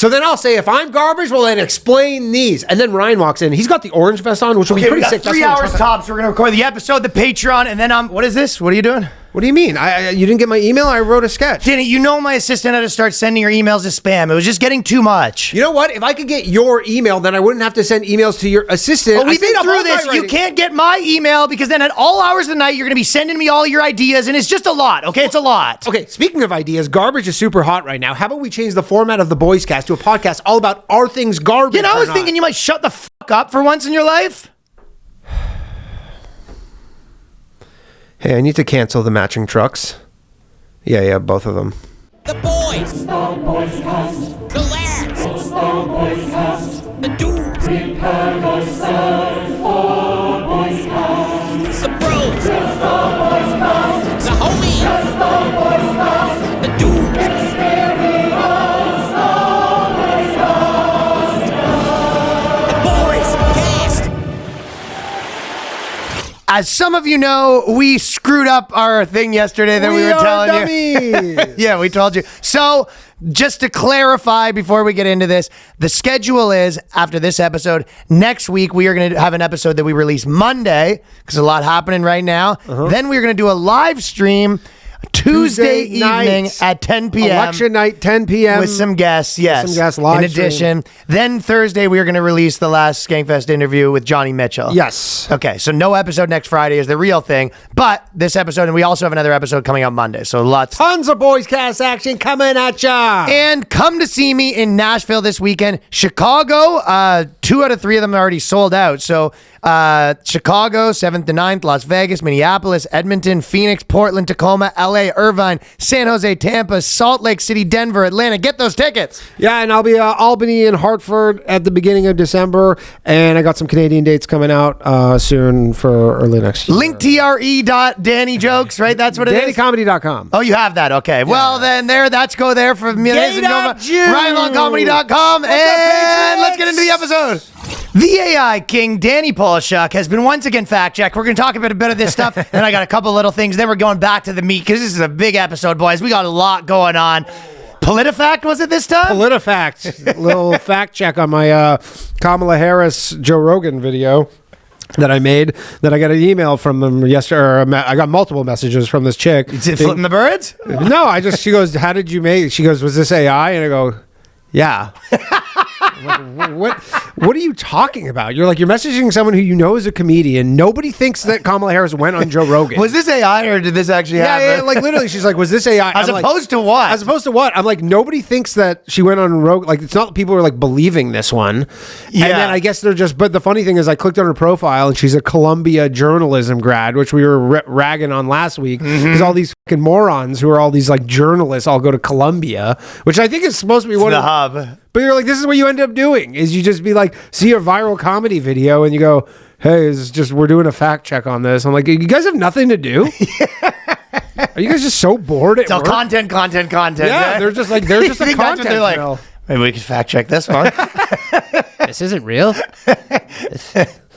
So then I'll say, if I'm garbage, well, then explain these. And then Ryan walks in. He's got the orange vest on, which will be pretty sick. 3 hours tops. We're going to record the episode, the Patreon, and then what is this? What are you doing? What do you mean? You didn't get my email? I wrote a sketch. Danny, you know my assistant had to start sending your emails to spam. It was just getting too much. You know what? If I could get your email, then I wouldn't have to send emails to your assistant. Well, we've been through this. You can't get my email because then at all hours of the night, you're going to be sending me all your ideas, and it's just a lot, okay? It's a lot. Okay, speaking of ideas, garbage is super hot right now. How about we change the format of the Boyscast to a podcast all about are things garbage? You know, I was thinking you might shut the fuck up for once in your life. Hey, I need to cancel the matching trucks. Yeah, both of them. The boys. It's the Boyscast. The lads. It's the Boyscast. The dudes. Prepare yourself for Boyscast. The bros. It's the Boyscast. The homies. It's the Boyscast. The dudes. Experience the Boyscast. The boys. Cast. As some of you know, we screwed up our thing yesterday that we were telling you. Yeah, we told you. So, just to clarify before we get into this, the schedule is after this episode, next week we are going to have an episode that we release Monday because a lot happening right now. Then we're going to do a live stream Tuesday evening at 10 p.m. Election night, 10 p.m. With some guests, yes. Some guests live in addition. Then Thursday, we are going to release the last Skankfest interview with Johnny Mitchell. Yes. Okay, so no episode next Friday is the real thing. But this episode, and we also have another episode coming out Monday. So tons of Boyscast action coming at ya. And come to see me in Nashville this weekend. Chicago, 2 out of 3 of them are already sold out. So Chicago, 7th to 9th, Las Vegas, Minneapolis, Edmonton, Phoenix, Portland, Tacoma, LA, Irvine, San Jose, Tampa, Salt Lake City, Denver, Atlanta. Get those tickets. Yeah, and I'll be Albany and Hartford at the beginning of December, and I got some Canadian dates coming out soon for early next year. Linktre.Danny jokes, right? That's what it is? DannyComedy.com. Oh, you have that. Okay. Yeah. Well, then go there for RyanLongComedy.com, and let's get into the episode. The AI king, Danny Polishuk, has been once again fact-checked. We're going to talk a bit of this stuff, and I got a couple little things. Then we're going back to the meat, because this is a big episode, boys. We got a lot going on. PolitiFact, was it this time? PolitiFact. Little fact check on my Kamala Harris Joe Rogan video that I made, that I got an email from them yesterday, or I got multiple messages from this chick. Is it flipping the birds? No, she goes, how did you make it? She goes, was this AI? And I go, yeah. I'm like, what are you talking about? You're messaging someone who you know is a comedian. Nobody thinks that Kamala Harris went on Joe Rogan. Was this AI or did this actually happen? Yeah, like literally, she's like, was this AI? As opposed to what? As opposed to what? I'm like, nobody thinks that she went on Rogan. Like, it's not that people are like believing this one. Yeah. And then I guess they're just, but the funny thing is I clicked on her profile and she's a Columbia journalism grad, which we were ragging on last week, because all these fucking morons who are all these like journalists all go to Columbia, which I think is supposed to be one of the hub. But you're like, this is what you end up doing, is you just be like, see a viral comedy video and you go, hey, we're doing a fact check on this. I'm like, you guys have nothing to do? Are you guys just so bored at work? Content. Yeah, they're just a content they're like, maybe we can fact check this one. This isn't real.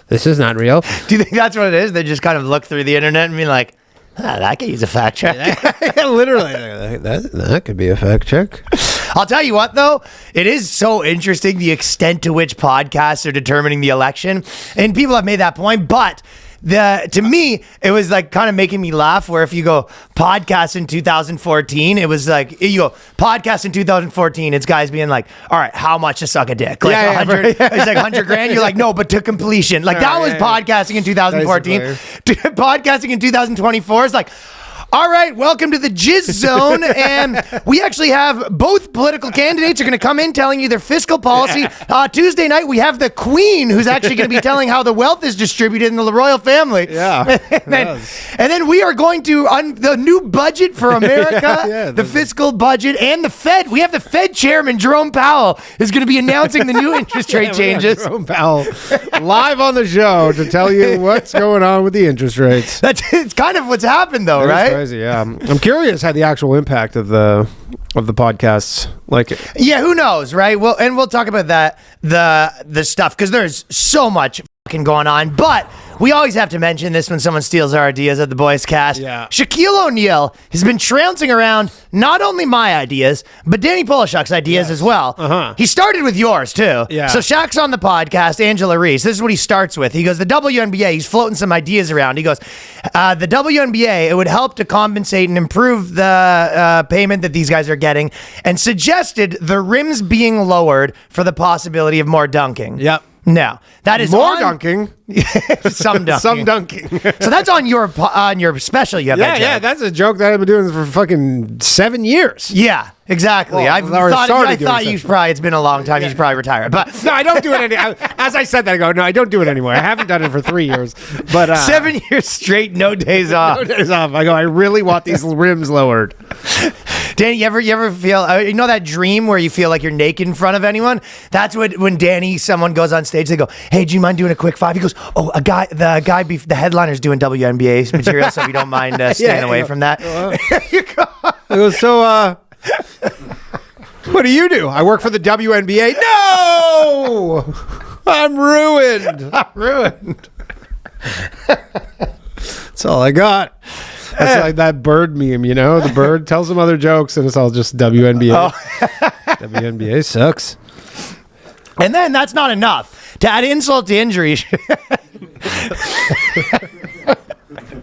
This is not real. Do you think that's what it is? They just kind of look through the internet and be like, that could use a fact check. Yeah, literally. That could be a fact check. I'll tell you what, though, it is so interesting the extent to which podcasts are determining the election. And people have made that point, but to me, it was like kind of making me laugh, where if you go podcast in 2014, it was like, you go podcast in 2014, it's guys being like, all right, how much to suck a dick? Like 100, it's like 100 grand. You're like, no, but to completion. Like that was podcasting in 2014. Podcasting in 2024 is like, all right, welcome to the Jizz Zone, and we actually have both political candidates are going to come in telling you their fiscal policy. Tuesday night, we have the Queen, who's actually going to be telling how the wealth is distributed in the royal family. Yeah. and then we are going to, the new budget for America, the fiscal budget, and the Fed. We have the Fed chairman, Jerome Powell, is going to be announcing the new interest rate changes. Jerome Powell live on the show to tell you what's going on with the interest rates. It's kind of what's happened, though, right? Yeah, I'm curious how the actual impact of the podcasts, like, yeah, who knows, right? Well, and we'll talk about that, the stuff, because there's so much fucking going on. But we always have to mention this when someone steals our ideas at the Boyscast. Yeah. Shaquille O'Neal has been trouncing around not only my ideas, but Danny Polishuk's ideas as well. Uh-huh. He started with yours, too. Yeah. So Shaq's on the podcast, Angela Reese. This is what he starts with. He goes, the WNBA, he's floating some ideas around. He goes, the WNBA, it would help to compensate and improve the payment that these guys are getting, and suggested the rims being lowered for the possibility of more dunking. Yep. Now, that is More on- dunking. some dunking. Some dunking. So that's on your special. You have that Yeah, joke. that's a joke that I've been doing for fucking 7 years. Yeah, exactly. Well, I I've already thought started doing you stuff. probably, it's been a long time. You should probably retire. But No, I don't do it as I said that, I go, no, I don't do it anymore. I haven't done it for 3 years. But 7 years straight, no days off. no days off. I go, I really want these rims lowered. Danny, you ever feel, you know that dream where you feel like you're naked in front of anyone? That's what, when Danny, someone goes on stage, they go, hey, do you mind doing a quick 5? He goes, oh, the headliner's doing WNBA material, so if you don't mind staying away from that. I go, so, what do? I work for the WNBA. No! I'm ruined. That's all I got. That's like that bird meme, you know? The bird tells some other jokes, and it's all just WNBA. WNBA sucks. And then that's not enough. To add insult to injury,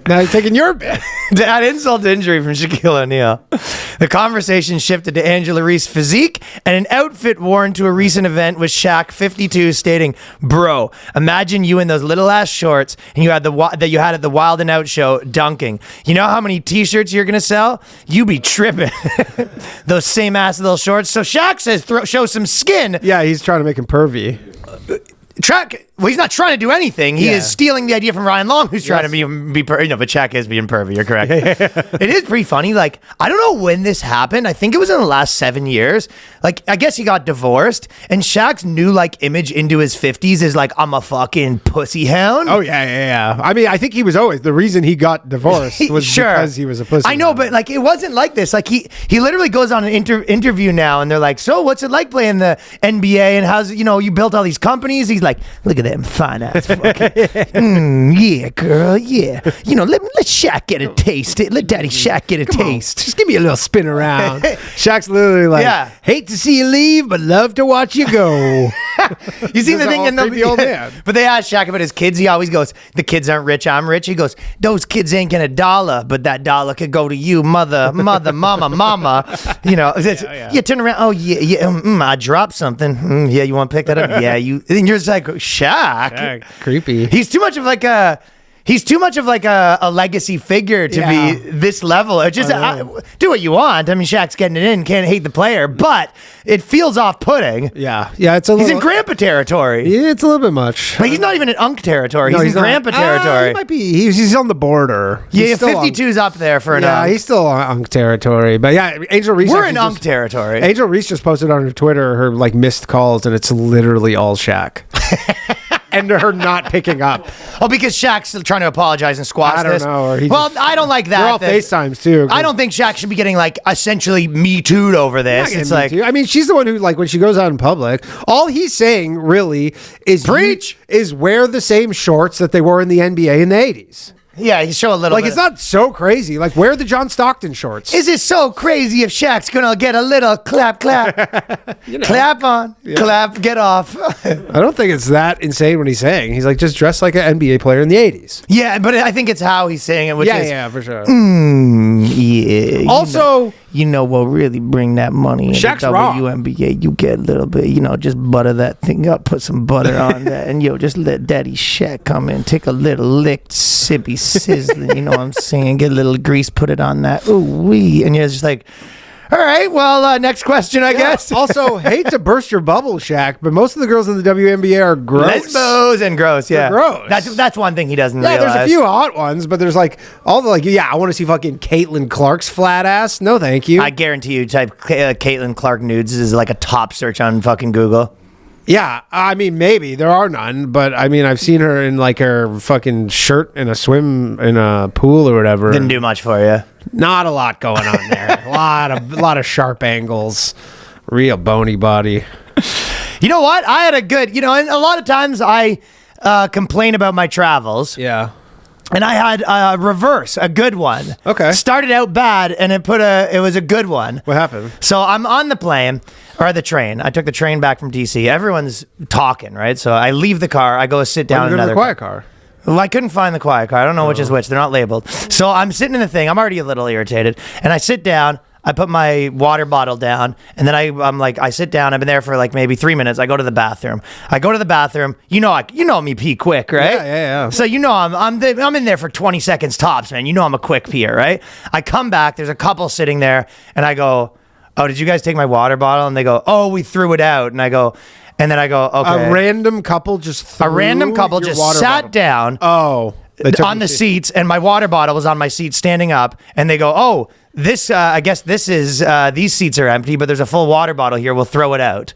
Now you're taking your bit. to add insult to injury from Shaquille O'Neal, the conversation shifted to Angela Reese's physique and an outfit worn to a recent event with Shaq 52 stating, "Bro, imagine you in those little ass shorts and you had that you had at the Wild and Out show dunking. You know how many t-shirts you're gonna sell? You be tripping." Those same ass little shorts. So Shaq says, show some skin. Yeah, he's trying to make him pervy. Well, he's not trying to do anything. He Yeah. is stealing the idea from Ryan Long, who's trying to be but Shaq is being pervy. You're correct. It is pretty funny. Like, I don't know when this happened. I think it was in the last 7 years. Like, I guess he got divorced, and Shaq's new, like, image into his 50s is like, I'm a fucking pussy hound. Oh, yeah. I mean, I think he was always, the reason he got divorced was because he was a pussy. I know, but like, it wasn't like this. Like, he literally goes on an interview now, and they're like, so what's it like playing the NBA, and how's, you built all these companies? He's like, look at them fine ass fucking. Yeah, girl, yeah. Let Shaq get a taste. Let Daddy Shaq get a taste. Just give me a little spin around. Shaq's literally like, Yeah. hate to see you leave, but love to watch you go. You see the He's thing all in the creepy old man. But they ask Shaq about his kids. He always goes, the kids aren't rich, I'm rich. He goes, those kids ain't getting $1, but that dollar could go to you, mother, mama. You turn around, oh yeah, I dropped something. Yeah, you want to pick that up? Yeah, you. And you're just like, Shaq. Creepy. He's too much of like a legacy figure to Yeah. be this level. It's just do what you want. I mean, Shaq's getting it in. Can't hate the player, but it feels off-putting. Yeah, it's a He's little. in grandpa territory. Yeah, it's a little bit much. But he's not even in unk territory. He's in not. grandpa territory. He might be. He's on the border. Yeah, He's still 52's up there for an Yeah, unk. he's still on unk territory. But yeah, Angel Reese. We're actually in unk territory. Angel Reese just posted on her Twitter her like missed calls, and it's literally all Shaq. And her not picking up. Oh, because Shaq's still trying to apologize and squash I don't this. know, or he Well, just- I don't like that. They're all that- FaceTimes too. I don't think Shaq should be getting like essentially Me Too'd over this. It's like, I mean, she's the one who, like, when she goes out in public, all he's saying really is Preach! is wear the same shorts that they wore in the NBA in the 80s. yeah, you show a little Like, bit. it's not so crazy. Like, wear the John Stockton shorts. Is it so crazy if Shaq's gonna get a little clap? Clap on, clap, get off. I don't think it's that insane what he's saying. He's like, just dress like an NBA player in the 80s. Yeah, but I think it's how he's saying it, which is for sure. yeah. Also, We'll really bring that money in Shaq's the wrong. WNBA. You get a little bit, just butter that thing up, put some butter on that, and just let Daddy Shaq come in, take a little lick, sippy sizzling. You know what I'm saying? Get a little grease, put it on that. Ooh wee, and you're just like, all right, well, next question, I guess. also, hate to burst your bubble, Shaq, but most of the girls in the WNBA are gross. Lesbos and gross, yeah. They're gross. That's one thing he doesn't Yeah, realize. there's a few hot ones, but there's like all the I want to see fucking Caitlin Clark's flat ass. No, thank you. I guarantee you, type Caitlin Clark nudes is like a top search on fucking Google. Yeah, I mean, maybe there are none, but I mean, I've seen her in like her fucking shirt in a pool or whatever. Didn't do much for you. Not a lot going on there. a lot of sharp angles, real bony body. You know what? I had a good, and a lot of times I complain about my travels. Yeah. And I had a reverse, a good one. Okay. Started out bad, and it was a good one. What happened? So I'm on the plane or the train. I took the train back from DC. Everyone's talking, right? So I leave the car. I go sit down in Go to another the quiet car. Well, I couldn't find the quiet car. I don't know which is which. They're not labeled. So I'm sitting in the thing. I'm already a little irritated, and I sit down. I put my water bottle down, and then I'm like, I sit down. I've been there for like maybe 3 minutes. I go to the bathroom. You know me pee quick, right? Yeah. So I'm in there for 20 seconds tops, man. You know I'm a quick peer, right? I come back. There's a couple sitting there, and I go, "Oh, did you guys take my water bottle?" And they go, "Oh, we threw it out." And I go, "Okay." A random couple just sat down. Oh. On the seats, and my water bottle was on my seat standing up, and they go, "Oh, this I guess this is these seats are empty, but there's a full water bottle here, we'll throw it out."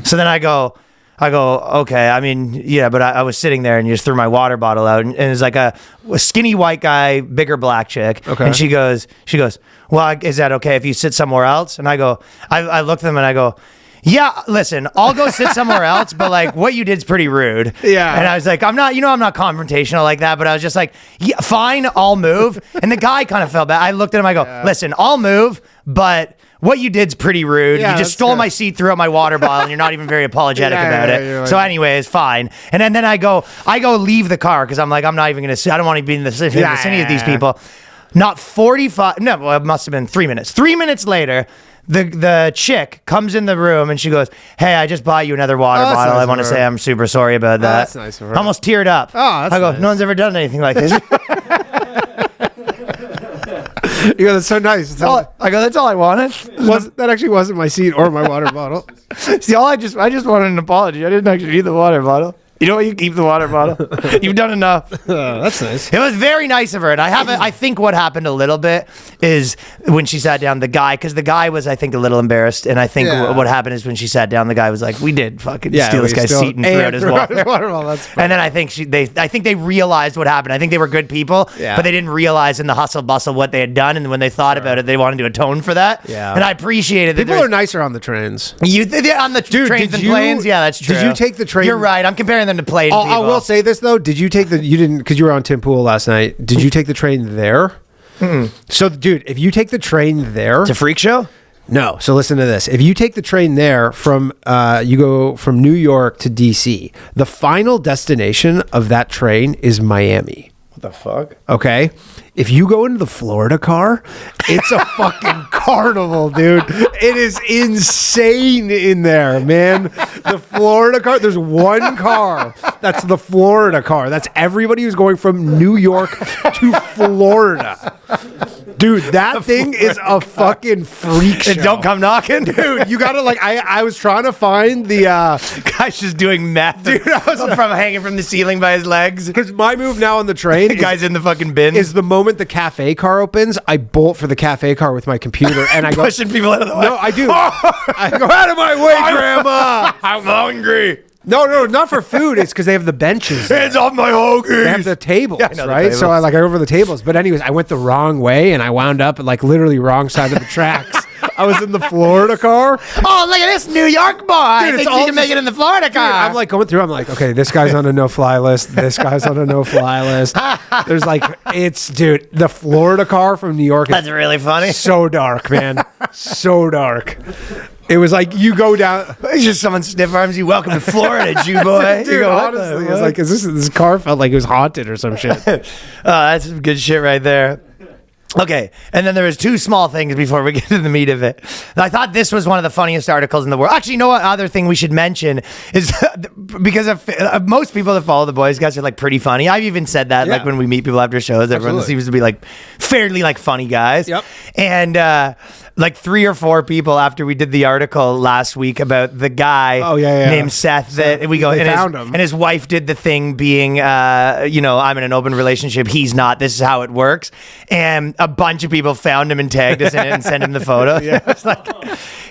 So then I go, okay, I mean, yeah, but I was sitting there and you just threw my water bottle out, and it's like a skinny white guy, bigger black chick. Okay. And she goes, "Well, is that okay if you sit somewhere else?" And I go, I look at them and I go, "Yeah, listen, I'll go sit somewhere else, but like what you did's pretty rude." Yeah. And I was like, I'm not confrontational like that, but I was just like, yeah, fine, I'll move. And the guy kind of felt bad. I looked at him, I go, "Listen, I'll move, but what you did's pretty rude. Yeah, you just stole my seat, threw out my water bottle, and you're not even very apologetic about it." you're like- So anyways, fine. And then I go leave the car because I'm like, I'm not even going to, I don't want to be in the vicinity of these people. Not 45, no, well, it must have been 3 minutes. 3 minutes later, the chick comes in the room and she goes, "Hey, I just bought you another water that's bottle. nice I want to of her. say I'm super sorry about that." That's nice of her. Almost teared up. Oh, that's I go, nice. "No one's ever done anything like this." You go, "That's so nice." That's all I wanted. That actually wasn't my seat or my water bottle. See, I just wanted an apology. I didn't actually need the water bottle. You know what? You keep the water bottle. You've done enough. That's nice. It was very nice of her. And I think what happened a little bit is when she sat down, because the guy was, I think, a little embarrassed. And I think what happened is when she sat down, the guy was like, "We did fucking steal this guy's seat and throw out his water." bottle. That's funny. And then I think they realized what happened. I think they were good people, but they didn't realize in the hustle bustle what they had done. And when they thought about it, they wanted to atone for that. Yeah. And I appreciated that. People are nicer on the trains. On the trains and planes. Yeah, that's true. Did you take the train? You're right. I'm comparing them to plane people. I will say this though. Did you take you didn't, because you were on Tim Pool last night. Did you take the train there? So, dude, if you take the train there, It's a freak show? no. So listen to this. If you take the train there from, you go from New York to DC, the final destination of that train is Miami. What the fuck? Okay. If you go into the Florida car, it's a fucking carnival, dude. It is insane in there, man. The Florida car, there's one car. That's the Florida car. That's everybody who's going from New York to Florida. Dude, that thing is a fucking freak show. Don't come knocking. Dude, you gotta I was trying to find the Guy's just doing meth. Dude, I was from hanging from the ceiling by his legs. because my move now on the train The guy's in the fucking bin. is the moment the cafe car opens, I bolt for the cafe car with my computer and I go pushing people out of the way. No, I do. I go out of my way, Grandma. I'm hungry. No, not for food. It's because they have the benches. there. Hands off my hoagies. They have the tables, Yeah, I know the right? So tables. I go over the tables. But anyways, I went the wrong way and I wound up like literally wrong side of the tracks. I was in the Florida car. Oh, look at this New York boy. I Dude, it's think all he can make just- it in the Florida Dude, car. I'm like going through. I'm like, okay, this guy's on a no-fly list. This guy's on a no-fly list. There's like, dude, the Florida car from New York is That's really funny. so dark, man. So dark. It was like you go down. It's just someone stiff arms you. "Welcome to Florida, Jew boy." Dude, You go, "What the honestly, it's fuck?" like, this car felt like it was haunted or some shit. That's some good shit right there. Okay, and then there was two small things before we get to the meat of it. I thought this was one of the funniest articles in the world. Actually, you know what? Other thing we should mention is because of most people that follow the Boyscast are like pretty funny. I've even said that like Yeah. when we meet people after shows, everyone Absolutely. seems to be like fairly like funny guys. Yep. And like 3 or 4 people after we did the article last week about the guy named Seth that we go They and found his, him. and his wife did the thing being I'm in an open relationship, he's not, this is how it works, and a bunch of people found him and tagged us in it and sent him the photo. Yeah. It's like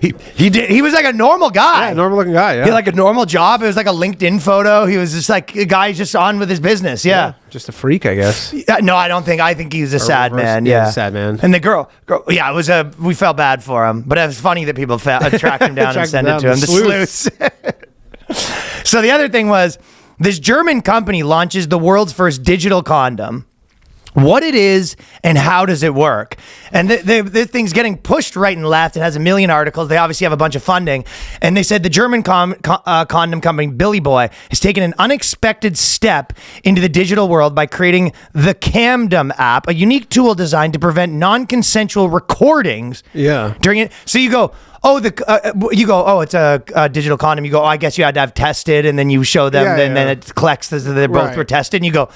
he was like a normal guy. Yeah, normal looking guy. Yeah. He had like a normal job. It was like a LinkedIn photo. He was just like a guy just on with his business. Yeah. Just a freak, I guess. No, I think he's a sad reverse- man. yeah, Yeah, sad man. And the girl, yeah, it was we felt bad for him, but it was funny that people tracked him down and Tracked sent him it to down, him. the The sleuths. So the other thing was, this German company launches the world's first digital condom. What it is and how does it work? And this thing's getting pushed right and left. It has a million articles. They obviously have a bunch of funding. And they said the German condom company, Billy Boy, has taken an unexpected step into the digital world by creating the Camdom app, a unique tool designed to prevent non-consensual recordings during it. So you go, it's a digital condom. You go, I guess you had to have tested, and then you show them, then it collects that they both were tested. And you go,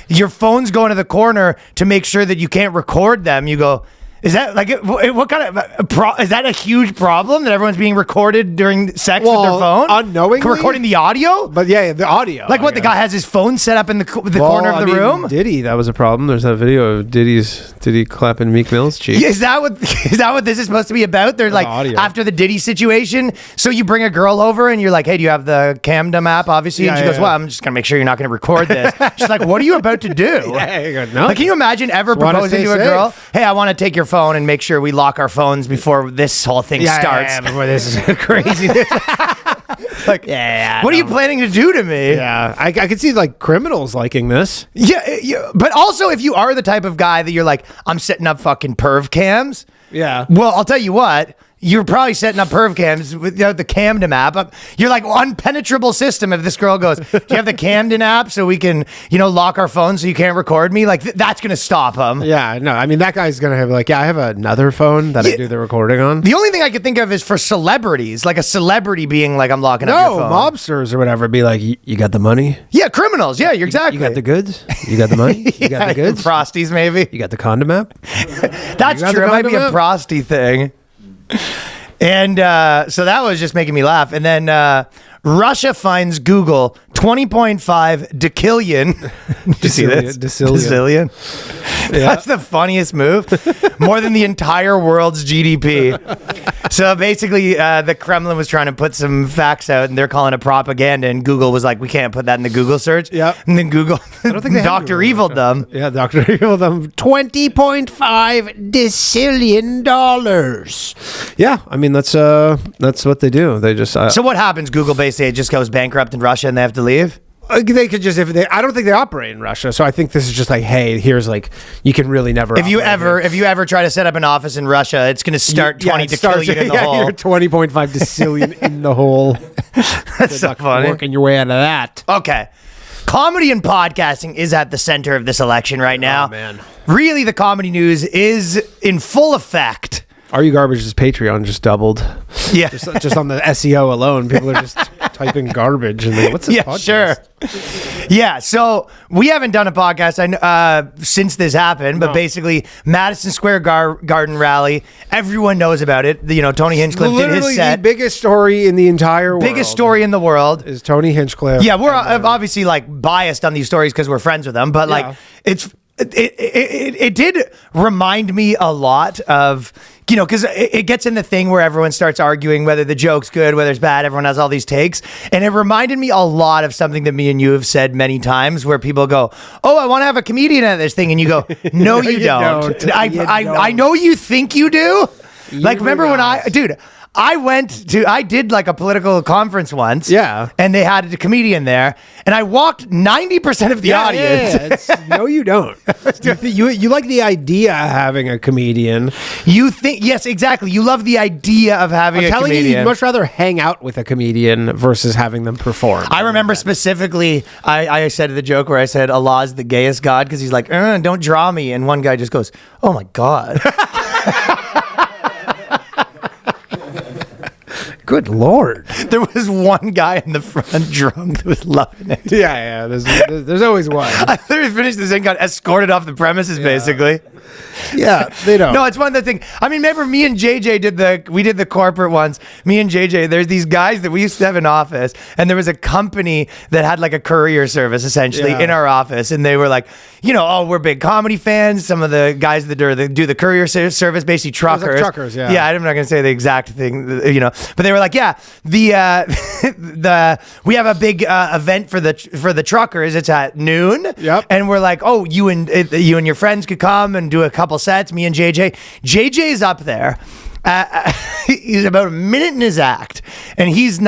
your phone's going to the corner to make sure that you can't record them. You go, is that like what kind of is that a huge problem that everyone's being recorded during sex with their phone unknowingly, recording the audio? But the audio. Like what, the guy has his phone set up in the corner of the room? Diddy, that was a problem. There's that video of Diddy clapping Meek Mill's cheek. Is that what this is supposed to be about? They're like, after the Diddy situation, so you bring a girl over and you're like, hey, do you have the Camdom app? Obviously, and she goes, well, I'm just gonna make sure you're not gonna record this. She's like, what are you about to do? No. Like, can you imagine ever proposing to a girl? Hey, I want to take your phone and make sure we lock our phones before this whole thing starts. Before this is crazy. Like, what are you planning to do to me? Yeah, I could see like criminals liking this. Yeah, but also if you are the type of guy that you're like, I'm setting up fucking perv cams. Yeah. Well, I'll tell you what. You're probably setting up perv cams with the Camden app. You're like unpenetrable system. If this girl goes, do you have the Camden app so we can, lock our phones so you can't record me? Like that's going to stop him. Yeah, no, I mean, that guy's going to have like, I have another phone that I do the recording on. The only thing I could think of is for celebrities, like a celebrity being like, I'm locking up your phone. No, mobsters or whatever be like, you got the money? Yeah, criminals. Yeah, you're exactly. You got the goods? You got the money? You got the goods? Frosties, maybe. You got the condom app? That's true. It might be a prosty thing. And so that was just making me laugh. And then Russia fines Google 20.5 kajillion. Did you see this? Kajillion. Yeah. That's the funniest move. More than the entire world's GDP. So basically, the Kremlin was trying to put some facts out, and they're calling it propaganda. And Google was like, "We can't put that in the Google search." Yep. And then Google, I don't think Dr. Eviled them. Yeah, Dr. Eviled them. $20.5 billion. Yeah, I mean that's what they do. They just. So what happens? Google basically just goes bankrupt in Russia, and they have to leave. They could just I don't think they operate in Russia, so I think this is just like, hey, here's like you can really never. If you ever try to set up an office in Russia, it's going to start 20 kajillion in the hole. You're 20.5 kajillion in the hole. That's so funny. Working your way out of that. Okay. Comedy and podcasting is at the center of this election right now. Oh, man. Really, the comedy news is in full effect. Are You Garbage's Patreon just doubled. Yeah. Just on the SEO alone, people are just typing garbage and what's this podcast? Sure. Yeah, so we haven't done a podcast since this happened, but basically Madison Square Garden rally, everyone knows about it. Tony Hinchcliffe did his set. The biggest story in the entire world. Biggest story in the world is Tony Hinchcliffe. Yeah, we're obviously like biased on these stories because we're friends with them, but like it did remind me a lot of, because it gets in the thing where everyone starts arguing whether the joke's good, whether it's bad. Everyone has all these takes. And it reminded me a lot of something that me and you have said many times where people go, oh, I want to have a comedian at this thing. And you go, no, you don't. I know you think you do. Like, remember when I did like a political conference once. Yeah. And they had a comedian there. And I walked 90% of the audience. Yeah. No, you don't. You like the idea of having a comedian. You think, yes, exactly. You love the idea of having a comedian. I'm telling you, you'd much rather hang out with a comedian versus having them perform. I remember specifically, I said the joke where I said, Allah's the gayest God, because he's like, don't draw me. And one guy just goes, oh my God. Good Lord. There was one guy in the front drunk that was loving it. Yeah. There's always one. I literally finished this and got escorted off the premises, basically. Yeah, they don't. No, it's one of the things. I mean, remember me and JJ did the corporate ones. Me and JJ, there's these guys that we used to have in office, and there was a company that had like a courier service essentially in our office, and they were like, we're big comedy fans. Some of the guys that do the courier service, basically truckers. Like truckers, yeah. Yeah, I'm not gonna say the exact thing, but they were like, yeah, we have a big event for the truckers. It's at noon. Yep. And we're like, oh, you and your friends could come and do a couple sets. Me and JJ. JJ's up there. he's about a minute in his act, and he's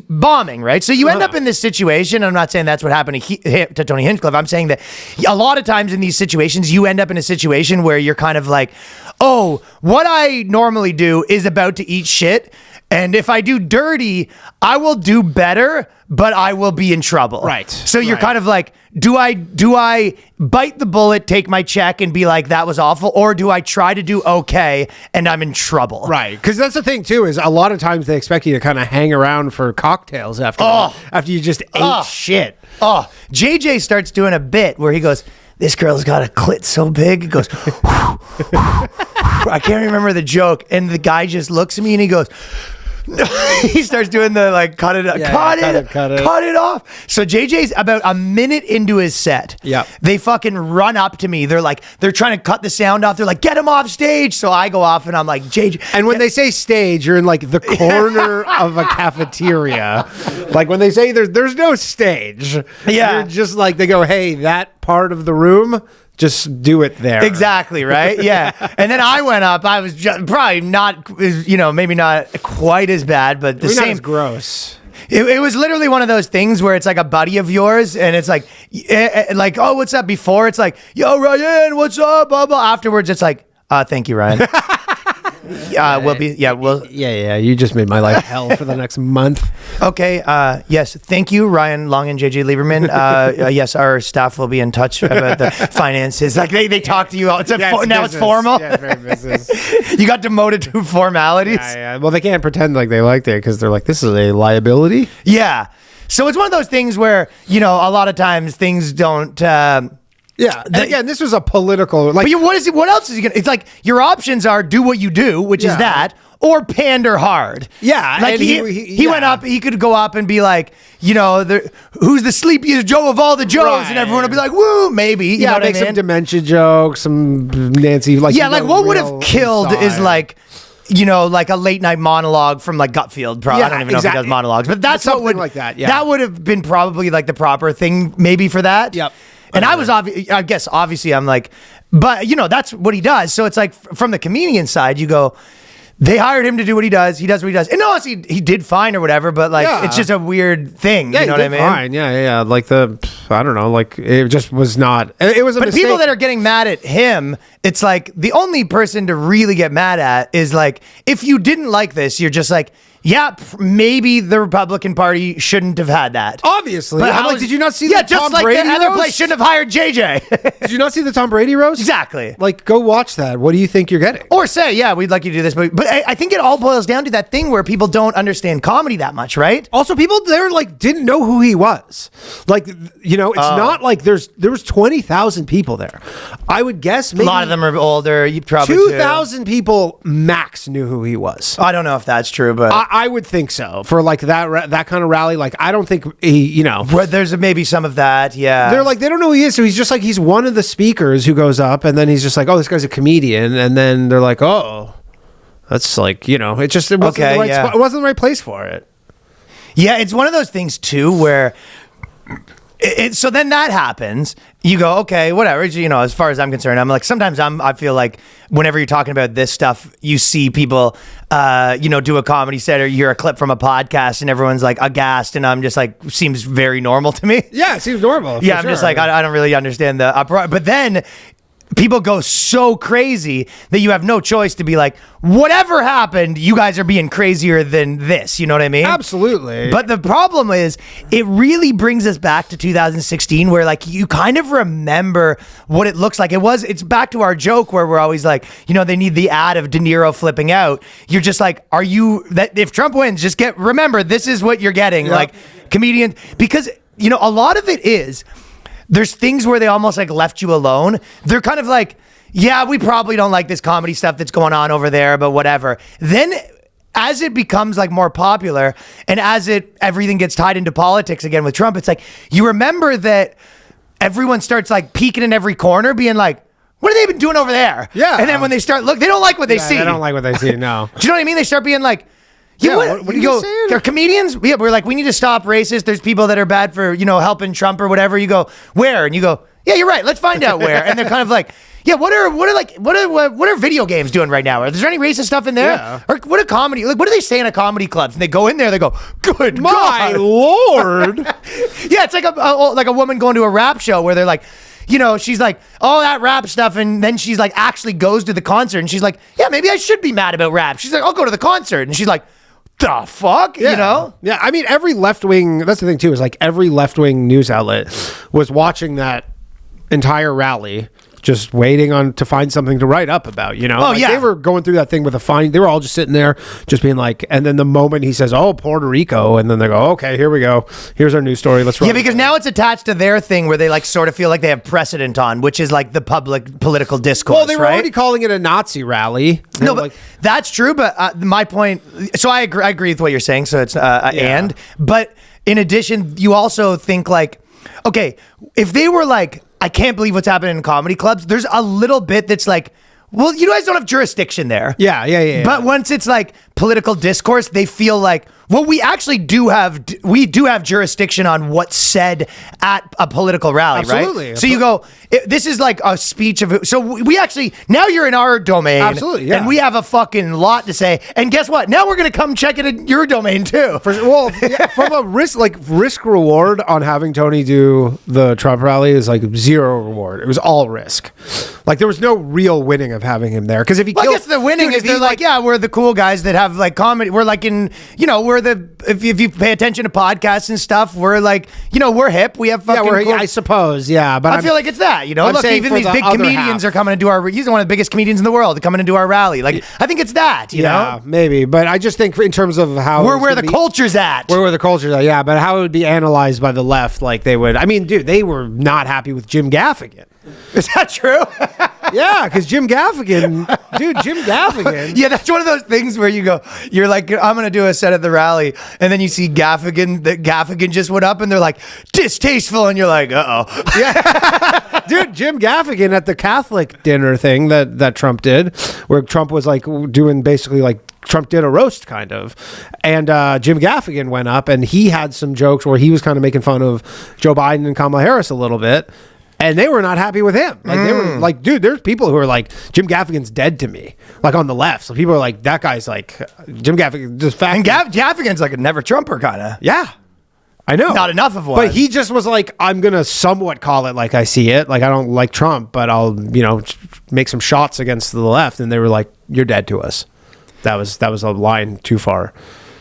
bombing, right? So you end up in this situation. I'm not saying that's what happened to Tony Hinchcliffe. I'm saying that a lot of times in these situations, you end up in a situation where you're kind of like, oh, what I normally do is about to eat shit. And if I do dirty, I will do better, but I will be in trouble. Right. So you're kind of like, do I bite the bullet, take my check, and be like, that was awful? Or do I try to do okay and I'm in trouble? Right. Because that's the thing, too, is a lot of times they expect you to kind of hang around for cocktails after you just ate shit. Oh, JJ starts doing a bit where he goes, this girl's got a clit so big. He goes, I can't remember the joke. And the guy just looks at me and he goes, he starts doing the like, cut it off. So JJ's about a minute into his set. Yeah. They fucking run up to me. They're trying to cut the sound off. They're like, get him off stage. So I go off and I'm like, JJ. And when they say stage, you're in like the corner of a cafeteria. Like when they say there's no stage. Yeah. You're just like, they go, hey, that part of the room, just do it there. Exactly, right? Yeah. And then I went up. I was just probably not, maybe not quite as bad, but the Not same. as gross. It was literally one of those things where it's like a buddy of yours and it's like, oh, what's up? Before it's like, yo, Ryan, what's up? Blah, blah. Afterwards, it's like, thank you, Ryan. Yeah. You just made my life hell for the next month. Okay. Yes. Thank you, Ryan Long and JJ Lieberman. Yes, our staff will be in touch about the finances. Like they talk to you all. Now it's formal. Yeah, it's very business. You got demoted to formalities. Yeah. Well, they can't pretend like they liked it because they're like, this is a liability. Yeah. So it's one of those things where, a lot of times things don't. Yeah. And again, this was a political. Like, but what else is he gonna? It's like your options are do what you do, which is that, or pander hard. Yeah, like and he went up. He could go up and be like, who's the sleepiest Joe of all the Joes, Right. and everyone would be like, woo, maybe. You know what make I mean? some dementia jokes, some Nancy. Like, what would have killed is like a late night monologue from like Gutfield. Probably. I don't even know if he does monologues, but that's something what would like that. Yeah. That would have been probably like the proper thing, maybe for that. Yep. And I was obviously I'm like, but that's what he does. So it's like from the comedian side, you go, they hired him to do what he does. He does what he does. And honestly, he did fine or whatever, but like, it's just a weird thing. Yeah, you know what I mean? Fine. Yeah. Like I don't know. Like it just was not. It was a But mistake. people that are getting mad at him, it's like the only person to really get mad at is like, if you didn't like this, you're just like, yeah, maybe the Republican Party shouldn't have had that. Obviously. But I'm like, did you not see the just Tom like Brady the other roast? place shouldn't have hired JJ. Did you not see the Tom Brady roast? Exactly. Like, go watch that. What do you think you're getting? Or say, yeah, we'd like you to do this. But I think it all boils down to that thing where people don't understand comedy that much, right? Also, people there like didn't know who he was. Like, it's not like there was 20,000 people there. I would guess maybe a lot of them are older. You probably 2,000 people max knew who he was. I don't know if that's true, but I would think so. For like that kind of rally, like I don't think he, Where there's maybe some of that, yeah. They're like, they don't know who he is, so he's just like, he's one of the speakers who goes up, and then he's just like, oh, this guy's a comedian, and then they're like, oh, that's like, it wasn't the right spot, it wasn't the right place for it. Yeah, it's one of those things too where so then that happens. You go, okay, whatever. As far as I'm concerned, I'm like, sometimes I feel like whenever you're talking about this stuff, you see people, do a comedy set or you hear a clip from a podcast and everyone's like aghast. And I'm just like, seems very normal to me. Yeah, it seems normal. Yeah, I'm just like, I don't really understand the uproar. But then people go so crazy that you have no choice to be like, whatever happened, you guys are being crazier than this. You know what I mean? Absolutely. But the problem is, it really brings us back to 2016 where like you kind of remember what it looks like. It's back to our joke where we're always like, they need the ad of De Niro flipping out. You're just like, if Trump wins, just remember, this is what you're getting. Yep. Like comedian, because, a lot of it is, there's things where they almost like left you alone. They're kind of like, yeah, we probably don't like this comedy stuff that's going on over there, but whatever. Then as it becomes like more popular and as everything gets tied into politics again with Trump, it's like, you remember that everyone starts like peeking in every corner being like, what have they been doing over there? Yeah. And then when they start they don't like what they see. They don't like what they see, no. Do you know what I mean? They start being like, what are you saying? They're comedians? Yeah, we're like, we need to stop racist. There's people that are bad for, helping Trump or whatever. You go, where? And you go, yeah, you're right. Let's find out where. And they're kind of like, Yeah, what are video games doing right now? Is there any racist stuff in there? Yeah. Or what are comedy? Like, what do they say in a comedy clubs? And they go in there, they go, "Good My God." Lord. Yeah, it's like a woman going to a rap show where they're like, you know, she's like, all that rap stuff, and then she's like, actually goes to the concert, and she's like, yeah, maybe I should be mad about rap. She's like, I'll go to the concert, and she's like, the fuck, Yeah. you know? Yeah, I mean, every left-wing, that's the thing too, is like every left-wing news outlet was watching that entire rally, just waiting to find something to write up about, you know? Oh, Like, yeah. They were going through that thing with they were all just sitting there, just being like, and then the moment he says, oh, Puerto Rico, and then they go, okay, here we go. Here's our news story. Let's run. Yeah, because now it's attached to their thing where they like sort of feel like they have precedent on, which is like the public political discourse. Well, they were right? already calling it a Nazi rally. They No, were but that's true. But my point. So I agree with what you're saying. So it's but in addition, you also think like, okay, if they were like, I can't believe what's happening in comedy clubs. There's a little bit that's like, well, you guys don't have jurisdiction there. Yeah. But once it's like political discourse, they feel like, well, we actually do have jurisdiction on what's said at a political rally, Absolutely. right? So you go, this is like a speech of, so we actually, now you're in our domain. Absolutely, yeah. And we have a fucking lot to say. And guess what? Now we're going to come check it in your domain too. Well, yeah, from a risk reward on having Tony do the Trump rally is like zero reward. It was all risk. Like there was no real winning of having him there. Because if he Well, I kills, guess the winning dude, is if they're he, like, yeah, we're the cool guys that have like comedy. We're like in, you know, if you pay attention to podcasts and stuff, we're like, you know, we're hip. We have fucking cool. I suppose, yeah. But I feel like it's that, you know. I'm Look, saying even for these the big other comedians half. are coming to do our. He's one of the biggest comedians in the world coming to do our rally. Like, I think it's that, you know. maybe. But I just think in terms of how We're it's where gonna the be- culture's at. where the culture's at, yeah. But how it would be analyzed by the left, like they would. I mean, dude, they were not happy with Jim Gaffigan. Is that true? Yeah, because Jim Gaffigan. Yeah, that's one of those things where you go, you're like, I'm gonna do a set at the rally, and then you see Gaffigan. That Gaffigan just went up, and they're like, distasteful, and you're like, Yeah, dude, Jim Gaffigan at the Catholic dinner thing that Trump did, where Trump was like doing basically like Trump did a roast kind of, and Jim Gaffigan went up and he had some jokes where he was kind of making fun of Joe Biden and Kamala Harris a little bit. And they were not happy with him. Like they were like, dude, there's people who are like, Jim Gaffigan's dead to me. Like on the left. So people are like, that guy's like, Jim Gaffigan just fact. and Gaffigan's like a never Trumper kind of. Yeah. I know. Not enough of one. But he just was like, I'm going to somewhat call it like I see it. Like I don't like Trump, but I'll, you know, make some shots against the left. And they were like, you're dead to us. That was a line too far.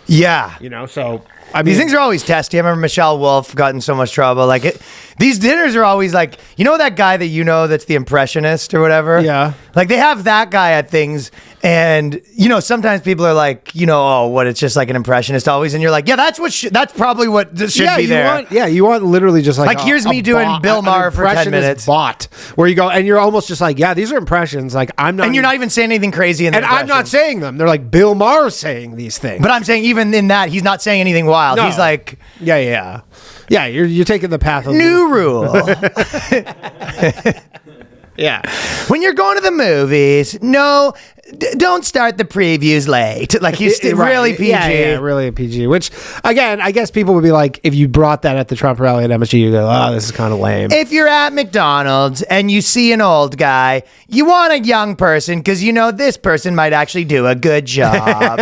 Yeah. You know, so I mean, These things are always testy. I remember Michelle Wolf got in so much trouble. Like these dinners are always like, you know that guy that you know that's the impressionist or whatever? Yeah. Like they have that guy at things, and you know sometimes people are like, you know, oh, what? It's just like an impressionist always, and you're like, yeah, that's that's probably what this should be there. You want literally just like Here's me doing Bill Maher for 10 minutes. Bot where you go and you're almost just like, yeah, these are impressions. Like I'm not, And you're not even saying anything crazy in the and I'm not impression. saying them. They're like Bill Maher saying these things. But I'm saying even in that, he's not saying anything wild. No. He's like, yeah. You're taking the path of new rule. yeah. When you're going to the movies, no, don't start the previews late. Like he's Right. really PG. Yeah, really a PG. Which again, I guess people would be like, if you brought that at the Trump rally at MSG, you go, oh, this is kind of lame. If you're at McDonald's and you see an old guy, you want a young person because you know this person might actually do a good job.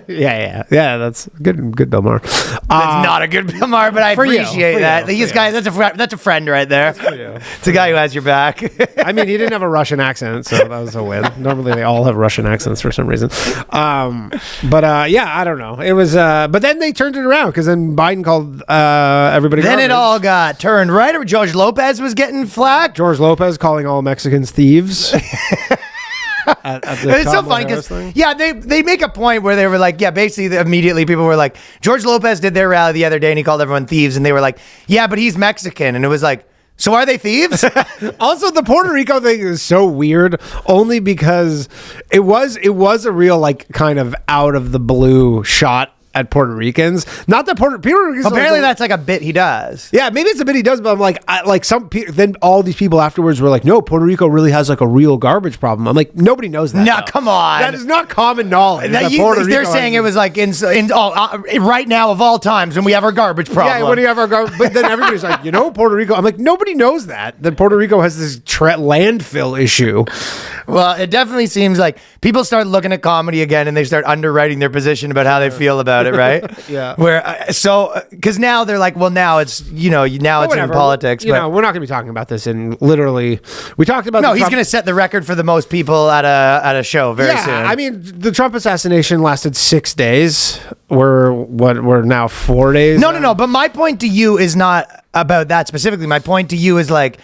yeah. That's good, Bill Maher. That's not a good Bill Maher, but I for you, appreciate for that. you, This for guy, you. that's a friend right there. you. It's a guy who has your back. I mean, he didn't have a Russian accent, so that was a win. Normally, they all have Russian accents for some reason. Yeah, I don't know. It was, but then they turned it around because then Biden called everybody. Then it garbage. all got turned right. George Lopez was getting flack. George Lopez calling all Mexicans thieves. at the It's so Kamala funny Harris because thing. they make a point where they were like, yeah, basically immediately people were like, George Lopez did their rally the other day and he called everyone thieves, and they were like, yeah, but he's Mexican, and it was like, so are they thieves? Also, the Puerto Rico thing is so weird, only because it was a real like kind of out of the blue shot at Puerto Ricans. Not that Puerto Ricans. Apparently, that's like a bit he does. Yeah, maybe it's a bit he does, but I'm like, then all these people afterwards were like, no, Puerto Rico really has like a real garbage problem. I'm like, nobody knows that. No, though. come on. That is not common knowledge. They're saying it was like right now of all times when we have our garbage problem. Yeah, when you have our garbage, but then everybody's like, Puerto Rico. I'm like, nobody knows that Puerto Rico has this landfill issue. Well, it definitely seems like people start looking at comedy again and they start underwriting their position about how they feel about it, right? Yeah. Because now they're like, well, now it's in politics. But We're not going to be talking about this in literally. We talked about. No, he's going to set the record for the most people at a show very soon. I mean, the Trump assassination lasted 6 days. We're now 4 days. No. But my point to you is not about that specifically. My point to you is like,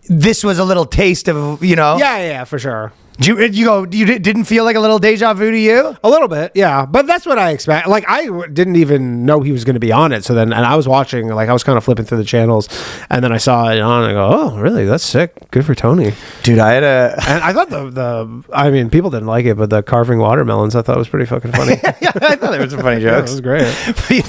this was a little taste of, Yeah, for sure. You didn't feel like a little deja vu to you? A little bit, yeah. But that's what I expect. Like, I didn't even know he was going to be on it. So then, and I was watching, like, I was kind of flipping through the channels, and then I saw it on, and I go, oh, really? That's sick. Good for Tony. Dude, I had and I thought I mean, people didn't like it, but the carving watermelons, I thought was pretty fucking funny. Yeah, I thought there was some funny jokes. It was great.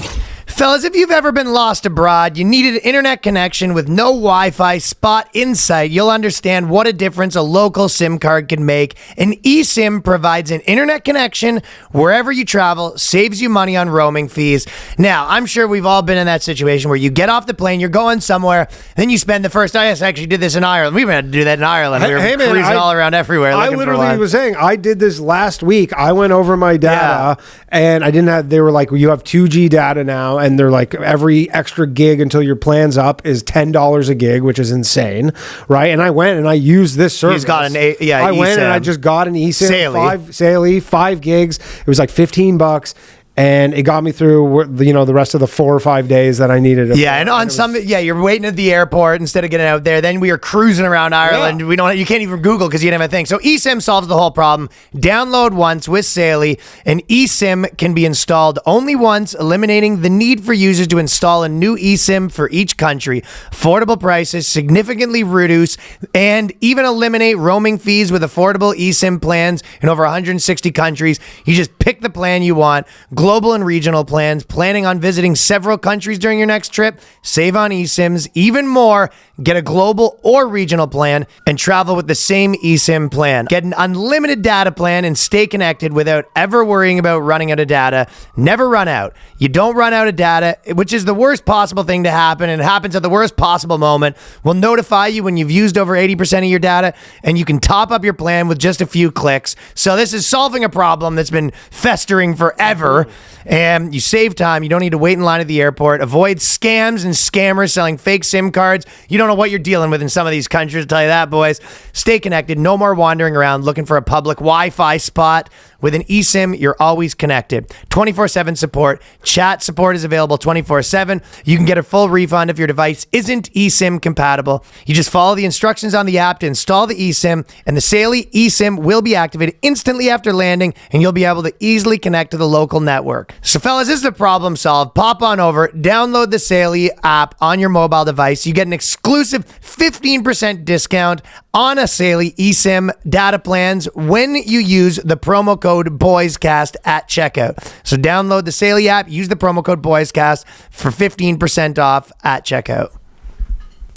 Fellas, if you've ever been lost abroad, you needed an internet connection with no Wi-Fi spot in sight, you'll understand what a difference a local SIM card can make. An eSIM provides an internet connection wherever you travel, saves you money on roaming fees. Now, I'm sure we've all been in that situation where you get off the plane, you're going somewhere, then you spend the first, I actually did this in Ireland. We even had to do that in Ireland. We were cruising all around everywhere looking for one. I literally was saying, I did this last week. I went over my data and they were like, well, you have 2G data now. And they're like, every extra gig until your plan's up is $10 a gig, which is insane, right? And I went and I used this service. He's got an I went and I just got an eSIM, Saily, 5 gigs. It was like $15. And it got me through, the rest of the 4 or 5 days that I needed. Yeah, and on you're waiting at the airport instead of getting out there. Then we were cruising around Ireland. Yeah. You can't even Google because you didn't have a thing. So eSIM solves the whole problem. Download once with Saily. An eSIM can be installed only once, eliminating the need for users to install a new eSIM for each country. Affordable prices, significantly reduce, and even eliminate roaming fees with affordable eSIM plans in over 160 countries. You just pick the plan you want. Global and regional plans. Planning on visiting several countries during your next trip? Save on eSIMs. Even more, get a global or regional plan and travel with the same eSIM plan. Get an unlimited data plan and stay connected without ever worrying about running out of data. Never run out. You don't run out of data, which is the worst possible thing to happen, and it happens at the worst possible moment. We'll notify you when you've used over 80% of your data, and you can top up your plan with just a few clicks. So this is solving a problem that's been festering forever. And you save time. You don't need to wait in line at the airport. Avoid scams and scammers selling fake SIM cards. You don't know what you're dealing with in some of these countries, I'll tell you that, boys. Stay connected. No more wandering around looking for a public Wi-Fi spot. With an eSIM, you're always connected. 24/7 support. Chat support is available 24/7. You can get a full refund if your device isn't eSIM compatible. You just follow the instructions on the app to install the eSIM, and the Saily eSIM will be activated instantly after landing, and you'll be able to easily connect to the local network. So fellas, this is a problem solved. Pop on over, download the Saily app on your mobile device. You get an exclusive 15% discount on a Saily eSIM data plans when you use the promo code Boyscast at checkout. So download the Saily app, use the promo code Boyscast for 15% off at checkout.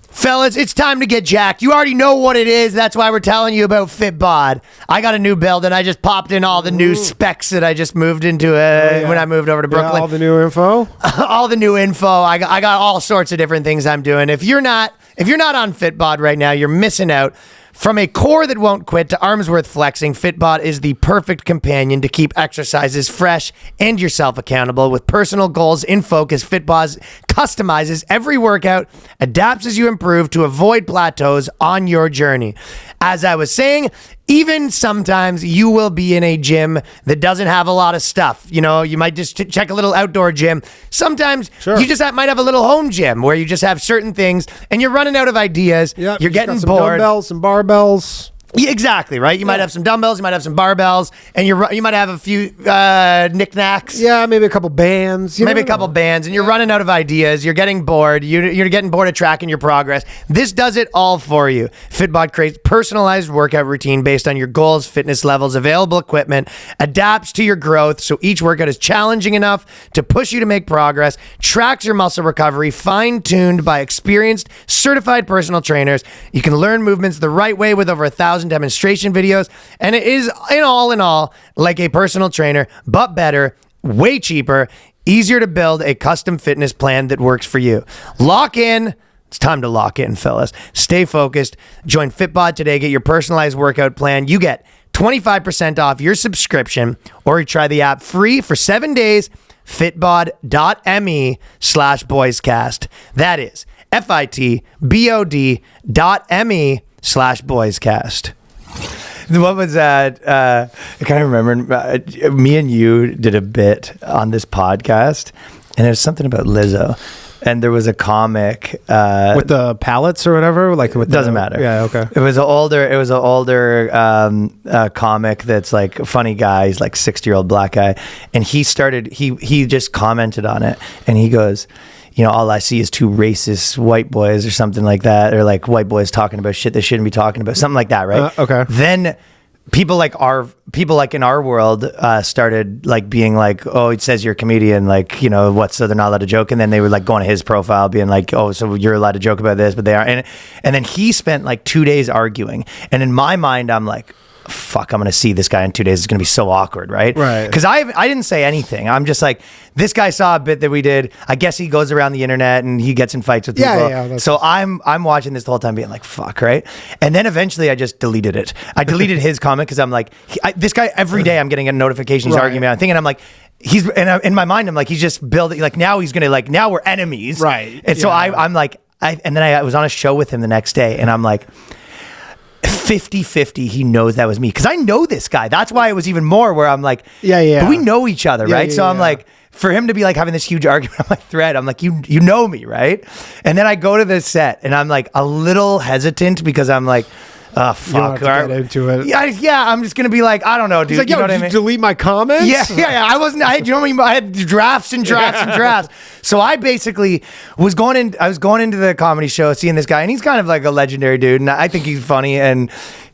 Fellas, it's time to get jacked. You already know what it is. That's why we're telling you about Fitbod. I got a new build and I just popped in all the new specs that I just moved into when I moved over to Brooklyn. Yeah, all the new info? All the new info. I got all sorts of different things I'm doing. If you're not on Fitbod right now, you're missing out. From a core that won't quit to arms worth flexing, Fitbod is the perfect companion to keep exercises fresh and yourself accountable. With personal goals in focus, Fitbod customizes every workout, adapts as you improve to avoid plateaus on your journey. As I was saying, even sometimes you will be in a gym that doesn't have a lot of stuff. You might just check a little outdoor gym. Sometimes you just might have a little home gym where you just have certain things and you're running out of ideas. Yep, you're getting got some bored. Dumbbells, some barbells. Yeah, exactly, right? You might have some dumbbells, you might have some barbells, and you might have a few knickknacks. Yeah, maybe a couple bands. Maybe a couple bands, and you're running out of ideas. You're getting bored. You're getting bored of tracking your progress. This does it all for you. Fitbod creates personalized workout routine based on your goals, fitness levels, available equipment, adapts to your growth, so each workout is challenging enough to push you to make progress, tracks your muscle recovery, fine-tuned by experienced, certified personal trainers. You can learn movements the right way with over 1,000 demonstration videos, and it is in all like a personal trainer, but better, way cheaper, easier to build a custom fitness plan that works for you. Lock in. It's time to lock in, fellas. Stay focused. Join Fitbod today. Get your personalized workout plan. You get 25% off your subscription, or you try the app free for 7 days. Fitbod.me/boyscast. That is FITBOD.me/boyscast. What was that? I kind of remember me and you did a bit on this podcast, and it was something about Lizzo. And there was a comic with the pallets or whatever. Like, with doesn't matter. Yeah, okay. It was an older comic that's like a funny guy. He's like 60-year-old black guy, and he just commented on it, and he goes, you know, all I see is two racist white boys or something like that, or like white boys talking about shit they shouldn't be talking about, something like that, right? Okay. Then people in our world started like being like, oh, it says you're a comedian, like, you know, what, so they're not allowed to joke. And then they would like go on his profile being like, oh, so you're allowed to joke about this, but they are. And then he spent like 2 days arguing. And in my mind, I'm like, fuck, I'm going to see this guy in 2 days. It's going to be so awkward, right? Right. Because I didn't say anything. I'm just like, this guy saw a bit that we did. I guess he goes around the internet and he gets in fights with people. Yeah, so I'm watching this the whole time being like, fuck, right? And then eventually I just deleted it. I deleted his comment because I'm like, this guy, every day I'm getting a notification he's arguing about. I'm thinking, I'm like, in my mind, I'm like, he's just building, like, now he's going to, like, now we're enemies. Right. And so I'm like, and then I was on a show with him the next day, and I'm like, 50-50 he knows that was me, because I know this guy. That's why it was even more where I'm like, but we know each other, right? So I'm like, for him to be like having this huge argument on my thread, I'm like, you know me, right? And then I go to this set and I'm like a little hesitant because I'm like, oh, fuck. You don't have to get into it. Yeah, I'm just going to be like, I don't know, dude. He's like, you know did what I you mean? delete my comments? Yeah. I wasn't, you know what I mean? I had drafts and drafts and drafts. So I basically was going into the comedy show, seeing this guy, and he's kind of like a legendary dude, and I think he's funny. And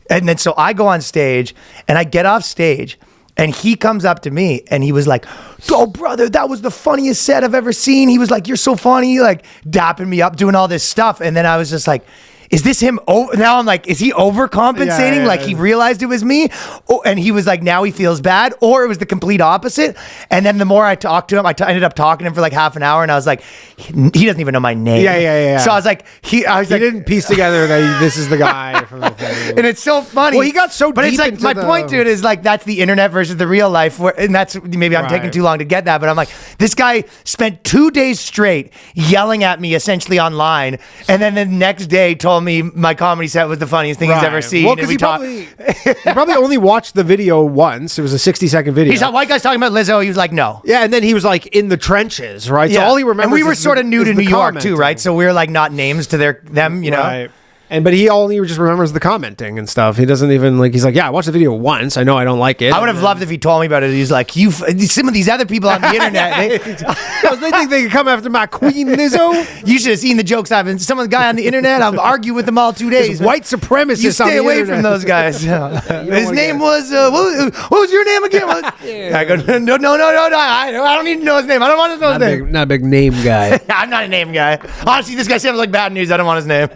then so I go on stage, and I get off stage, and he comes up to me, and he was like, oh, brother, that was the funniest set I've ever seen. He was like, you're so funny, like dapping me up, doing all this stuff. And then I was just like, is this him? Now I'm like, is he overcompensating? Yeah. Like he realized it was me, and he was like, now he feels bad, or it was the complete opposite. And then the more I talked to him, I ended up talking to him for like half an hour, and I was like, he doesn't even know my name. Yeah. So I was like, he didn't piece together that this is the guy from the thing. and it's so funny. Well, he got so but deep it's like into my the- point, dude, is like that's the internet versus the real life, and that's maybe I'm taking Right. too long to get that, but I'm like, this guy spent 2 days straight yelling at me essentially online, and then the next day told me my comedy set was the funniest thing he's ever seen. Well, because he probably only watched the video once. It was a 60-second video. He saw white guys talking about Lizzo. He was like, no. Yeah, and then he was like in the trenches, right? So all he remembers. And we were is sort of new is to the New York too, commenting. right? So we were like not names to them, you know. Right. But he only just remembers the commenting and stuff. He doesn't even he's like, yeah, I watched the video once. I know I don't like it. I would have loved if he told me about it. He's like, some of these other people on the internet, they think they can come after my queen Lizzo. you should have seen the jokes I've been. Some of the guy on the internet, I'll argue with them all 2 days. White supremacists. You stay on the away internet. from those guys. His name was what was your name again? I go, no. I don't need to know his name. I don't want to know his name. Not a big name guy. I'm not a name guy. Honestly, this guy sounds like bad news. I don't want his name.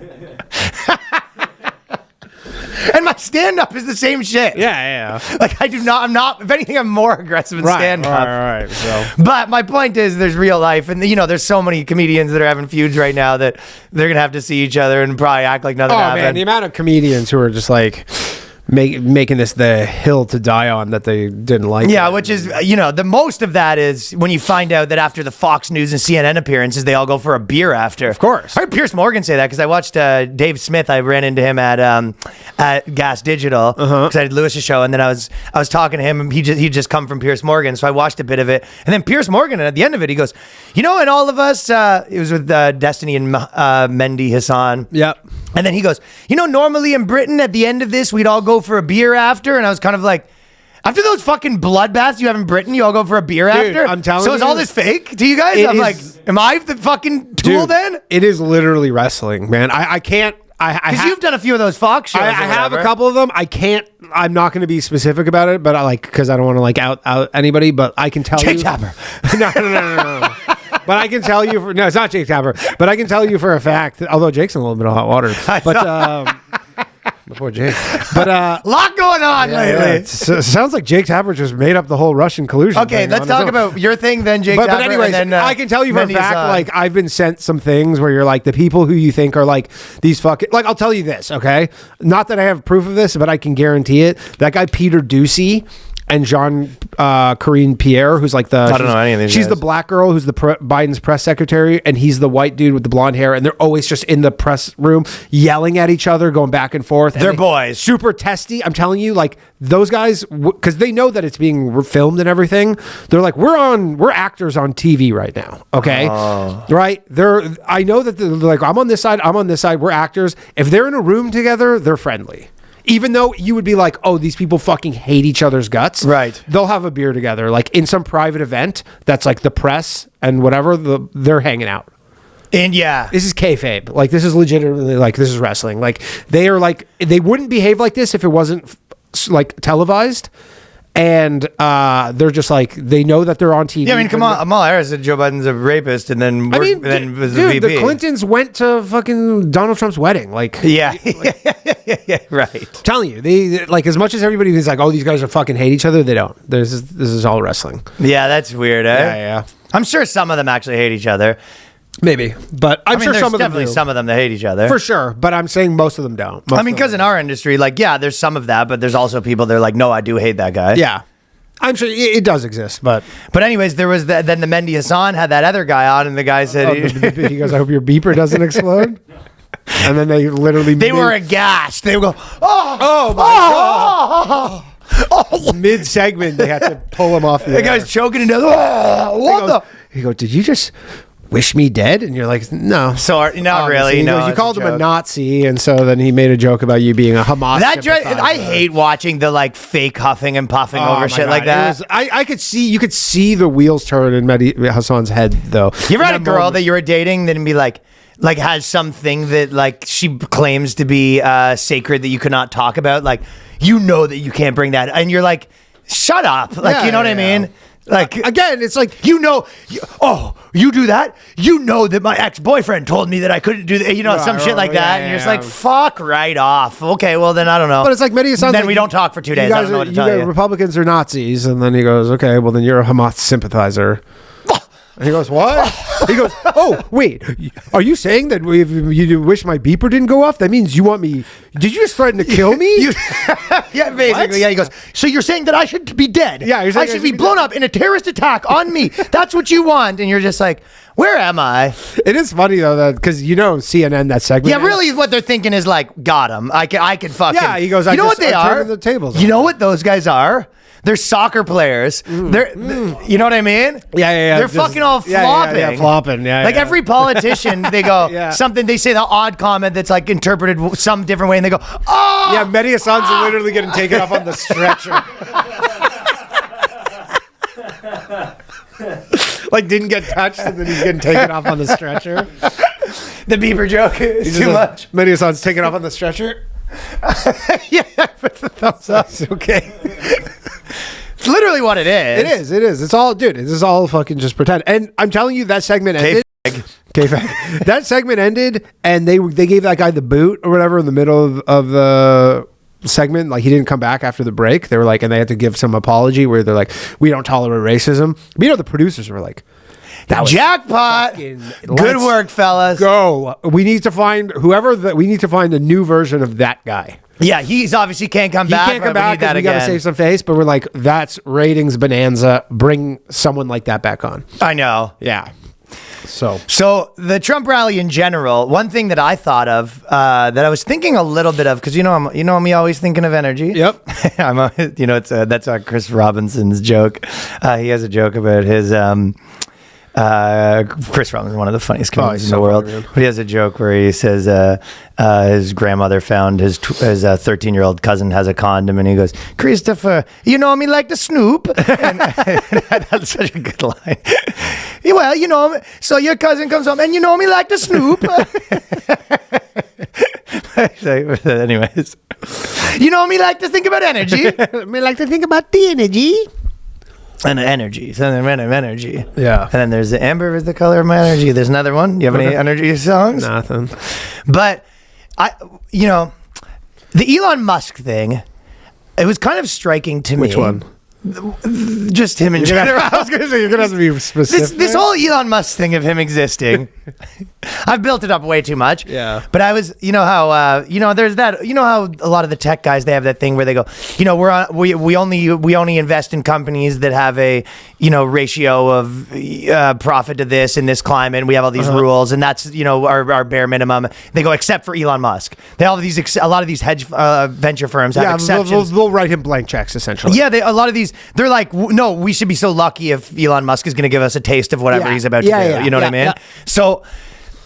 And my stand-up is the same shit. Yeah. Like I'm not. If anything, I'm more aggressive in stand-up. Right. So. But my point is, there's real life, and there's so many comedians that are having feuds right now that they're gonna have to see each other and probably act like nothing happened. Oh man, the amount of comedians who are just like making this the hill to die on that they didn't like. Yeah, it. which is, the most of that is when you find out that after the Fox News and CNN appearances, they all go for a beer after. Of course. I heard Pierce Morgan say that because I watched Dave Smith. I ran into him at Gas Digital because I did Lewis's show, and then I was talking to him, and he just come from Pierce Morgan, so I watched a bit of it, and then Pierce Morgan, at the end of it, he goes, You know, and all of us, it was with Destiny and Mendy Hassan. Yep. And then he goes, you know, normally in Britain at the end of this, we'd all go for a beer after. And I was kind of like, after those fucking bloodbaths you have in Britain, you all go for a beer after? I'm telling so is you, all this fake to you guys? I'm like, am I the fucking tool then? It is literally wrestling, man. I can't. Because you've done a few of those Fox shows. I have a couple of them. I'm not going to be specific about it, but because I don't want to like out anybody. But I can tell Jake you. Tapper. No. But I can tell you. No, it's not Jake Tapper. But I can tell you for a fact. Although Jake's in a little bit of hot water. But before Jake. But lot going on lately. Yeah. It sounds like Jake Tapper just made up the whole Russian collusion. Okay, let's talk about your thing then, Jake Tapper. But anyways, and then, I can tell you for a Mendy fact, Hassan. like I've been sent some things where you're like the people who you think are like these fucking, like I'll tell you this, okay? Not that I have proof of this, but I can guarantee it. That guy Peter Ducey and Jean Corinne Pierre, who's like I don't know any of these She's guys. the black girl who's Biden's press secretary, and he's the white dude with the blonde hair, and they're always just in the press room yelling at each other, going back and forth. They're boys. Super testy. I'm telling you, like those guys, because they know that it's being filmed and everything. They're like, we're actors on TV right now. Okay, right? I know that they're like, I'm on this side. We're actors. If they're in a room together, they're friendly. Even though you would be like, oh, these people fucking hate each other's guts. Right. They'll have a beer together, like in some private event that's like the press and whatever. They're hanging out. And yeah. This is kayfabe. Like this is legitimately like this is wrestling. Like they are like they wouldn't behave like this if it wasn't like televised. And they're just like they know that they're on TV. Yeah, I mean, Kamala Harris said Joe Biden's a rapist, and then then was a dude, VP. the Clintons went to fucking Donald Trump's wedding. Like, Yeah, yeah, right. I'm telling you, they like as much as everybody is like, oh, these guys are fucking hate each other. They don't. This is all wrestling. Yeah, that's weird, eh? Yeah. I'm sure some of them actually hate each other. Maybe, but I'm sure there's some of them definitely do. some of them that hate each other. For sure, but I'm saying most of them don't. Because in our industry, like, yeah, there's some of that, but there's also people that are like, no, I do hate that guy. Yeah, I'm sure it does exist, but anyways, there was then the Mendy Hassan had that other guy on, and the guy said he goes, "I hope your beeper doesn't explode." And then they literally they were aghast. They would go, oh my god! Mid segment, they had to pull him off the The guy's choking to death. He goes, "Did you just wish me dead?" And you're like, "No, Sorry, not really. He No, goes, you it's called him a joke. Nazi, and so then he made a joke about you being a Hamas. I hate watching the like fake huffing and puffing Oh over my shit God. like that. I could see you could see the wheels turn in Mehdi Hassan's head though. You ever had a That girl moment. that you were dating that be like has something that like she claims to be sacred that you could not talk about? Like, you know that you can't bring that, and you're like, shut up. Like, Yeah, you know what I yeah. mean? Like, Again, it's like you know, you do that? You know that my ex-boyfriend told me that I couldn't do that, some shit like that. yeah, And you're just yeah. like, fuck right off. Okay, well then I don't know. But it's like Mehdi Hassan's Then like, we don't talk for 2 days. You I guys don't know what to you tell guys- you. Republicans are Nazis, and then he goes, "Okay, well then you're a Hamas sympathizer." And he goes, "What?" He goes, "Oh, wait, are you saying that if you wish my beeper didn't go off? That means you want me? Did you just threaten to kill me?" Yeah, basically. What? Yeah, he goes, so you're saying that I should be dead? Yeah, you're saying I should be blown up in a terrorist attack on me. That's what you want. And you're just like, where am I? It is funny though that because CNN that segment. Yeah, really what they're thinking is like, got him. I can fucking. Yeah, he goes, you know what they I'm are? turning the tables You on. know what those guys are? They're soccer players. They're, you know what I mean? Yeah. They're Just- fucking all yeah, flopping. Yeah, flopping. Yeah, Like yeah. every politician, they go Yeah. something. They say the odd comment that's like interpreted some different way, and they go, "Oh, Yeah, Mehdi Hassan's literally getting taken off on the stretcher. Like didn't get touched, and then he's getting taken off on the stretcher. the Bieber joke is too much." Mehdi Hassan's taken off on the stretcher. Yeah, put the thumbs up. It's okay. It's literally what it is. It is. It's all, dude. This is all fucking just pretend. And I'm telling you, that segment ended. Kayfabe. That segment ended, and they gave that guy the boot or whatever in the middle of the segment. Like he didn't come back after the break. They were like, and they had to give some apology where they're like, "We don't tolerate racism." But the producers were like, "That was Jackpot. fucking- Good let's work, fellas. Go. We need to find we need to find a new version of that guy." Yeah, he's obviously can't come He back. can't come but we back need that because we got to again. save some face, but we're like, that's ratings bonanza. Bring someone like that back on. I know. Yeah. So the Trump rally in general, one thing that I thought of that I was thinking a little bit of, because I'm me always thinking of energy. Yep. That's Chris Robinson's joke. He has a joke about his Chris Rollins is one of the funniest comedians he's in the so world. funny, man. But he has a joke where he says his grandmother found his 13-year-old cousin has a condom, and he goes, "Christopher, you know me like the Snoop." And that's such a good line. Well, you know, so your cousin comes home, and you know me like the Snoop. Anyways, you know me like to think about energy. Me like to think about the energy. And energy. So then energy. Yeah. And then there's the amber is the color of my energy. There's another one. You have any energy songs? Nothing. But the Elon Musk thing, it was kind of striking to me. Which one? Just him in general. I was going to say, you're going to have to be specific. This whole Elon Musk thing of him existing, I've built it up way too much. Yeah. But I was, there's that, how a lot of the tech guys, they have that thing where they go, we only invest in companies that have a, ratio of profit to this in this climate. And we have all these rules, and that's, our bare minimum. They go, except for Elon Musk. They all have these, a lot of these hedge venture firms have exceptions. They'll write him blank checks, essentially. Yeah, a lot of these, they're like, no, we should be so lucky if Elon Musk is going to give us a taste of whatever he's about to do. You know what I mean? Yeah. So,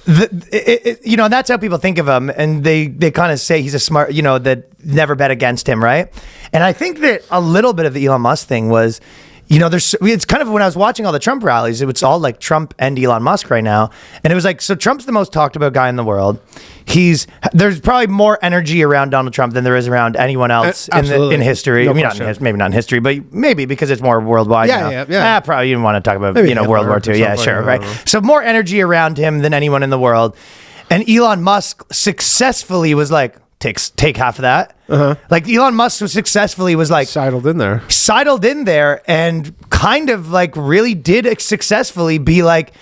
that's how people think of him, and they kind of say he's a smart, that never bet against him, right? And I think that a little bit of the Elon Musk thing was, it's kind of when I was watching all the Trump rallies, it was all like Trump and Elon Musk right now. And it was like, so Trump's the most talked about guy in the world. There's probably more energy around Donald Trump than there is around anyone else in history. No I mean, maybe not in history, but maybe because it's more worldwide. Yeah. Probably you want to talk about, Maybe World War II. Yeah, sure. Right. So more energy around him than anyone in the world. And Elon Musk successfully was like, take half of that. Like Elon Musk was like Sidled in there and kind of like really did successfully be like,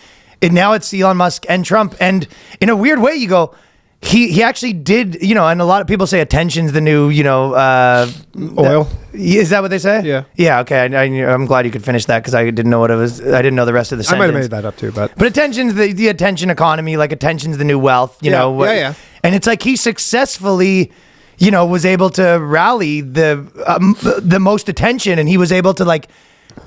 and now it's Elon Musk and Trump. And in a weird way, you go, he actually did, and a lot of people say attention's the new, oil. Is that what they say? Yeah. Yeah. Okay. I'm glad you could finish that because I didn't know what it was. I didn't know the rest of the sentence. I might have made that up too, but attention's the attention economy, like attention's the new wealth, Yeah. And it's like he successfully, was able to rally the most attention, and he was able to like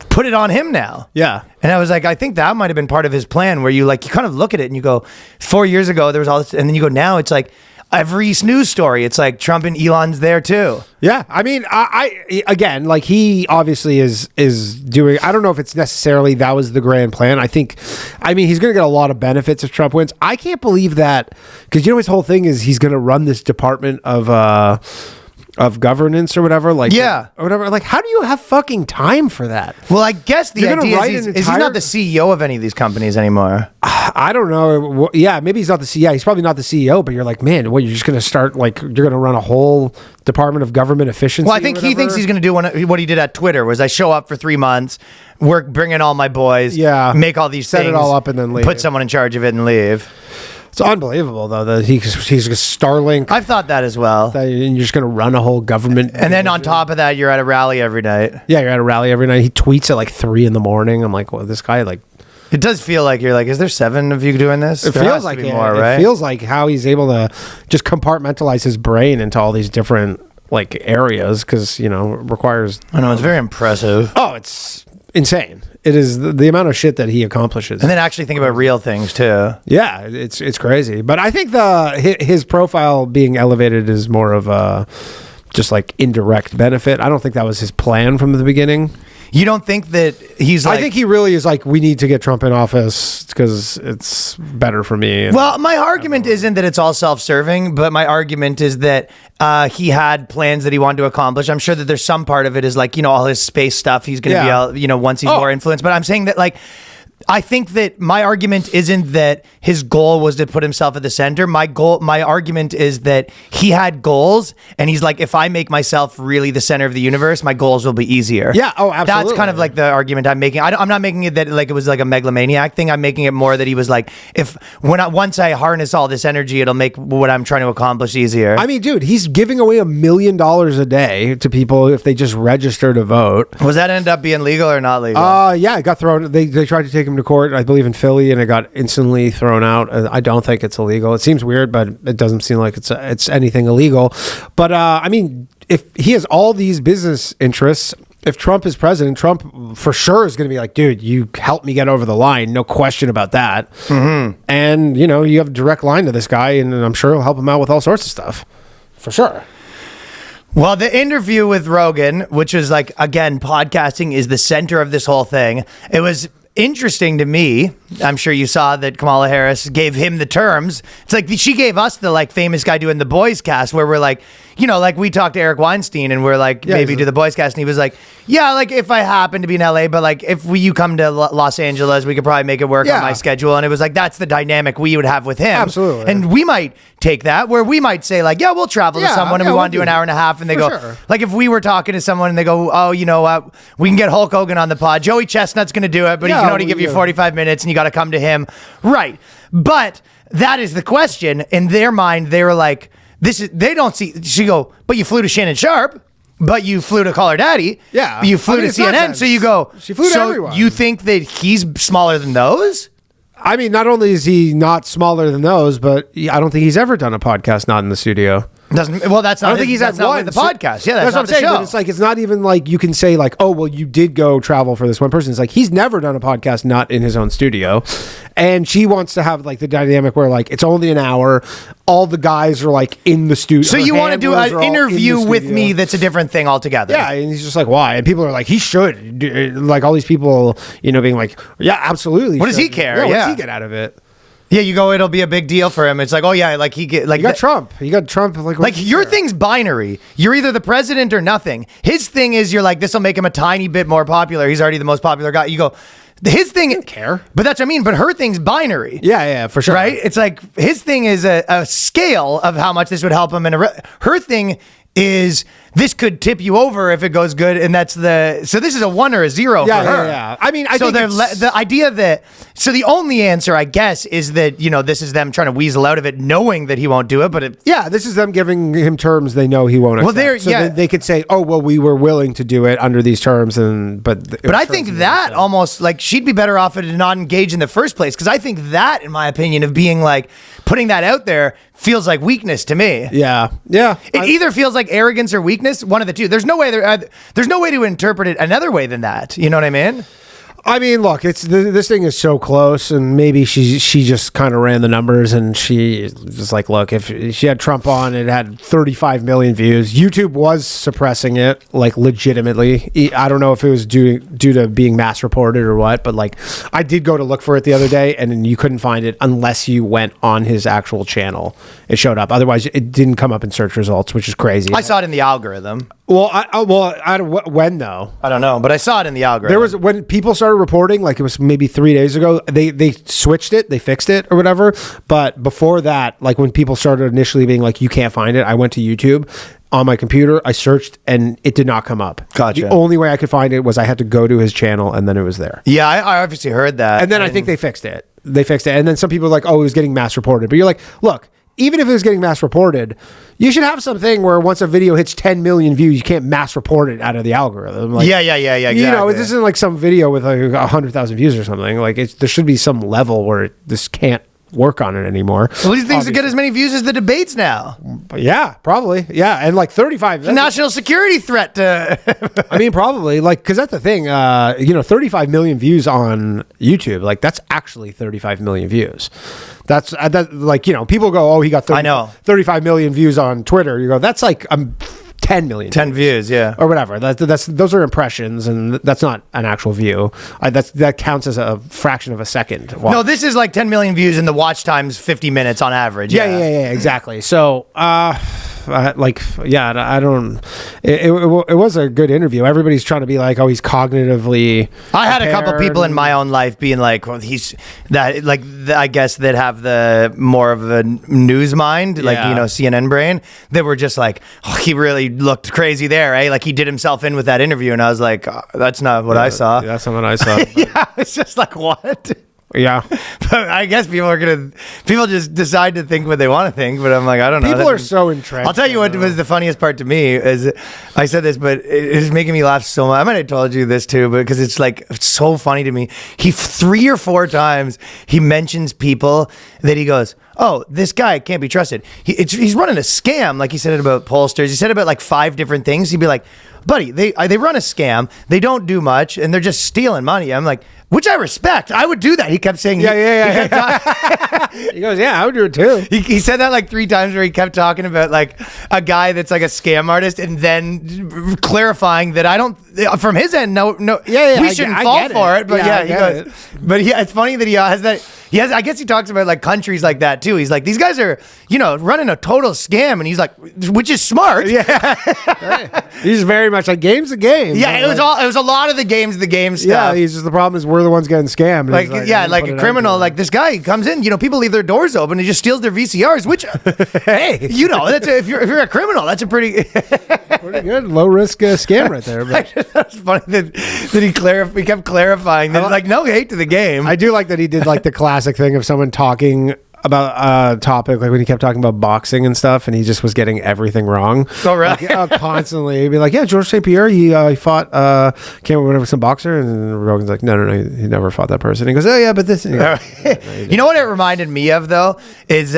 put it on him now. Yeah. And I was like, I think that might have been part of his plan where you kind of look at it and you go, 4 years ago, there was all this, and then you go, now it's like every news story, it's like Trump and Elon's there too. Yeah. I mean, I again, like he obviously is doing, I don't know if it's necessarily that was the grand plan. He's going to get a lot of benefits if Trump wins. I can't believe that because his whole thing is he's going to run this department of governance or whatever, or whatever. Like, how do you have fucking time for that? Well, I guess the You're gonna idea is he's not the CEO of any of these companies anymore. I don't know. Yeah, maybe he's not the CEO. He's probably not the CEO, but you're like, man, you're just going to start, like, you're going to run a whole Department of Government Efficiency. Well, I think he thinks he's going to do what he did at Twitter, was I show up for 3 months, bring in all my boys, make all these set things, it all up and then leave. Put someone in charge of it and leave. It's unbelievable, though, that he's a Starlink. I've thought that as well. And you're just going to run a whole government. And then on top of that, you're at a rally every night. Yeah, you're at a rally every night. He tweets at like 3 a.m. I'm like, well, this guy, like... It does feel like you're like, is there 7 of you doing this? It feels like more, right? It feels like how he's able to just compartmentalize his brain into all these different like areas because, it requires... I know, it's very impressive. Oh, it's insane. It is the amount of shit that he accomplishes. And then actually think about real things too. Yeah, it's crazy. But I think his profile being elevated is more of a just like indirect benefit. I don't think that was his plan from the beginning. You don't think that he's like... I think he really is like, we need to get Trump in office because it's better for me. Well, my argument isn't that it's all self-serving, but my argument is that he had plans that he wanted to accomplish. I'm sure that there's some part of it is like, all his space stuff. He's going to be, once he's more influenced. But I'm saying that like... I think that my argument isn't that his goal was to put himself at the center. My argument is that he had goals, and he's like, if I make myself really the center of the universe, my goals will be easier. Yeah, oh, absolutely. That's kind of like the argument I'm making. I'm not making it that like it was like a megalomaniac thing. I'm making it more that he was like, once I harness all this energy, it'll make what I'm trying to accomplish easier. I mean, dude, he's giving away $1 million a day to people if they just register to vote. Was that end up being legal or not legal? Yeah, it got thrown. They tried to take him to court, I believe in Philly, and it got instantly thrown out. I don't think it's illegal. It seems weird, but it doesn't seem like it's anything illegal. But I mean, if he has all these business interests if Trump is president, Trump for sure is going to be like, dude, you helped me get over the line. No question about that. Mm-hmm. And, you know, you have a direct line to this guy, and I'm sure he'll help him out with all sorts of stuff. For sure. Well, the interview with Rogan, which was like, again, podcasting is the center of this whole thing. It was interesting to me. I'm sure you saw that Kamala Harris gave him the terms. It's like she gave us the like famous guy doing the Boyscast, where we're like, you know, like we talked to Eric Weinstein and we're like, maybe do the Boyscast, and he was like, yeah, like if I happen to be in LA, but like if you come to Los Angeles, we could probably make it work on my schedule. And it was like, that's the dynamic we would have with him. Absolutely. And we might take that where we might say like, yeah, we'll travel to someone and we want to do an hour and a half, and they go, like if we were talking to someone and they go, oh, you know what, we can get Hulk Hogan on the pod. Joey Chestnut's going to do it, but he can only give you 45 minutes and you got to come to him. Right. But that is the question. In their mind, they were like, they don't see, she go, but you flew to Shannon Sharp, but you flew to Call Her Daddy. Yeah. You flew to CNN. Nonsense. So you go, she flew to everyone. You think that he's smaller than those? I mean, not only is he not smaller than those, but I don't think he's ever done a podcast not in the studio. That's not. I don't think he's had one. The podcast. Yeah, that's what I'm saying. But it's like, it's not even like you can say like, oh, well, you did go travel for this one person. It's like he's never done a podcast not in his own studio, and she wants to have like the dynamic where like it's only an hour. All the guys are like in the studio. So you want to do an interview with me that's a different thing altogether. Yeah, and he's just like, why? And people are like, he should. Like all these people, you know, being like, yeah, absolutely. What does he care? Yeah, what does he get out of it? Yeah, you go, it'll be a big deal for him. It's like, oh yeah, like he get like you got Trump. You got Trump. Like your thing's binary. You're either the president or nothing. His thing is you're like, this will make him a tiny bit more popular. He's already the most popular guy. You go, his thing. I don't care. But that's what I mean. But her thing's binary. Yeah, for sure. Right? It's like his thing is a scale of how much this would help him, and her thing is this could tip you over if it goes good, and that's so this is a 1 or a 0 for her. Yeah. I mean, I so think the idea that the only answer, I guess, is that, you know, this is them trying to weasel out of it, knowing that he won't do it. But this is them giving him terms they know he won't accept. Well, they could say, oh, well, we were willing to do it under these terms, but I think that almost like she'd be better off to not engage in the first place, because I think that, in my opinion, of being like putting that out there feels like weakness to me. Yeah. It either feels like arrogance or weakness, one of the two. There's no way to interpret it another way than that. You know what I mean? I mean, look, this thing is so close, and maybe she just kind of ran the numbers, and she was like, look, if she had Trump on, it had 35 million views. YouTube was suppressing it, like legitimately. I don't know if it was due to being mass reported or what, but like I did go to look for it the other day, and you couldn't find it unless you went on his actual channel. It showed up. Otherwise, it didn't come up in search results, which is crazy. I saw it in the algorithm. Well, when though? I don't know, but I saw it in the algorithm. There was, when people started reporting, like it was maybe 3 days ago, they switched it, they fixed it or whatever. But before that, like when people started initially being like, you can't find it, I went to YouTube on my computer, I searched, and it did not come up. Gotcha. The only way I could find it was I had to go to his channel, and then it was there. Yeah, I obviously heard that. And then I think they fixed it. And then some people are like, oh, it was getting mass reported. But you're like, look, even if it was getting mass reported, you should have something where once a video hits 10 million views, you can't mass report it out of the algorithm. Like, yeah, exactly. You know, this isn't like some video with like 100,000 views or something. Like there should be some level where this can't work on it anymore. Well, these things get as many views as the debates now. Yeah, probably. Yeah, and like 35. National security threat to... I mean, probably. Like, because that's the thing. 35 million views on YouTube. Like, that's actually 35 million views. That's like, you know, people go, oh, he got 35 million views on Twitter. You go, that's like 10 million 10 views, yeah, or whatever. Those are impressions, and that's not an actual view. That counts as a fraction of a second. No, this is like 10 million views, and the watch time's 50 minutes on average. Yeah, exactly. So I don't. It was a good interview. Everybody's trying to be like, oh, he's cognitively. I had a couple people in my own life being like, well, he's that, like, I guess that have the more of a news mind, like, you know, CNN brain, that were just like, oh, he really looked crazy there, eh? Like he did himself in with that interview, and I was like, oh, that's not what I saw. That's not what I saw. Yeah, it's just like, what? Yeah, but I guess people just decide to think what they want to think. But I'm like, I don't know. People are so entrenched. I'll tell you what was the funniest part to me is, I said this, but it is making me laugh so much. I might have told you this too, but because it's so funny to me. He 3 or 4 times he mentions people that he goes, oh, this guy can't be trusted. He's running a scam, like he said it about pollsters. He said about like 5 different things. He'd be like, buddy, they run a scam. They don't do much, and they're just stealing money. I'm like, which I respect. I would do that. He kept saying, He goes, yeah, I would do it too. He said that like 3 times where he kept talking about like a guy that's like a scam artist, and then clarifying that I don't, from his end, no, we shouldn't fall for it. But he goes, but it's funny that he has that. I guess he talks about like countries like that too. He's like, these guys are, running a total scam, and he's like, which is smart. Yeah, he's very much like game's a game. Yeah, it was a lot of the game's stuff. Yeah, he's just, the problem is we're the ones getting scammed. Like a criminal, like this guy comes in, people leave their doors open, he just steals their VCRs, which, hey, that's if you're a criminal, that's a pretty good low risk scam right there. But that's funny that he kept clarifying that, like, no hate to the game. I do like that he did like the classic thing of someone talking about a topic, like when he kept talking about boxing and stuff, and he just was getting everything wrong. Oh, really? Like, constantly. He'd be like, yeah, George St. Pierre, he fought, can't remember, some boxer, and Rogan's like, no, he never fought that person. He goes, oh yeah, but this. You know what it reminded me of though is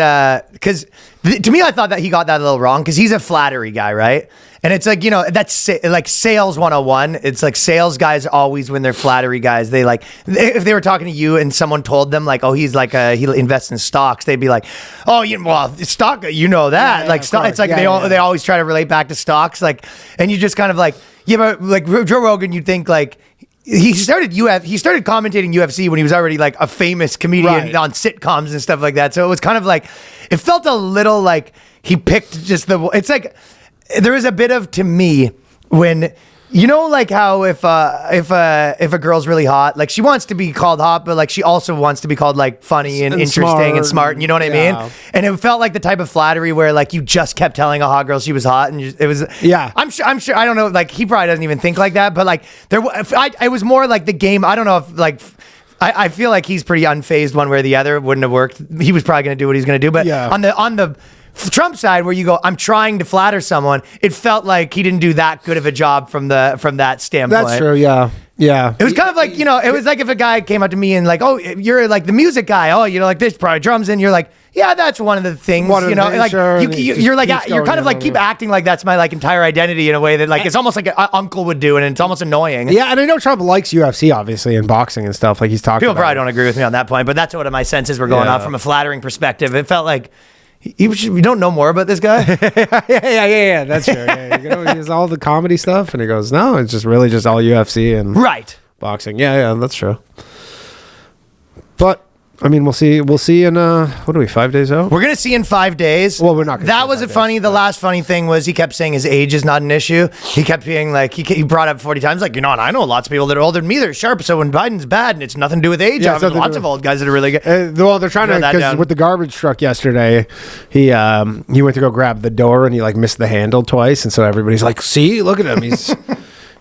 because to me I thought that he got that a little wrong, because he's a flattery guy, right? And it's like, that's like sales 101. It's like sales guys always, when they're flattery guys, they like, if they were talking to you and someone told them like, oh, he's like he invests in stocks, they'd be like, oh, stock, that. Yeah, like stock. It's like they always try to relate back to stocks. Like, and you just kind of like, yeah, but like Joe Rogan, you'd think like, he started commentating UFC when he was already like a famous comedian on sitcoms and stuff like that. So it was kind of like, it felt a little like he picked just it's like, there is a bit of, to me, when like how if a girl's really hot, like she wants to be called hot, but like she also wants to be called like funny and interesting and smart, and you know what I mean? And it felt like the type of flattery where like you just kept telling a hot girl she was hot, and it was I'm sure I don't know, like he probably doesn't even think like that, but like it was more like the game. I don't know if like I feel like he's pretty unfazed one way or the other. It wouldn't have worked. He was probably going to do what he's going to do, but on the Trump side, where you go, I'm trying to flatter someone, it felt like he didn't do that good of a job from that standpoint. That's true. Yeah. It was kind of like, it was like if a guy came up to me and like, oh, you're like the music guy. Oh, like this probably drums in. You're like, yeah, that's one of the things, like sure, you're like, you're kind of like keep acting like that's my like entire identity in a way that like, it's almost like an uncle would do. And it's almost annoying. Yeah. And I know Trump likes UFC, obviously, and boxing and stuff, like he's talking People about. Probably don't agree with me on that point, but that's what my senses were going off from a flattering perspective. It felt like, you don't know more about this guy? yeah. That's true. Yeah, he's all the comedy stuff, and he goes, no, it's just really just all UFC and boxing. Yeah, that's true. But I mean, we'll see in what are we, 5 days out? We're gonna see in 5 days. Well, we're not gonna. That was a funny. The last funny thing was he kept saying his age is not an issue. He kept being like, he brought up 40 times, like, I know lots of people that are older than me, they're sharp. So when Biden's bad, and it's nothing to do with age, there's lots of old guys that are really good. Well, they're trying to, because with the garbage truck yesterday, he went to go grab the door and he like missed the handle twice, and so everybody's like, see, look at him,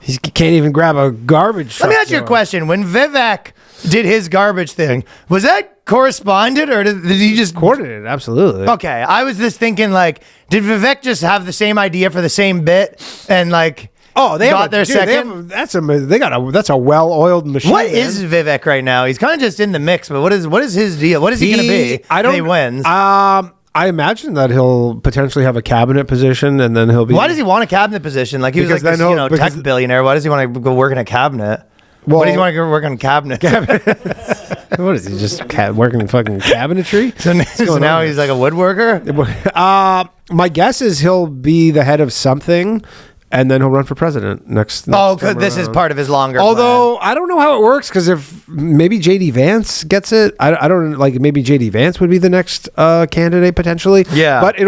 he can't even grab a garbage truck. Let me ask you a question. When Vivek did his garbage thing, was that corresponded, or did he just coordinated? Absolutely. Okay, I was just thinking, like, did Vivek just have the same idea for the same bit, and like, they got their second? That's a well-oiled machine. What is Vivek right now? He's kind of just in the mix, but what is his deal? What is he going to be? If he wins. I imagine that he'll potentially have a cabinet position, and then he'll be. Why does he want a cabinet position? Like, he was like this, tech billionaire. Why does he want to go work in a cabinet? Well, what does he want to go work on cabinet? What is he, just working in fucking cabinetry? So now he's like a woodworker? My guess is he'll be the head of something, and then he'll run for president next because this is part of his longer Although, plan. I don't know how it works, because if maybe J.D. Vance gets it, I don't, like, maybe J.D. Vance would be the next candidate potentially. Yeah. But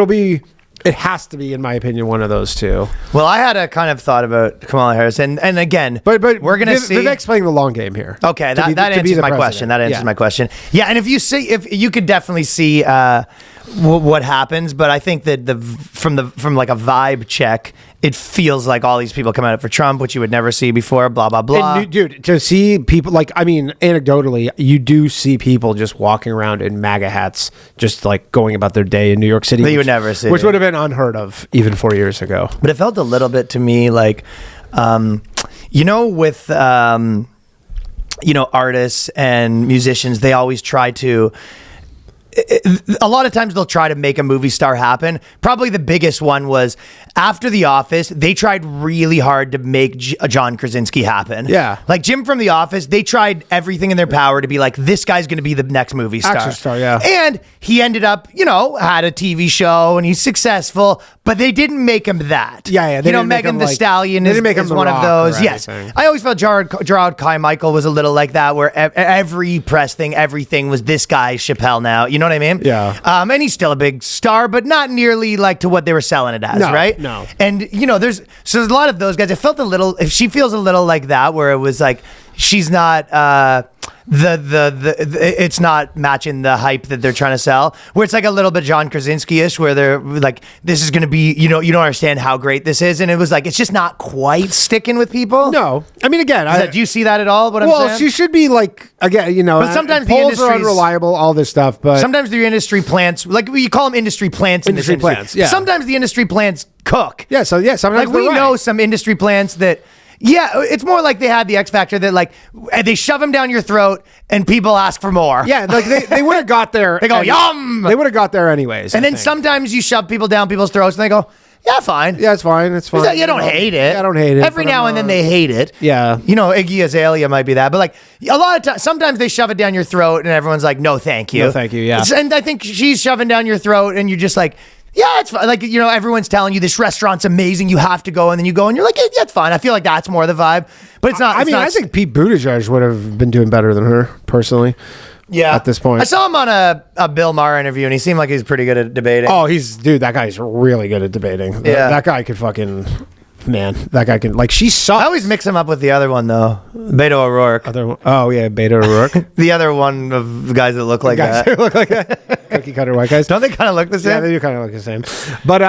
it has to be, in my opinion, one of those two. Well, I had a kind of thought about Kamala Harris, and again, but we're going to see. Vivek's playing the long game here. Okay, that answers my question. That answers my question. Yeah, and if you could definitely see what happens, but I think that from like a vibe check, it feels like all these people come out for Trump, which you would never see before, blah, blah, blah. And, dude, to see people, like, I mean, anecdotally, you do see people just walking around in MAGA hats, just like going about their day in New York City. That you would never see. Which would have been unheard of even 4 years ago. But it felt a little bit to me like, with, artists and musicians, they always try to a lot of times they'll try to make a movie star happen. Probably the biggest one was after The Office. They tried really hard to make John Krasinski happen. Yeah. Like Jim from The Office, they tried everything in their power to be like, this guy's going to be the next movie star. Action star, yeah. And he ended up, had a TV show and he's successful, but they didn't make him that. Yeah. They didn't make Megan him Thee like- Stallion they is, didn't make him is The one of Rock those. or Yes. anything. I always felt Gerard Carmichael was a little like that, where every press thing, everything was this guy Chappelle now. You know what I mean? Yeah. And he's still a big star, but not nearly like to what they were selling it as, No, right? no. And there's a lot of those guys. It felt a little. If she feels a little like that, where it was like she's not. It's not matching the hype that they're trying to sell, where it's like a little bit John Krasinski-ish, where they're like, this is going to be, you don't understand how great this is. And it was like, it's just not quite sticking with people. No, I mean, again, Do you see that at all? What I'm well, saying? she should be like, again, But sometimes the polls are industry's- unreliable, all this stuff, but Sometimes the industry plants, like you call them industry plants in this Industry industry. plants, yeah. Sometimes the industry plants cook. sometimes Like we they're know right. some industry plants that, it's more like they had the X Factor that like they shove them down your throat and people ask for more. Yeah, like they would have got there. They go, "Yum!" They would have got there anyways. And I then think. sometimes you shove people down people's throats and they go, yeah, fine. Yeah, it's fine. It's fine. You don't hate it. Yeah, I don't hate it. Every but now I'm and then not- they hate it. Yeah. Iggy Azalea might be that. But like a lot of times, sometimes they shove it down your throat and everyone's like, no, thank you. No, thank you, yeah. And I think she's shoving down your throat and you're just like, yeah, it's fine. Like, everyone's telling you this restaurant's amazing. You have to go. And then you go and you're like, yeah, it's fine. I feel like that's more the vibe. But it's not. I mean, I think Pete Buttigieg would have been doing better than her personally. Yeah. At this point. I saw him on a Bill Maher interview and he seemed like he's pretty good at debating. Oh, that guy's really good at debating. Yeah. That guy could fucking, man, that guy can, like, she sucks. I always mix him up with the other one, though. Beto O'Rourke. Oh, yeah, Beto O'Rourke. The other one of the guys that look like Guys that. who look like that. Cookie cutter white guys. Don't they kind of look the Yeah, same? they do kind of look the same. But,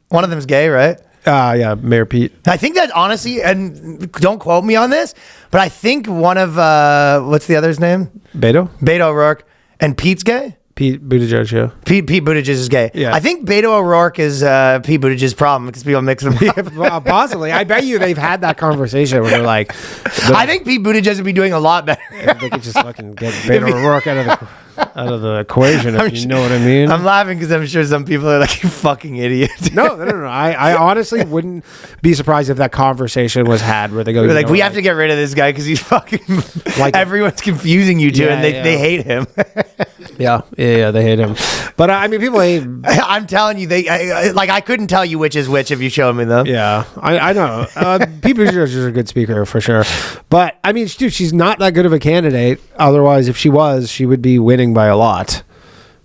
One of them's gay, right? yeah, Mayor Pete. I think that honestly, and don't quote me on this, but I think one of, what's the other's name? Beto? Beto O'Rourke. And Pete's gay? Pete Buttigieg, yeah. Pete Buttigieg is gay. Yeah. I think Beto O'Rourke is Pete Buttigieg's problem because people mix them up. Possibly. I bet you they've had that conversation where they're like, I think Pete Buttigieg would be doing a lot better. they could just fucking get Beto O'Rourke out of the equation, if you know what I mean. I'm laughing because I'm sure some people are like, you fucking idiot. No. I honestly wouldn't be surprised if that conversation was had where they go, Like, we have to get rid of this guy because he's fucking Like- everyone's confusing you two Yeah, and they yeah. hate him. Yeah, they hate him. But I mean, people hate. I'm telling you, I couldn't tell you which is which if you showed me them. Yeah, I know. Pete Buttigieg is a good speaker for sure. But I mean, dude, she's not that good of a candidate. Otherwise, if she was, she would be winning by a lot.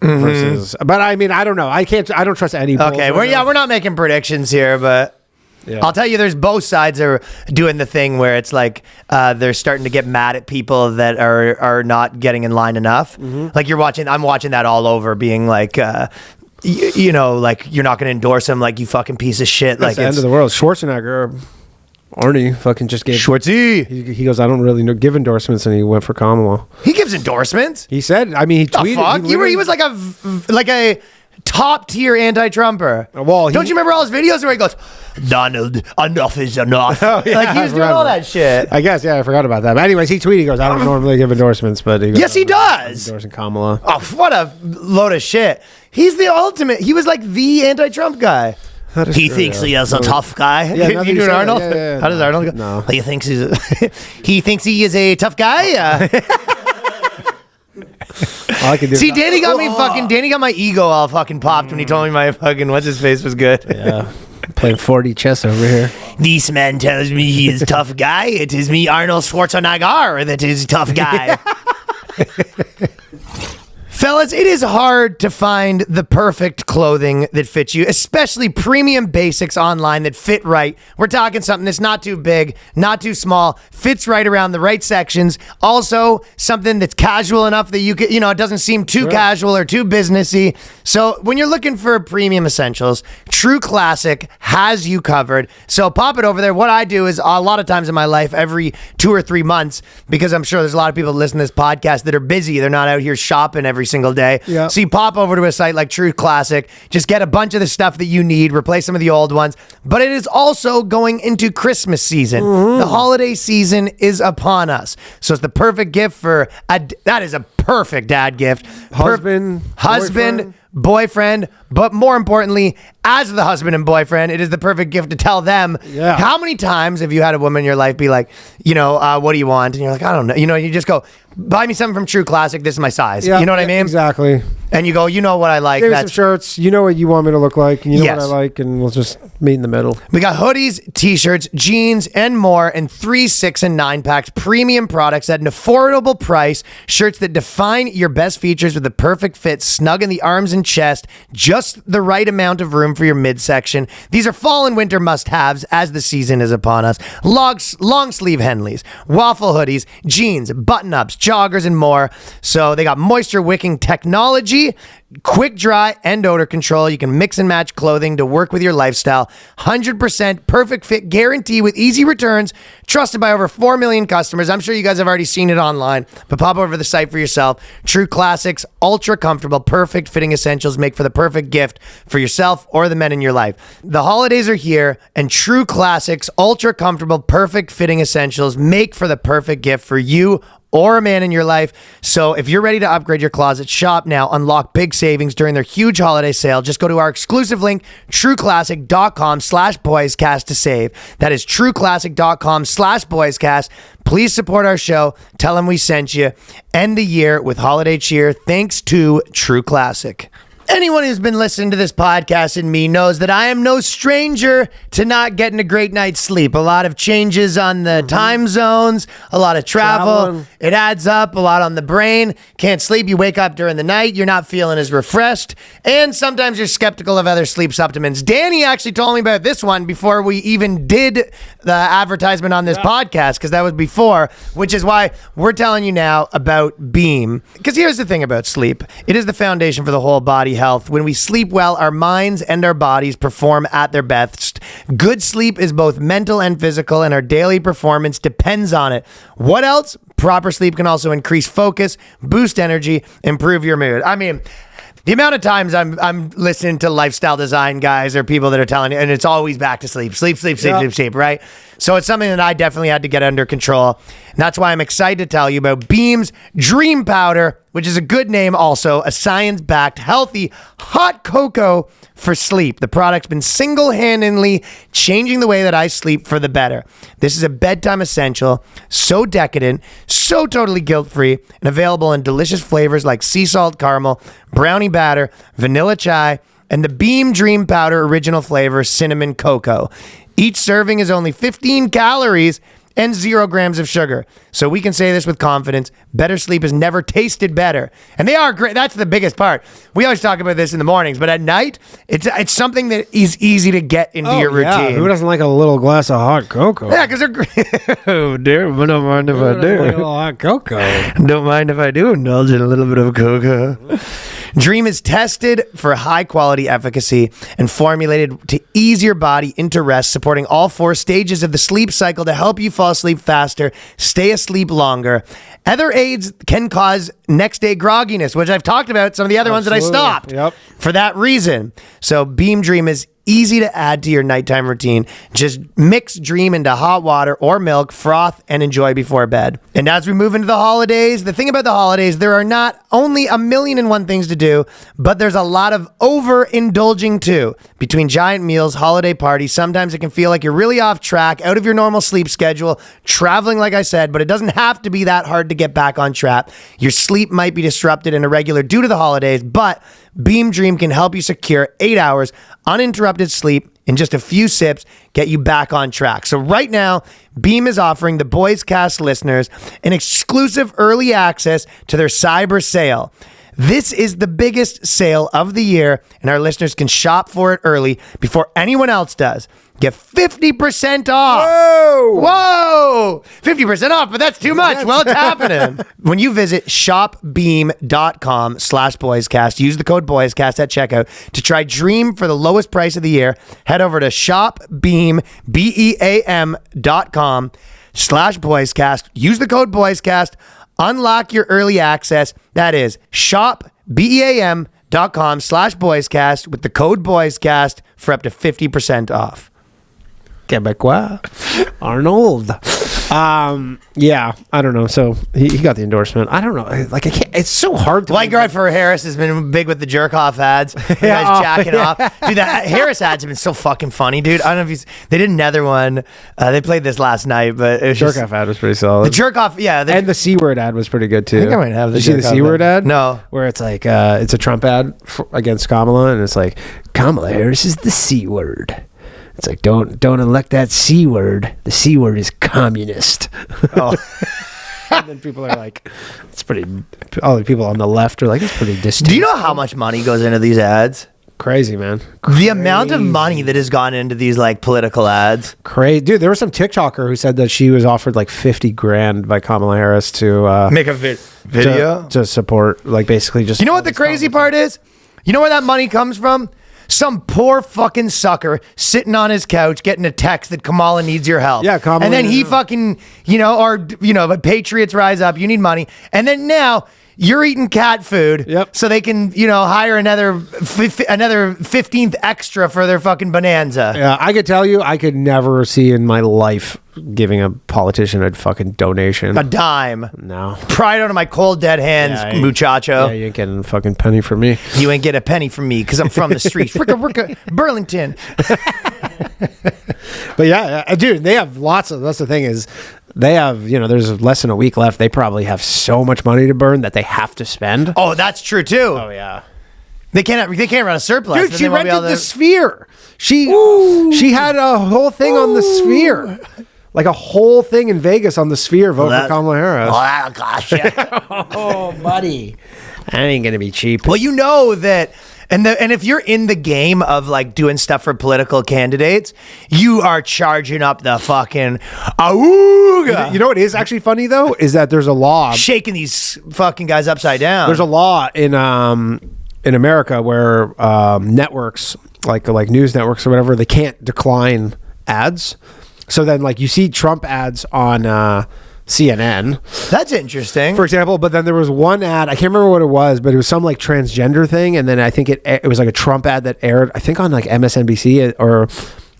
Versus, but I mean, I don't know. I don't trust any. polls Okay, right now. we're not making predictions here, but Yeah. I'll tell you, there's both sides are doing the thing where it's like they're starting to get mad at people that are not getting in line enough. Like I'm watching that all over, being like, like you're not going to endorse him, like you fucking piece of shit. That's Like the end of the world. Schwarzenegger, Arnie, fucking just gave. Schwartzy. He goes, I don't really give endorsements, and he went for Kamala. He gives endorsements. He said, I mean, he The tweeted. fuck? He was like a top tier anti-Trumper. Well, don't you remember all his videos where he goes, Donald, enough is enough? Oh, yeah, like he was doing all that shit. I guess, yeah, I forgot about that. But anyways, he tweeted, he goes, I don't normally give endorsements, but he goes, Yes, he I'm does. endorsing Kamala. Oh, what a load of shit. He's the ultimate. He was like the anti-Trump guy. That is He true, thinks yeah. he is a tough guy. Yeah, you now that you doing say that, Arnold? yeah, How does no, Arnold go? no. He thinks he thinks he is a tough guy. All I can do. See, Danny got my ego all fucking popped when he told me my fucking what's his face was good. Yeah, playing 40 chess over here. This man tells me he is a tough guy. It is me, Arnold Schwarzenegger, that is a tough guy. Fellas, it is hard to find the perfect clothing that fits you, especially premium basics online that fit right. We're talking something that's not too big, not too small, fits right around the right sections. Also, something that's casual enough that you can, it doesn't seem too casual or too businessy. So when you're looking for premium essentials, True Classic has you covered. So pop it over there. What I do is a lot of times in my life, every 2 or 3 months, because I'm sure there's a lot of people that listen to this podcast that are busy. They're not out here shopping every single day. Yeah. So you pop over to a site like True Classic, just get a bunch of the stuff that you need, replace some of the old ones. But it is also going into Christmas season. The holiday season is upon us. So it's the perfect gift for that is a perfect dad gift. Husband, boyfriend, but more importantly, as the husband and boyfriend, it is the perfect gift to tell them. Yeah. How many times have you had a woman in your life be like, what do you want? And you're like, I don't know. You just go, buy me something from True Classic. This is my size. Yeah, you know what I mean? Exactly. And you go, you know what I like. Give me some shirts. You know what you want me to look like, and you know Yes. what I like, and we'll just meet in the middle. We got hoodies, t-shirts, jeans, and more in 3, 6, and 9 packs. Premium products at an affordable price. Shirts that define your best features with the perfect fit, snug in the arms and chest, just the right amount of room for your midsection. These are fall and winter must-haves as the season is upon us. Long sleeve Henleys, waffle hoodies, jeans, button-ups, joggers, and more. So they got moisture wicking technology, quick dry and odor control. You can mix and match clothing to work with your lifestyle. 100% perfect fit guarantee with easy returns. Trusted by over 4 million customers. I'm sure you guys have already seen it online, but pop over to the site for yourself. True Classics, ultra comfortable, perfect fitting essentials make for the perfect gift for yourself or the men in your life. The holidays are here, and True Classics, ultra comfortable, perfect fitting essentials make for the perfect gift for you or a man in your life. So if you're ready to upgrade your closet, shop now. Unlock big savings during their huge holiday sale. Just go to our exclusive link, trueclassic.com/boyscast to save. That is trueclassic.com/boyscast. Please support our show. Tell them we sent you. End the year with holiday cheer thanks to True Classic. Anyone who's been listening to this podcast and me knows that I am no stranger to not getting a great night's sleep. A lot of changes on the time zones, a lot of travel. Traveling. It adds up, a lot on the brain. Can't sleep. You wake up during the night. You're not feeling as refreshed. And sometimes you're skeptical of other sleep supplements. Danny actually told me about this one before we even did the advertisement on this podcast, because that was before, which is why we're telling you now about Beam. Because here's the thing about sleep. It is the foundation for the whole body health. When we sleep well, our minds and our bodies perform at their best. Good sleep is both mental and physical, and our daily performance depends on it. What else? Proper sleep can also increase focus, boost energy, improve your mood. I mean, the amount of times I'm listening to lifestyle design guys or people that are telling you, and it's always back to sleep, right? So it's something that I definitely had to get under control. And that's why I'm excited to tell you about Beam's Dream Powder, which is a good name also, a science-backed, healthy, hot cocoa for sleep. The product's been single-handedly changing the way that I sleep for the better. This is a bedtime essential, so decadent, so totally guilt-free, and available in delicious flavors like sea salt caramel, brownie batter, vanilla chai, and the Beam Dream Powder original flavor, cinnamon cocoa. Each serving is only 15 calories and 0 grams of sugar. So we can say this with confidence. Better sleep has never tasted better. And they are great. That's the biggest part. We always talk about this in the mornings, but at night, it's something that is easy to get into your routine. Who doesn't like a little glass of hot cocoa? Yeah, because they're great. Oh, dear. I don't mind if I do. Like a little hot cocoa. Don't mind if I do indulge in a little bit of cocoa. Dream is tested for high quality efficacy and formulated to ease your body into rest, supporting all 4 stages of the sleep cycle to help you fall asleep faster, stay asleep longer. Other aids can cause next day grogginess, which I've talked about, some of the other ones that I stopped for that reason. So Beam Dream is easy to add to your nighttime routine. Just mix Dream into hot water or milk, froth, and enjoy before bed. And as we move into the holidays, the thing about the holidays, there are not only 1,000,001 things to do, but there's a lot of overindulging too. Between giant meals, holiday parties, sometimes it can feel like you're really off track, out of your normal sleep schedule, traveling like I said, but it doesn't have to be that hard to get back on track. Your sleep might be disrupted and irregular due to the holidays, but Beam Dream can help you secure 8 hours uninterrupted sleep in just a few sips, get you back on track. So right now, Beam is offering the Boyscast listeners an exclusive early access to their cyber sale. This is the biggest sale of the year, and our listeners can shop for it early before anyone else does. Get 50% off. Whoa! 50% off, but that's too much. Well, it's happening. When you visit shopbeam.com/boyscast, use the code boyscast at checkout to try Dream for the lowest price of the year. Head over to shopbeam.com/boyscast. Use the code boyscast. Unlock your early access. That is shopbeam.com/boyscast with the code boyscast for up to 50% off. Quebecois. Arnold. Yeah, I don't know. So he got the endorsement. I don't know. Like, I can't. It's so hard to. White guy for Harris has been big with the jerk off ads. The guys jacking off. Dude, the Harris ads have been so fucking funny, dude. I don't know if they did another one. They played this last night, but it was jerk off ad was pretty solid. The jerk off, yeah. And the C word ad was pretty good too. I think I might have the Did you see the C word ad? No. Where it's like it's a Trump ad against Kamala, and it's like Kamala Harris is the C word. It's like, don't elect that C word. The C word is communist. Oh. And then people are like, it's pretty. All the people on the left are like, it's pretty distinct. Do you know how much money goes into these ads? Crazy, man. The amount of money that has gone into these like political ads. Crazy, dude. There was some TikToker who said that she was offered like $50,000 by Kamala Harris to Make a video to support, like, basically just. You know what the crazy part is? You know where that money comes from? Some poor fucking sucker sitting on his couch getting a text that Kamala needs your help. Yeah, Kamala. And then he fucking, but Patriots rise up, you need money. And then now you're eating cat food. Yep. So they can, hire another 15th extra for their fucking bonanza. Yeah, I could tell you, I could never see in my life giving a politician a fucking donation. A dime. No. Pry it out of my cold dead hands, muchacho. Yeah, you ain't getting a fucking penny from me. You ain't get a penny from me because I'm from the streets. Ricka, Burlington. But yeah, dude, they have lots of. That's the thing is, they have. There's less than a week left. They probably have so much money to burn that they have to spend. Oh, that's true too. Oh yeah. They can't run a surplus. Dude, Then she they won't be rented able the Sphere. She had a whole thing on the Sphere. Like a whole thing in Vegas on the Sphere. Vote for Kamala Harris. Oh, gosh. Oh, buddy. That ain't going to be cheap. Well, you know that. And if you're in the game of like doing stuff for political candidates, you are charging up the fucking awooga. You know what is actually funny, though? Is that there's a law. Shaking these fucking guys upside down. There's a law in America where networks, like news networks or whatever, they can't decline ads. So then, like, you see Trump ads on CNN. That's interesting. For example, but then there was one ad, I can't remember what it was, but it was some like transgender thing, and then I think it was like a Trump ad that aired, I think on like MSNBC,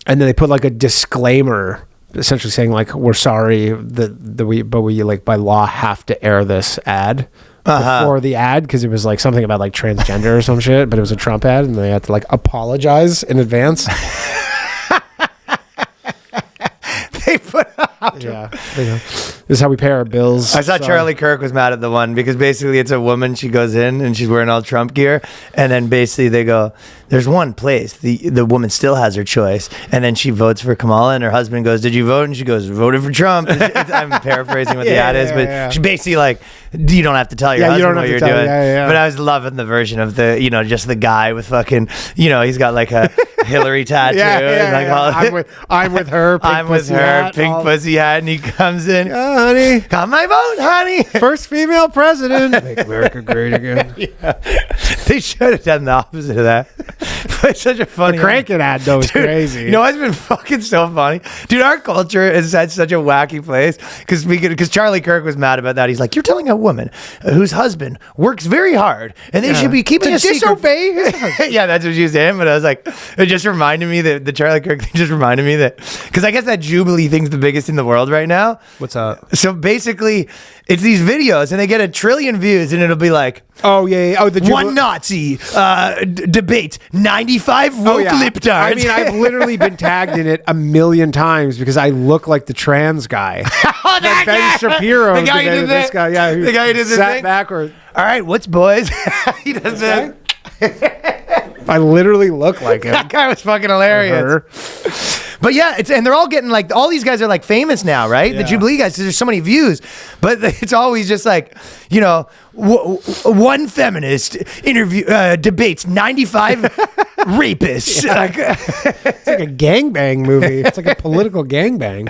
and then they put like a disclaimer essentially saying like, we're sorry but we like by law have to air this ad before the ad, because it was like something about like transgender or some shit, but it was a Trump ad and they had to like apologize in advance. They put out. Yeah. This is how we pay our bills. I saw Charlie Kirk was mad at the one because basically it's a woman. She goes in and she's wearing all Trump gear, and then basically they go, "There's one place the woman still has her choice," and then she votes for Kamala, and her husband goes, "Did you vote?" And she goes, "Voted for Trump." I'm paraphrasing what the ad is, but she's basically like, "You don't have to tell your husband what you're doing." But I was loving the version of the just the guy with fucking he's got like a Hillary tattoo. I'm with her. I'm with her. Pink pussy hat, and he comes in. Honey, got my vote, honey. First female president. Make America great again. Yeah. They should have done the opposite of that. But it's such a funny. The cranking ad though is crazy. You know what's been fucking so funny, dude? Our culture is at such a wacky place because Charlie Kirk was mad about that. He's like, "You're telling a woman whose husband works very hard, and they should be keeping a disobey secret." his husband. Yeah, that's what she was saying. But I was like, it just reminded me that the Charlie Kirk thing just reminded me that because I guess that Jubilee thing's the biggest in the world right now. What's up? So basically, it's these videos, and they get 1 trillion views, and it'll be like, oh yeah, oh the one Nazi debate 95 woke libtards. I mean, I've literally been tagged in it 1,000,000 times because I look like the trans guy. Oh, that Ben guy! Shapiro, The guy who did this that. guy, yeah, The guy who did the sat thing. backward. All right, what's boys? He does that. I literally look like him. That guy was fucking hilarious. But yeah, and they're all getting like, all these guys are like famous now, right? The Jubilee guys, 'cause there's so many views. But it's always just like, you know, one feminist debates 95 rapists. Like, It's like a gangbang movie. It's like a political gangbang.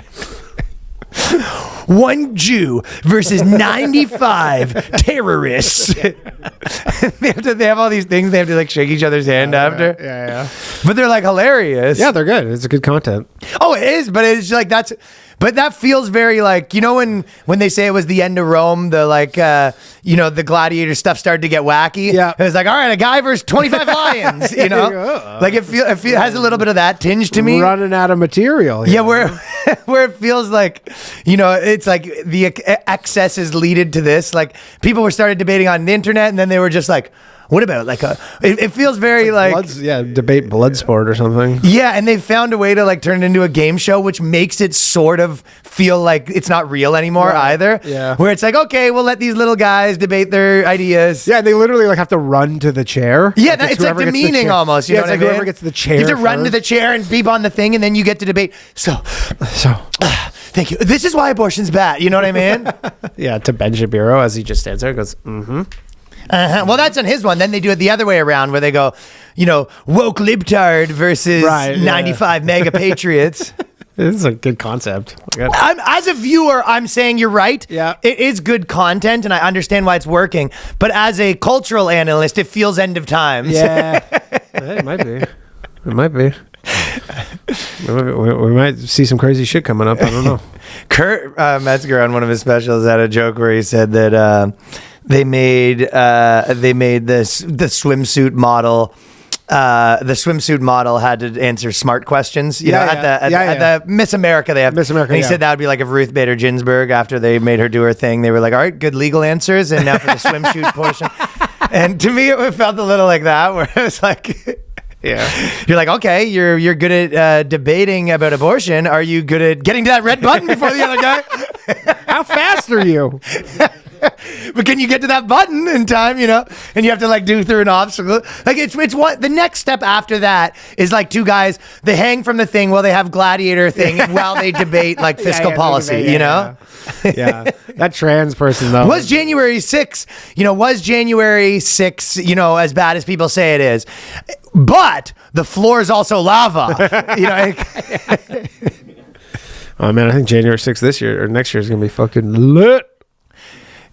one Jew versus 95 terrorists. they have all these things. They have to like shake each other's hand after. Yeah. But they're like hilarious. Yeah, they're good. It's good content. Oh, it is, but it's like but that feels very like, you know, when they say it was the end of Rome, the like, you know, the gladiator stuff started to get wacky. Yeah. It was like, all right, a guy versus 25 lions, you know? Like it has a little bit of that tinge to me. Running out of material. Yeah, where it feels like, you know, it's like the excesses leaded to this. Like people were started debating on the internet, and then they were just like, what about like it feels very like debate blood sport or something. Yeah, and they found a way to like turn it into a game show, which makes it sort of feel like it's not real anymore either. Yeah. Where it's like, okay, we'll let these little guys debate their ideas. Yeah, they literally like have to run to the chair. Yeah, it's like demeaning almost. You know it's what like I mean? whoever gets to the chair. You have to run to the chair and beep on the thing, and then you get to debate. So thank you. This is why abortion's bad. You know what I mean? Yeah, to Ben Shapiro as he just stands there and goes, Well, that's on his one. Then they do it the other way around, where they go, you know, woke libtard versus 95 mega patriots. This is a good concept. As a viewer, I'm saying you're right. Yeah. It is good content, and I understand why it's working. But as a cultural analyst, it feels end of times. Yeah. It might be. It might be. We might see some crazy shit coming up. I don't know. Kurt Metzger on one of his specials had a joke where he said that they made the swimsuit model. The swimsuit model had to answer smart questions. You know, at the Miss America, they have Miss America. And he said that would be like if Ruth Bader Ginsburg, after they made her do her thing, they were like, all right, good legal answers, and now for the swimsuit portion. And to me, it felt a little like that, where it was like. Yeah, you're like, okay, you're good at debating about abortion. Are you good at getting to that red button before the other guy? How fast are you? But can you get to that button in time, you know? And you have to like do through an obstacle. Like it's what the next step after that is like two guys, they hang from the thing while they have gladiator thing while they debate like fiscal policy, you know? Yeah. That trans person though. Was January 6th, as bad as people say it is? But the floor is also lava. You know? Oh man, I think January 6th this year or next year is gonna be fucking lit.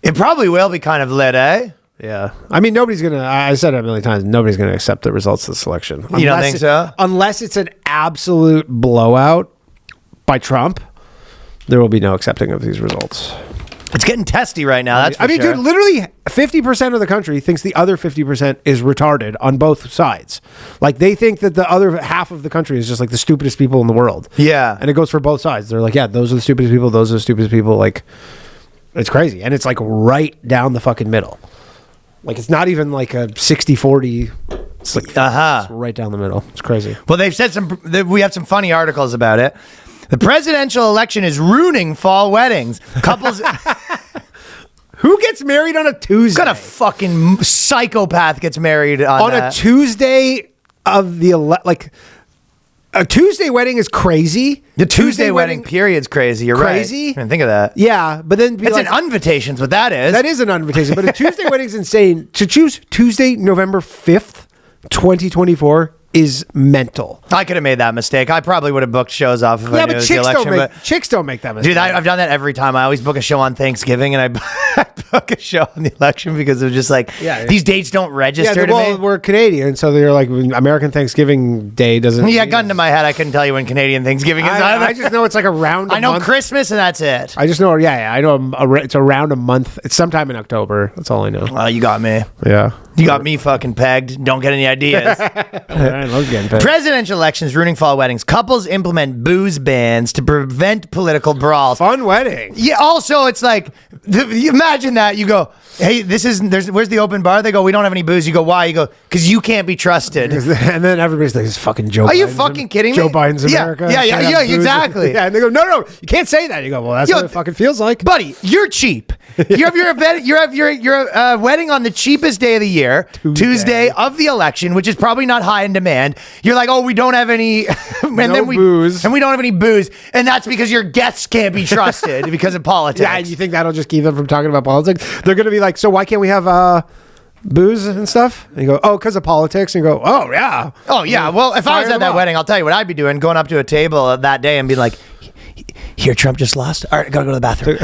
It probably will be kind of lit, eh? Yeah. I mean, I said it a million times, nobody's going to accept the results of the selection. You don't think so? Unless it's an absolute blowout by Trump, there will be no accepting of these results. It's getting testy right now, that's for sure. Dude, literally 50% of the country thinks the other 50% is retarded on both sides. Like, they think that the other half of the country is just like the stupidest people in the world. Yeah. And it goes for both sides. They're like, yeah, those are the stupidest people, those are the stupidest people, like... It's crazy. And it's like right down the fucking middle. Like it's not even like a 60-40. It's like it's right down the middle. It's crazy. Well, they've said we have some funny articles about it. The presidential election is ruining fall weddings. Couples... Who gets married on a Tuesday? What kind of fucking psychopath gets married on a Tuesday of the... A Tuesday wedding is crazy. The Tuesday wedding period's crazy. You're crazy? Right. I didn't think of that. Yeah, but then... It's an invitation's what that is. That is an invitation, but a Tuesday wedding's insane. To choose Tuesday, November 5th, 2024 is mental. I could have made that mistake. I probably would have booked shows off if I knew it was the election. Chicks don't make that mistake. Dude, I've done that every time. I always book a show on Thanksgiving, and I book a show on the election because it was just like, these dates don't register to me. We're Canadian, so they're like, American Thanksgiving Day doesn't... Yeah, gun to my head, I couldn't tell you when Canadian Thanksgiving is. I just know it's like around I know month. Christmas, and that's it. I just know, I know it's around a month. It's sometime in October. That's all I know. Oh, you got me. Yeah. You got me fucking pegged. Don't get any ideas. I love getting pegged. Presidential elections ruining fall weddings. Couples implement booze bans to prevent political brawls. Fun wedding. Yeah. Also, it's like, imagine that. You go, hey, where's the open bar? They go, we don't have any booze. You go, why? You go, because you can't be trusted. And then everybody's like, it's fucking Joe Biden. Are you fucking kidding me? Joe Biden's America. Yeah, exactly. Yeah, and they go, no, you can't say that. You go, well, that's what it fucking feels like. Buddy, you're cheap. You have your wedding on the cheapest day of the year, Tuesday of the election, which is probably not high in demand. demand. You're like, oh, we don't have any, and No booze. and we don't have any booze, and that's because your guests can't be trusted because of politics. Yeah, and you think that'll just keep them from talking about politics? They're going to be like, so why can't we have booze and stuff? And you go, oh, because of politics. And you go, oh, yeah. Oh, yeah. Well, if I was Fire at that them wedding, I'll tell you what I'd be doing, going up to a table that day and be like, here, Trump just lost. All right, gotta go to the bathroom.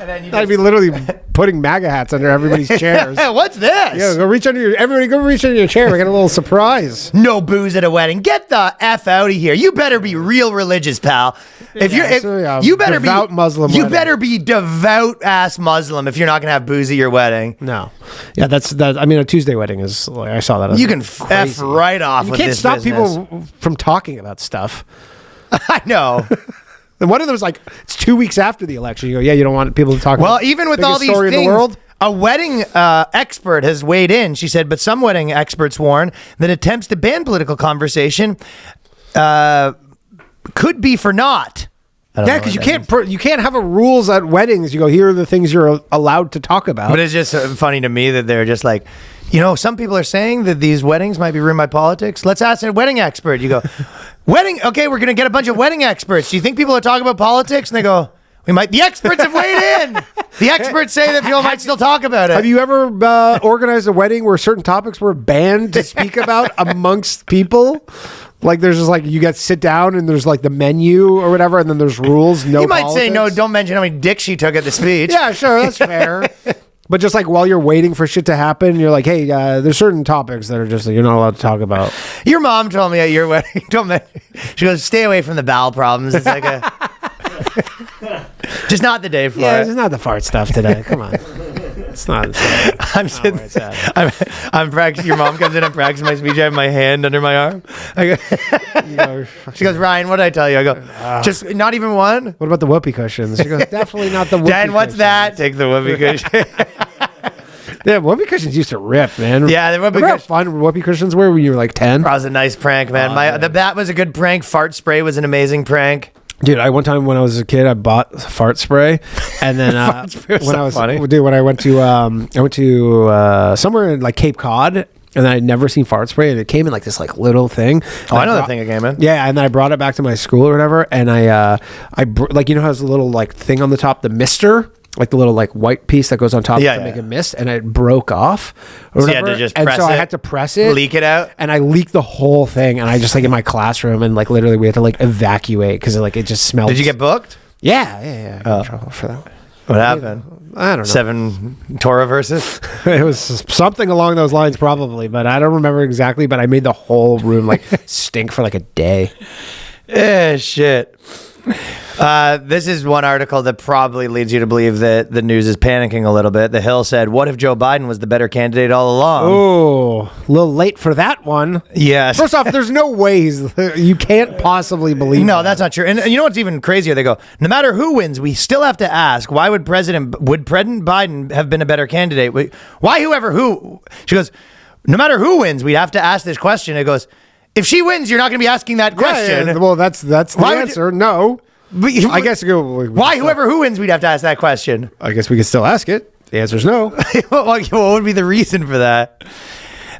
And then you I'd be literally putting MAGA hats under everybody's chairs. what's this? Yeah, go reach under your chair. We got a little surprise. No booze at a wedding. Get the F out of here. You better be real religious, pal. If you better devout be Muslim You wedding. better be devout ass Muslim if you're not gonna have booze at your wedding. No. Yeah, that's that. I mean, a Tuesday wedding is, like, I saw that. You can F right off You with can't this stop business. people from talking about stuff. I know. And one of them was like, it's 2 weeks after the election. You go, yeah, you don't want people to talk Well, about even with biggest all these story in things, the world. a wedding expert has weighed in. She said, but some wedding experts warn that attempts to ban political conversation could be for naught. Yeah, because you can't have a rules at weddings. You go, here are the things you're allowed to talk about. But it's just funny to me that they're just like, some people are saying that these weddings might be ruined by politics. Let's ask a wedding expert. You go, wedding? Okay, we're going to get a bunch of wedding experts. Do you think people are talking about politics? And they go, we might. The experts have weighed in. The experts say that people might still talk about it. Have you ever organized a wedding where certain topics were banned to speak about amongst people? Like, there's just like, you get to sit down and there's like the menu or whatever, and then there's rules. No, You might say, no, politics. don't mention how many dicks she took at the speech. Yeah, sure, that's fair. But just like while you're waiting for shit to happen, you're like, hey, there's certain topics that are just like, you're not allowed to talk about. Your mom told me at your wedding, she goes, stay away from the bowel problems. It's like just not the day for Yeah, it. it's not the fart stuff today. Come on. It's not. I'm sitting, I'm practicing. Your mom comes in, I'm practicing my speech. I have my hand under my arm. She goes, Ryan, what did I tell you? I go, just not even one. What about the whoopee cushions? She goes, definitely not the whoopee Dan, what's cushions. that? Take the whoopee cushion. Yeah, whoopee cushions used to rip, man. Yeah, the whoopee Remember how cushion- fun whoopee cushions were when you were like 10? That was a nice prank, man. That was a good prank. Fart spray was an amazing prank. Dude, one time when I was a kid, I bought fart spray, and then spray was when so I was funny. dude, when I went to somewhere in like Cape Cod, and then I'd never seen fart spray, and it came in like this like little thing. Oh, I know that thing it came in. Yeah, and then I brought it back to my school or whatever, and I like, you know how there's a little like thing on the top, the mister. Like the little like white piece that goes on top to make a mist, and it broke off. Or So you had whatever. to just and press so I it, had to press it, leak it out, and I leaked the whole thing. And I just like in my classroom, and like literally we had to like evacuate because like it just smelled. Did you get booked? Yeah. I got in trouble for that. What happened? I don't know. 7 Torah verses. It was something along those lines, probably, but I don't remember exactly. But I made the whole room like stink for like a day. Shit. This is one article that probably leads you to believe that the news is panicking a little bit. The Hill said, what if Joe Biden was the better candidate all along? Oh, a little late for that one. Yes. First off, there's no ways you can't possibly believe. No, that. that's not true. And you know what's even crazier? They go, no matter who wins, we still have to ask, why would President Biden have been a better candidate? Who? She goes, no matter who wins, we have to ask this question. It goes, if she wins, you're not going to be asking that question. Yeah, well, that's the Why would answer. No. I guess who wins, we'd have to ask that question. I guess we could still ask it. The answer's no. What would be the reason for that?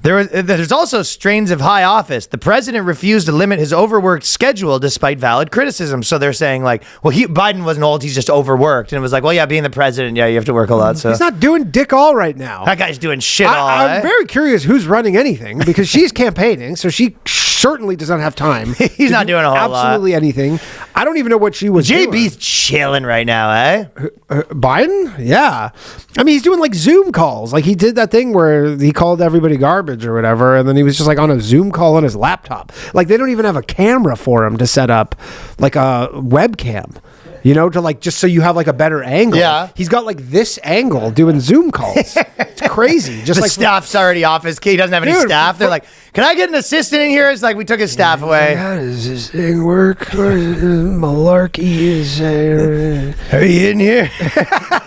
There's also strains of high office. The president refused to limit his overworked schedule despite valid criticism. So they're saying like, well, Biden wasn't old, he's just overworked. And it was like, well, yeah, being the president, yeah, you have to work a lot. So He's not doing dick all right now. that guy's doing shit all. I'm very curious who's running anything because she's campaigning, so she certainly does not have time. He's not doing a whole lot. Absolutely anything. I don't even know what she was doing. JB's chilling right now, eh? Biden? Yeah. I mean, he's doing like Zoom calls. Like he did that thing where he called everybody garbage or whatever, and then he was just like on a Zoom call on his laptop. Like they don't even have a camera for him to set up like a webcam. You know, to like just so you have like a better angle. Yeah. He's got like this angle doing Zoom calls. It's crazy. Just The like staff's already off his key. He doesn't have any Dude, staff. They're like, can I get an assistant in here? It's like we took his staff away. how does this thing work? Malarkey is Are you in here?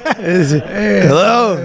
Hello.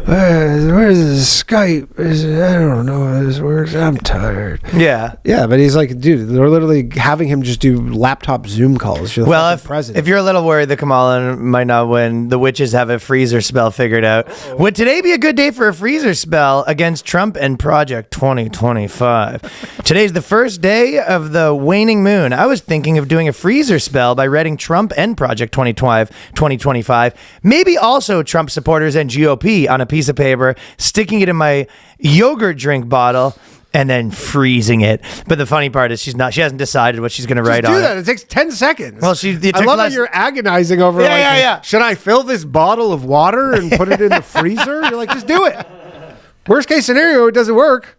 Where's this Skype? I don't know how this works. I'm tired. Yeah. Yeah, but he's like, dude, they're literally having him just do laptop Zoom calls. You're the Well, fucking president. if you're a little worried that Kamala might not win, the witches have a freezer spell figured out. Would today be a good day for a freezer spell against Trump and Project 2025? Today's the first day of the waning moon. I was thinking of doing a freezer spell by writing Trump and Project 2025. Maybe also Trump supporters and GOP on a piece of paper, sticking it in my yogurt drink bottle, and then freezing it. But the funny part is she hasn't decided what she's going to write just on do that. it. It takes 10 seconds. Well, it I took love less- how you're agonizing over Yeah. should I fill this bottle of water and put it in the freezer? You're like, just do it. Worst case scenario, it doesn't work.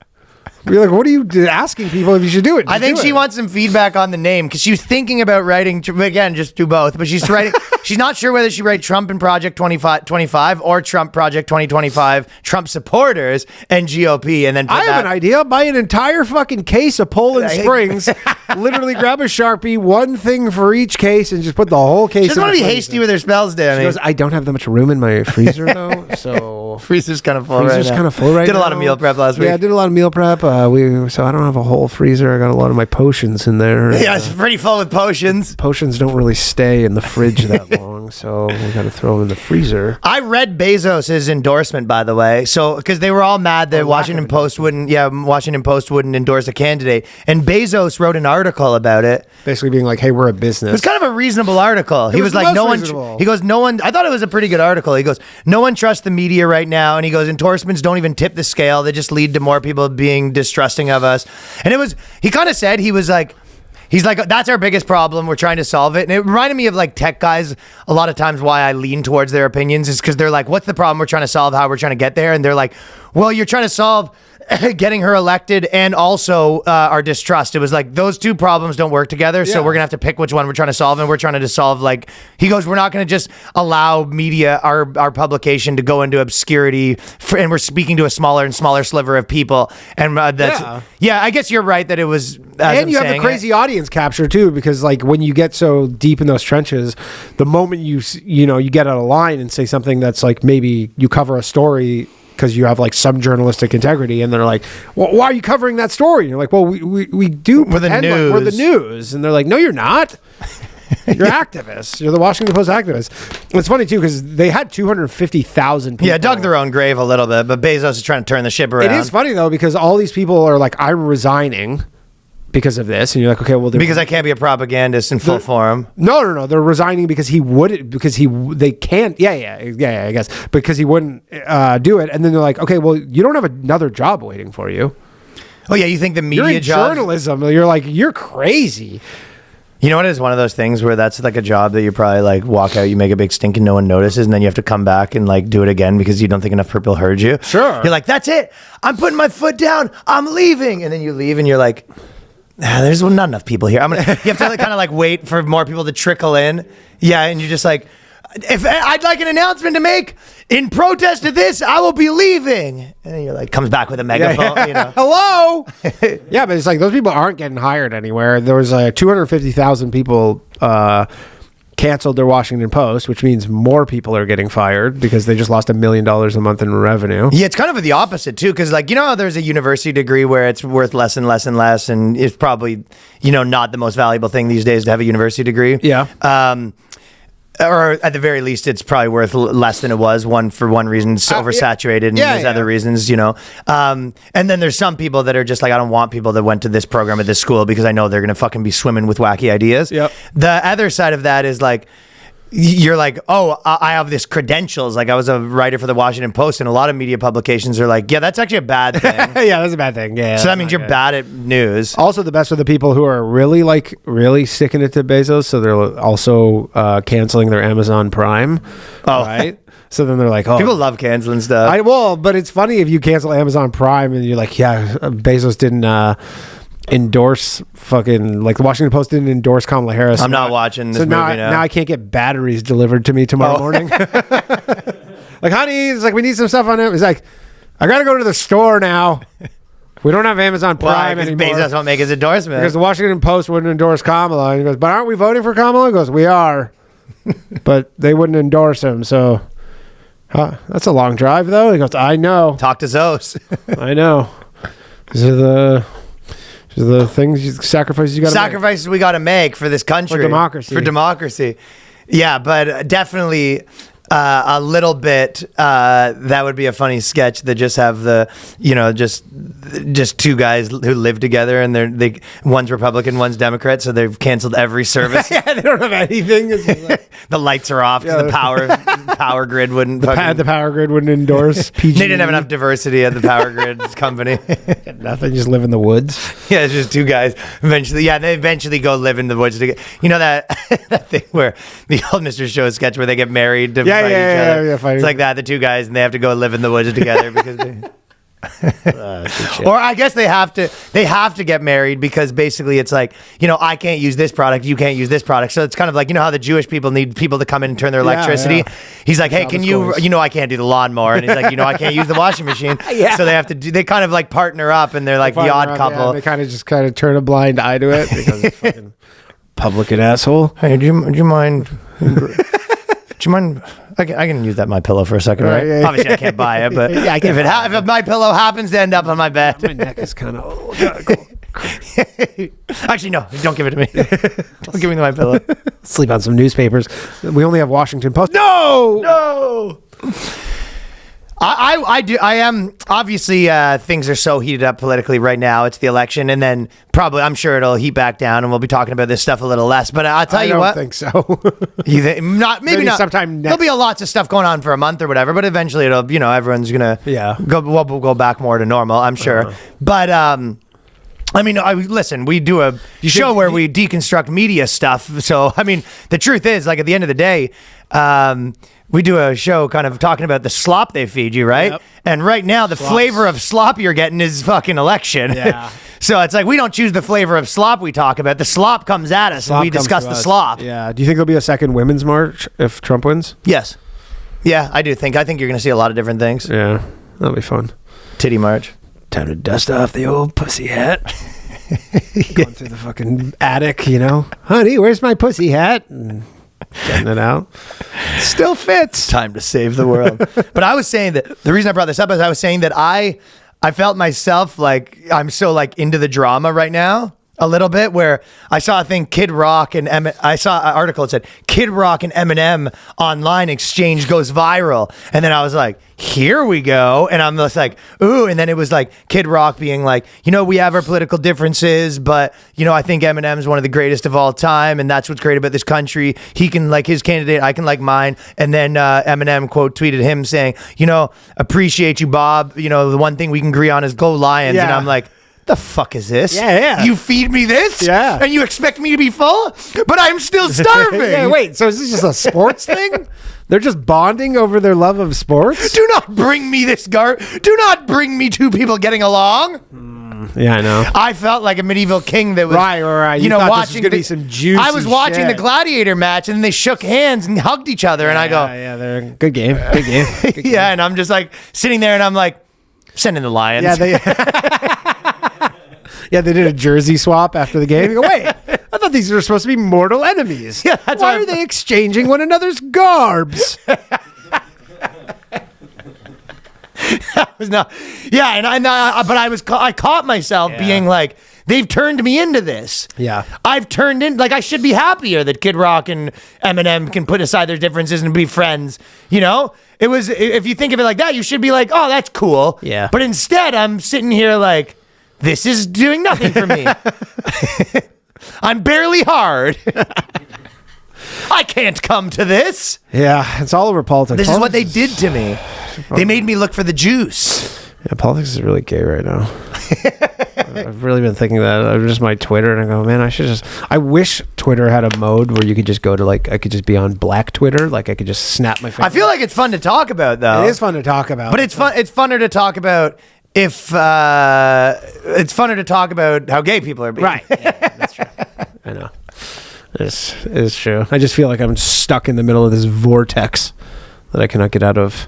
You're like, what are you asking people if you should do it? I Just think do she it. wants some feedback on the name because she was thinking about writing, again, just do both, but she's writing, she's not sure whether she write Trump and Project 2025 or Trump Project 2025, Trump supporters and GOP, and then put I have an idea. Buy an entire fucking case of Poland Springs. Literally grab a Sharpie, one thing for each case, and just put the whole case. She doesn't in want to the be freezer. hasty with her spells, Danny. She goes, I don't have that much room in my freezer though, so Freezer's kind of full freezer's right now. kind of full right Did now. a lot of meal prep last week. Yeah, I did a lot of meal prep. So I don't have a whole freezer. I got a lot of my potions in there. Yeah, it's pretty full with potions. Potions don't really stay in the fridge that long, so we got to throw them in the freezer. I read Bezos' endorsement, by the way. So, because they were all mad that Washington Post wouldn't endorse a candidate, and Bezos wrote an article about it. Basically being like, hey, we're a business. It was kind of a reasonable article. He was was the like, most no one. reasonable. He goes, no one. I thought it was a pretty good article. He goes, no one trusts the media right now, and he goes, endorsements don't even tip the scale. They just lead to more people being distrusting of us. And it was. He kind of said he's like, that's our biggest problem. We're trying to solve it. And it reminded me of like tech guys. A lot of times why I lean towards their opinions is because they're like, what's the problem we're trying to solve? How we're trying to get there? And they're like, well, you're trying to solve getting her elected and also our distrust. It was like those two problems don't work together. So Yeah. we're going to have to pick which one we're trying to solve. And we're trying to solve like, he goes, we're not going to just allow media, our publication to go into obscurity and we're speaking to a smaller and smaller sliver of people. And yeah, I guess you're right that it was, and you have the crazy audience capture too, because like when you get so deep in those trenches, the moment you get out of line and say something that's like maybe you cover a story because you have like some journalistic integrity, and they're like, well, why are you covering that story? And you're like, well, we do We're the pretend like we're the news. news, and they're like, no, you're not. You're activists. You're the Washington Post activists. It's funny too because they had 250,000 people. Yeah, dug their own grave a little bit, but Bezos is trying to turn the ship around. It is funny though because all these people are like, I'm resigning because of this, and you're like, okay, well, because I can't be a propagandist in full form. No, they're resigning because they can't. Yeah, I guess because he wouldn't do it, and then they're like, okay, well, you don't have another job waiting for you. Oh yeah, you think the You're media in job? journalism. You're like, you're crazy. You know what? It's one of those things where that's like a job that you probably like walk out, you make a big stink and no one notices, and then you have to come back and like do it again because you don't think enough people heard you. Sure. You're like, that's it. I'm putting my foot down. I'm leaving, and then you leave, and you're like, there's not enough people here. You have to like, kind of like wait for more people to trickle in. Yeah, and you're just like, if I'd like an announcement to make in protest of this, I will be leaving. And then you're like, comes back with a megaphone. You know. Hello. Yeah, but it's like those people aren't getting hired anywhere. There was 250,000 people canceled their Washington Post, which means more people are getting fired because they just lost $1 million a month in revenue. Yeah, it's kind of the opposite too, because like, you know how there's a university degree where it's worth less and less and less, and it's probably, not the most valuable thing these days to have a university degree. Yeah. Or at the very least, it's probably worth less than it was. For one reason, it's oversaturated, and there's other reasons, And then there's some people that are just like, I don't want people that went to this program at this school because I know they're gonna fucking be swimming with wacky ideas. Yep. The other side of that is like, you're like, oh, I have this credentials. Like I was a writer for the Washington Post, and a lot of media publications are like, yeah, that's actually a bad thing. Yeah, that's a bad thing. Yeah. So that means you're bad at news. Also, the best are the people who are really sticking it to Bezos. So they're also canceling their Amazon Prime. Oh. Right. So then they're like, oh, People love canceling stuff. but it's funny if you cancel Amazon Prime and you're like, yeah, Bezos didn't endorse fucking, like the Washington Post didn't endorse Kamala Harris. I'm not watching this so movie now. Now I can't get batteries delivered to me tomorrow morning. Like, honey, it's like, we need some stuff on it. It's like, I got to go to the store now. We don't have Amazon Prime Why? anymore. Bezos won't make his endorsement. Because the Washington Post wouldn't endorse Kamala. And he goes, but aren't we voting for Kamala? He goes, we are. But they wouldn't endorse him. So Huh, that's a long drive, though. He goes, I know. Talk to Zos. I know. These are the things, sacrifices you got to make. Sacrifices we got to make for this country. For democracy. For democracy. Yeah, but definitely a little bit. That would be a funny sketch that just have just two guys who live together and one's Republican, one's Democrat, so they've canceled every service. Yeah, they don't have anything. It's just like, The lights are off because the power grid wouldn't. the power grid wouldn't endorse PG. They didn't have enough diversity at the power grid company. Nothing, just live in the woods. Yeah, it's just two guys. They eventually go live in the woods together. You know that thing where the old Mr. Show sketch where they get married to fight each other. Yeah, fighting. It's like that. The two guys and they have to go live in the woods together because they. Or I guess they have to get married because basically it's like, I can't use this product, you can't use this product. So it's kind of like, how the Jewish people need people to come in and turn their electricity. Yeah. He's like, hey, can you, I can't do the lawnmower. And he's like, I can't use the washing machine. Yeah. So they kind of like partner up and they're like the odd couple. Yeah, they kind of turn a blind eye to it because it's fucking Republican asshole. Hey, do you mind? Do you mind? I can use that My Pillow for a second, right? Yeah. Obviously, I can't buy it, but Yeah, I can't if My Pillow happens to end up on my bed, My neck is kind of. actually, no, don't give it to me. Don't give me the My Pillow. Sleep on some newspapers. We only have Washington Post. No. I am obviously things are so heated up politically right now. It's the election, and then probably I'm sure it'll heat back down, and we'll be talking about this stuff a little less. But I'll tell you what, I don't think so. you think maybe not. Sometime There'll be lots of stuff going on for a month or whatever, but eventually it'll everyone's gonna we'll go back more to normal. I'm sure, but listen, we do a show where we deconstruct media stuff. So I mean, the truth is, like at the end of the day. We do a show kind of talking about the slop they feed you, right? Yep. And right now, the flavor of slop you're getting is fucking election. Yeah. So it's like we don't choose the flavor of slop we talk about. The slop comes at us and we discuss the slop. Yeah. Do you think there'll be a second women's march if Trump wins? Yes. Yeah, I do think. I think you're going to see a lot of different things. Yeah. That'll be fun. Titty march. Time to dust off the old pussy hat. Going through the fucking attic, Honey, where's my pussy hat? And getting it out. Still fits. Time to save the world. But I was saying that the reason I brought this up is I was saying that I felt myself like I'm so like into the drama right now a little bit where I saw a thing Kid Rock and I saw an article that said Kid Rock and Eminem online exchange goes viral. And then I was like, here we go. And I'm just like, ooh. And then it was like Kid Rock being like, we have our political differences, but I think Eminem's one of the greatest of all time. And that's what's great about this country. He can like his candidate. I can like mine. And then Eminem quote tweeted him saying, appreciate you, Bob. The one thing we can agree on is go Lions. Yeah. And I'm like, the fuck is this? Yeah. You feed me this? Yeah. And you expect me to be full? But I'm still starving. Yeah, wait, so is this just a sports thing? They're just bonding over their love of sports? Do not bring me this Do not bring me two people getting along. Yeah, I know. I felt like a medieval king that was right. You thought this was gonna be some juicy I was watching shit. the gladiator match and they shook hands and hugged each other and I go, yeah, they're good game. Good game. Good game. yeah, and I'm just like sitting there and I'm like, send in the Lions. Yeah, they did a jersey swap after the game. You go, wait, I thought these were supposed to be mortal enemies. Yeah, that's why are they exchanging one another's garbs? No, yeah, but I caught myself being like, they've turned me into this. Yeah, I've turned in like I should be happier that Kid Rock and Eminem can put aside their differences and be friends. It was if you think of it like that, you should be like, oh, that's cool. Yeah. But instead, I'm sitting here like, this is doing nothing for me. I'm barely hard. I can't come to this. Yeah, it's all over politics. This is what they did to me. They made me look for the juice. Yeah, politics is really gay right now. I've really been thinking that. I'm just my Twitter and I go, man, I wish Twitter had a mode where you could just go to I could just be on black Twitter. Like I could just snap my finger. I feel like it's fun to talk about though. It is fun to talk about. But it's funner to talk about if it's funner to talk about how gay people are being. Right. Yeah, that's true. I know. It's true. I just feel like I'm stuck in the middle of this vortex that I cannot get out of.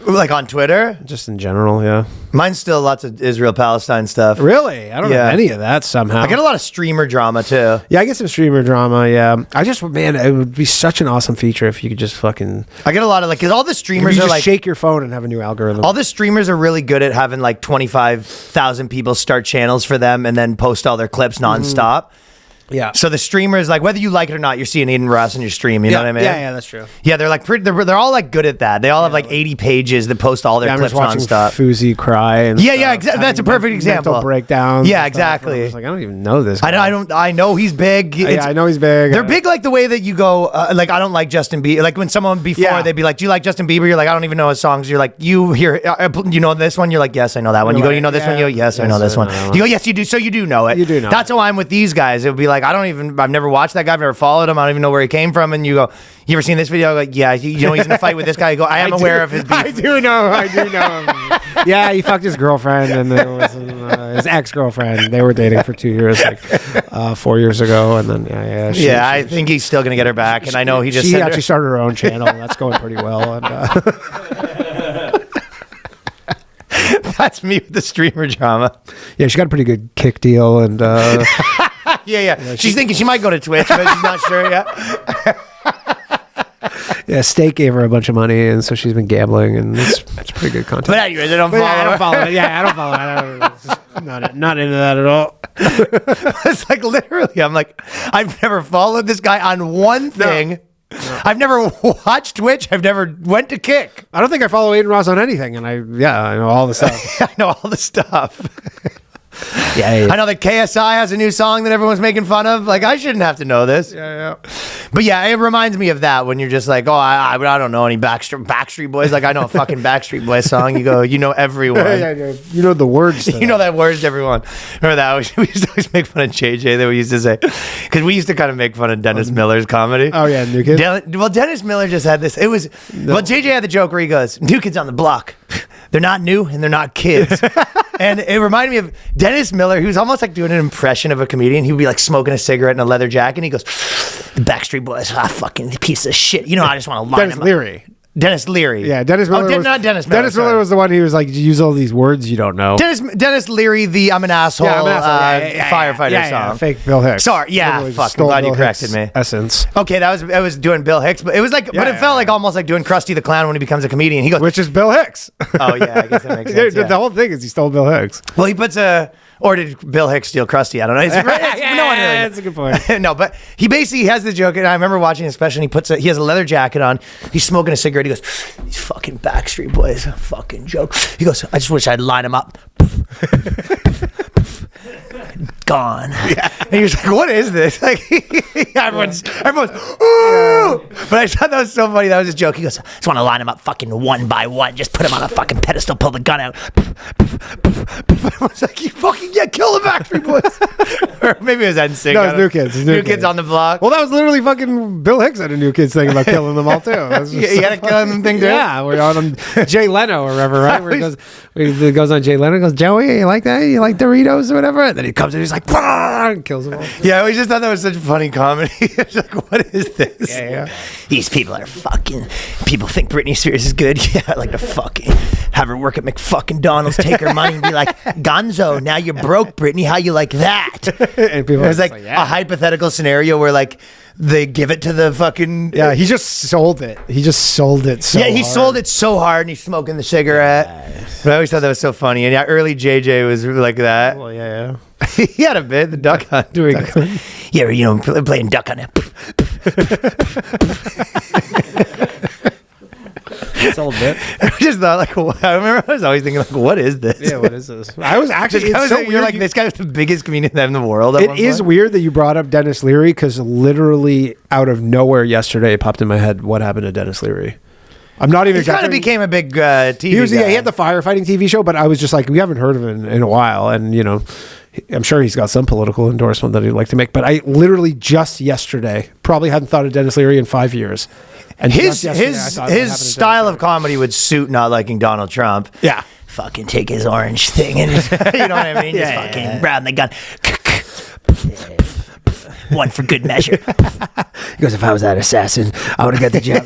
Like on Twitter? Just in general, yeah. Mine's still lots of Israel-Palestine stuff. Really? I don't Yeah. have any of that somehow. I get a lot of streamer drama, too. Yeah, I get some streamer drama, yeah. Man, it would be such an awesome feature if you could just fucking... I get a lot of, like, because all the If streamers you are just like... shake your phone and have a new algorithm. All the streamers are really good at having, like, 25,000 people start channels for them and then post all their clips nonstop. Yeah. So the streamers, like, whether you like it or not, you're seeing Aiden Ross on your stream. You know what I mean? Yeah, that's true. Yeah, they're like they're all like good at that. They all have like 80 pages that post all their I'm clips just watching nonstop. Fuzi cry. And Yeah, stuff, exactly. That's a having perfect example. Mental breakdowns. Yeah, and stuff. exactly. I'm just like, I don't even know this guy. I know he's big. Yeah, I know he's big. They're big like the way that you go, like, I don't like Justin Bieber. Like when someone before, Yeah. they'd be like, do you like Justin Bieber? You're like, I don't even know his songs. You're like, you know this one? You're like, yes, I know that one. You're You go, like, you know this yeah, one? You go, yes, I yes, know this I one. know that one. You go, yes, you do. So you do know it. You do know That's it. how I'm with these guys. It would be like, I've never watched that guy. I've never followed him. I don't even know where he came from. And you go, you ever seen this video? I go, yeah, you know he's in a fight with this guy. I go, I am aware of his beef. I do know him. Yeah, he fucked his girlfriend and then it was his ex-girlfriend. They were dating for 2 years, like 4 years ago. And then, I think he's still going to get her back. And I know he just She sent her- actually started her own channel. And that's going pretty well. And That's me with the streamer drama. yeah, she got a pretty good kick deal. And Yeah. She's thinking she might go to Twitch, but she's not sure yet. yeah, Steak gave her a bunch of money. And so she's been gambling. And it's pretty good content. But anyways, I don't follow. Yeah, I her. don't follow it. Yeah, I don't follow it. I'm not into that at all. It's like literally, I'm like, I've never followed this guy on one thing. I've never watched Twitch. I've never went to Kick. I don't think I follow Aiden Ross on anything, and I know all the stuff. I know all the stuff. Yeah, I know that KSI has a new song that everyone's making fun of. Like, I shouldn't have to know this. yeah. But yeah, it reminds me of that when you're just like, oh, I don't know any Backstreet Boys. Like, I know a fucking Backstreet Boys song. You go, you know everyone. You know the words. You know that words to everyone. Remember that? We used to always make fun of JJ that we used to say. Because we used to kind of make fun of Dennis Miller's comedy. Oh, yeah, New Kid. Well, Dennis Miller just had this. Well, JJ had the joke where he goes, New Kids on the Block. They're not new and they're not kids. And it reminded me of Dennis Miller, who's almost like doing an impression of a comedian. He would be like smoking a cigarette in a leather jacket. And he goes, the Backstreet Boys, fucking piece of shit. You know, I just want to line Dennis them Leary. up. Dennis Leary. Yeah, Dennis Miller. not Dennis Miller. Dennis Miller was the one who was like, use all these words you don't know. Dennis Leary, the I'm an asshole, I'm an asshole. firefighter song. Fake Bill Hicks. Sorry, yeah, Literally fuck. I'm stole glad you Bill corrected Hicks' me. Essence. Okay, I was doing Bill Hicks, but it was like, but it felt like almost like doing Krusty the Clown when he becomes a comedian. He goes, Which is Bill Hicks. oh yeah, I guess that makes sense. The whole thing is he stole Bill Hicks. Well, he puts or did Bill Hicks steal Krusty? I don't know. No one really knows. That's a good point. No, but he basically has the joke, and I remember watching it special, and he has a leather jacket on. He's smoking a cigarette. He goes, these fucking Backstreet Boys, fucking joke. He goes, I just wish I'd line them up. Gone. Yeah. And he was like, what is this? Like, everyone's, ooh! But I thought that was so funny. That was a joke. He goes, I just want to line them up fucking one by one. Just put them on a fucking pedestal, pull the gun out. I was like, you fucking, kill the Backstreet Boys. Or maybe it was NSYNC. No, it's New Kids. New Kids on the Block. Well, that was literally fucking Bill Hicks had a New Kids thing about killing them all too. You had a killing them thing too? Yeah, we're on Jay Leno or whatever, right? Where he goes on Jay Leno, goes, Joey, you like that? You like Doritos or whatever? And then he comes in, he's like, "Bah!" and kills them all. Yeah, we just thought that was such funny comedy. It's like, what is this? Yeah. These people are fucking. People think Britney Spears is good. Yeah, I like to fucking have her work at McFucking-Donald's, take her money, and be like, Gonzo, now you're broke, Britney. How you like that? And people It was are like just a hypothetical scenario where like they give it to the fucking. Yeah, he just sold it. He just sold it so he hard. sold it so hard and he's smoking the cigarette. But I always thought that was so funny. And yeah, early JJ was like that. Well, yeah. He had a bit, the duck hunt. Yeah, playing duck hunt. It's all bit. I just thought, like, I remember I was always thinking, like, what is this? Yeah, what is this? I was actually, It's it's so you're weird. like, this guy's the biggest comedian in the world. It is weird that you brought up Denis Leary because literally out of nowhere yesterday it popped in my head what happened to Denis Leary. I'm not even. He kind of became a big TV He was. guy. Yeah, he had the firefighting TV show, but I was just like, we haven't heard of him in a while, and I'm sure he's got some political endorsement that he'd like to make. But I literally just yesterday probably hadn't thought of Denis Leary in 5 years. And his his style of comedy would suit not liking Donald Trump. Yeah. Fucking take his orange thing and just, you know what I mean? Just fucking round the gun. One for good measure. He goes, if I was that assassin, I would have got the job.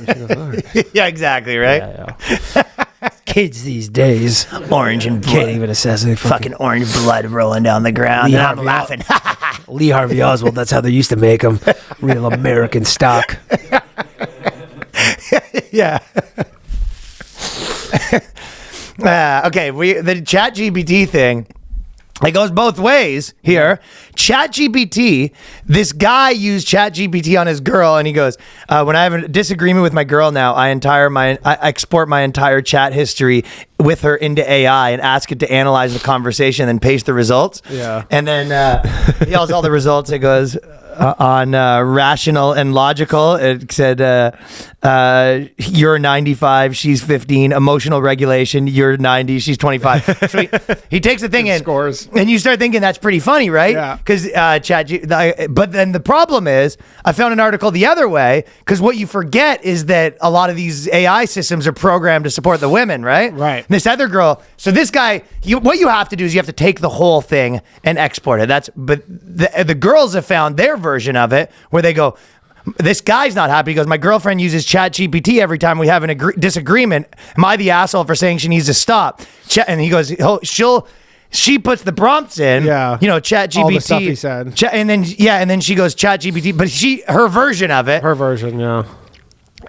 Yeah, exactly, right? Yeah. Kids these days Orange and can't blood. even assassinate Fucking orange blood rolling down the ground. Lee And I'm Harvey laughing. Lee Harvey Oswald. That's how they used to make them. Real American stock. Yeah. Okay, the Chat GPT thing. It goes both ways here. ChatGPT, this guy used ChatGPT on his girl, and he goes, when I have a disagreement with my girl now, I export my entire chat history with her into AI and ask it to analyze the conversation and paste the results. Yeah. And then he has all the results. It goes on rational and logical. It said, you're 95, she's 15. Emotional regulation, you're 90, she's 25. So he takes the thing in. Scores. And you start thinking that's pretty funny, right? Yeah. Because but then the problem is, I found an article the other way, because what you forget is that a lot of these AI systems are programmed to support the women, right? Right. And this other girl, so this guy, what you have to do is you have to take the whole thing and export it. But the girls have found their version of it where they go, this guy's not happy. He goes, my girlfriend uses ChatGPT every time we have a disagreement. Am I the asshole for saying she needs to stop? And he goes, she puts the prompts in, ChatGPT. All the stuff he said. And then she goes, ChatGPT, but her version of it. Her version, yeah.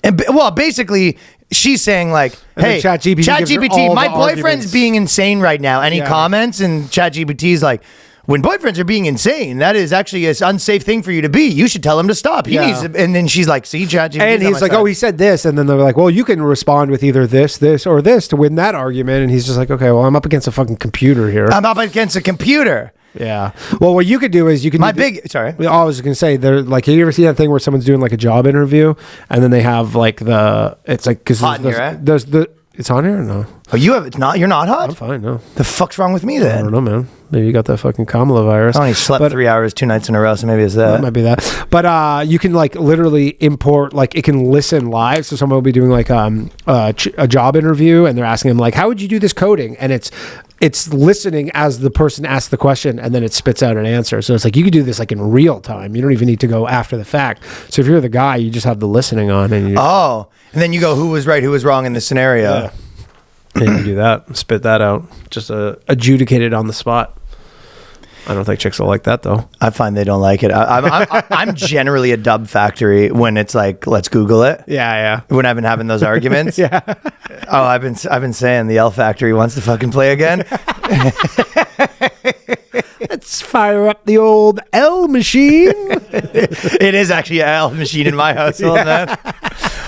And basically, she's saying like, And hey, then ChatGPT gives her all my the boyfriend's arguments. being insane right now. Any Yeah. comments? And ChatGPT's like, when boyfriends are being insane, that is actually an unsafe thing for you to be. You should tell him to stop. He Yeah. needs to, and then she's like, see, ChatGPT. And he's like, oh, he said this. And then they're like, well, you can respond with either this, or this to win that argument. And he's just like, okay, well, I'm up against a fucking computer here. I'm up against a computer. Yeah. Well, what you could do is you can. Sorry. I was going to say, they're like, have you ever seen that thing where someone's doing like a job interview and then they have like it's like, because Hot in here, eh? it's on here or no? Oh, you're not hot? I'm fine, no. The fuck's wrong with me I then? don't know, man. Maybe you got that fucking Kamala virus. I only slept 3 hours 2 nights in a row, so maybe it's That that. might be that. But you can like literally import, like it can listen live. So someone will be doing like a job interview and they're asking them like, how would you do this coding? And it's listening as the person asks the question and then it spits out an answer. So it's like you could do this like in real time. You don't even need to go after the fact. So if you're the guy, you just have the listening on and And then you go, who was right, who was wrong in this scenario? Yeah. And you do that, spit that out, just adjudicate it on the spot. I don't think chicks will like that though. I find they don't like it. I'm generally a dub factory when it's like, let's Google it. Yeah. When I've been having those arguments. Yeah. Oh, I've been saying the L Factory wants to fucking play again. Let's fire up the old L machine. It is actually an L machine in my household, man.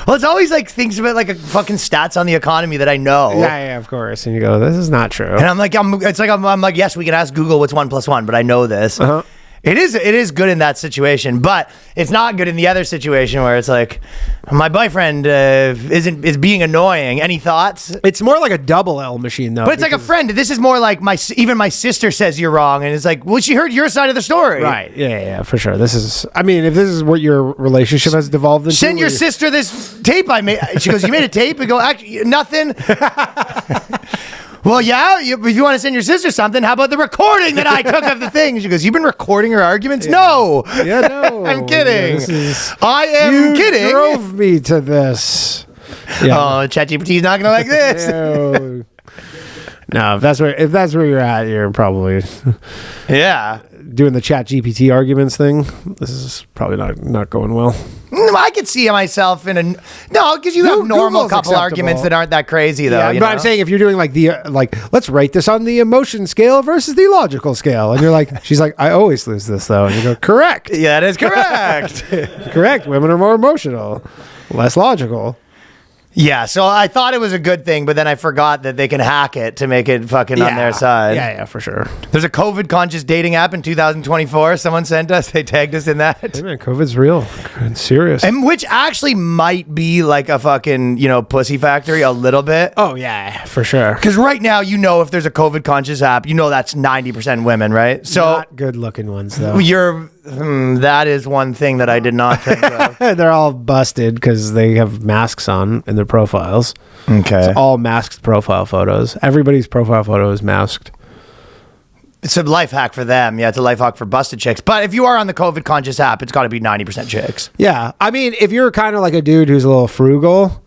Well, it's always like things about like a fucking stats on the economy that I know. Yeah, of course. And you go, this is not true. And I'm like, I'm like, yes, we can ask Google what's 1 + 1, but I know this. Uh-huh. It is good in that situation, but it's not good in the other situation where it's like, my boyfriend is being annoying. Any thoughts? It's more like a double L machine though. But it's like a friend. This is more like even my sister says you're wrong, and it's like, well, she heard your side of the story. Right. Yeah, for sure. This is, I mean, if this is what your relationship has devolved into. Send your sister this tape I made. She goes, you made a tape? I go, actually, nothing. Well, yeah, if you want to send your sister something, how about the recording that I took of the thing? She goes, you've been recording her arguments? Yeah. No. Yeah, no. I'm kidding. I am you kidding. You drove me to this. Yeah. Oh, ChatGPT's not going to like this. No, if that's where you're at, you're probably doing the ChatGPT arguments thing. This is probably not going well. I could see myself in because you have normal couple arguments that aren't that crazy though. Yeah, but I'm saying if you're doing like let's rate this on the emotion scale versus the logical scale, and you're like, she's like, I always lose this though, and you go, correct. Yeah, that is correct. Correct. Women are more emotional, less logical. Yeah, so I thought it was a good thing, but then I forgot that they can hack it to make it fucking on their side. Yeah, for sure. There's a COVID-conscious dating app in 2024. Someone sent us. They tagged us in that. Hey man, COVID's real. It's serious. And which actually might be like a fucking, pussy factory a little bit. Oh, yeah, for sure. Because right now, if there's a COVID-conscious app, that's 90% women, right? So not good-looking ones, though. That is one thing that I did not think of. They're all busted because they have masks on in their profiles. Okay. It's all masked profile photos. Everybody's profile photo is masked. It's a life hack for them. Yeah, it's a life hack for busted chicks. But if you are on the COVID conscious app, it's got to be 90% chicks. Yeah. I mean, if you're kind of like a dude who's a little frugal,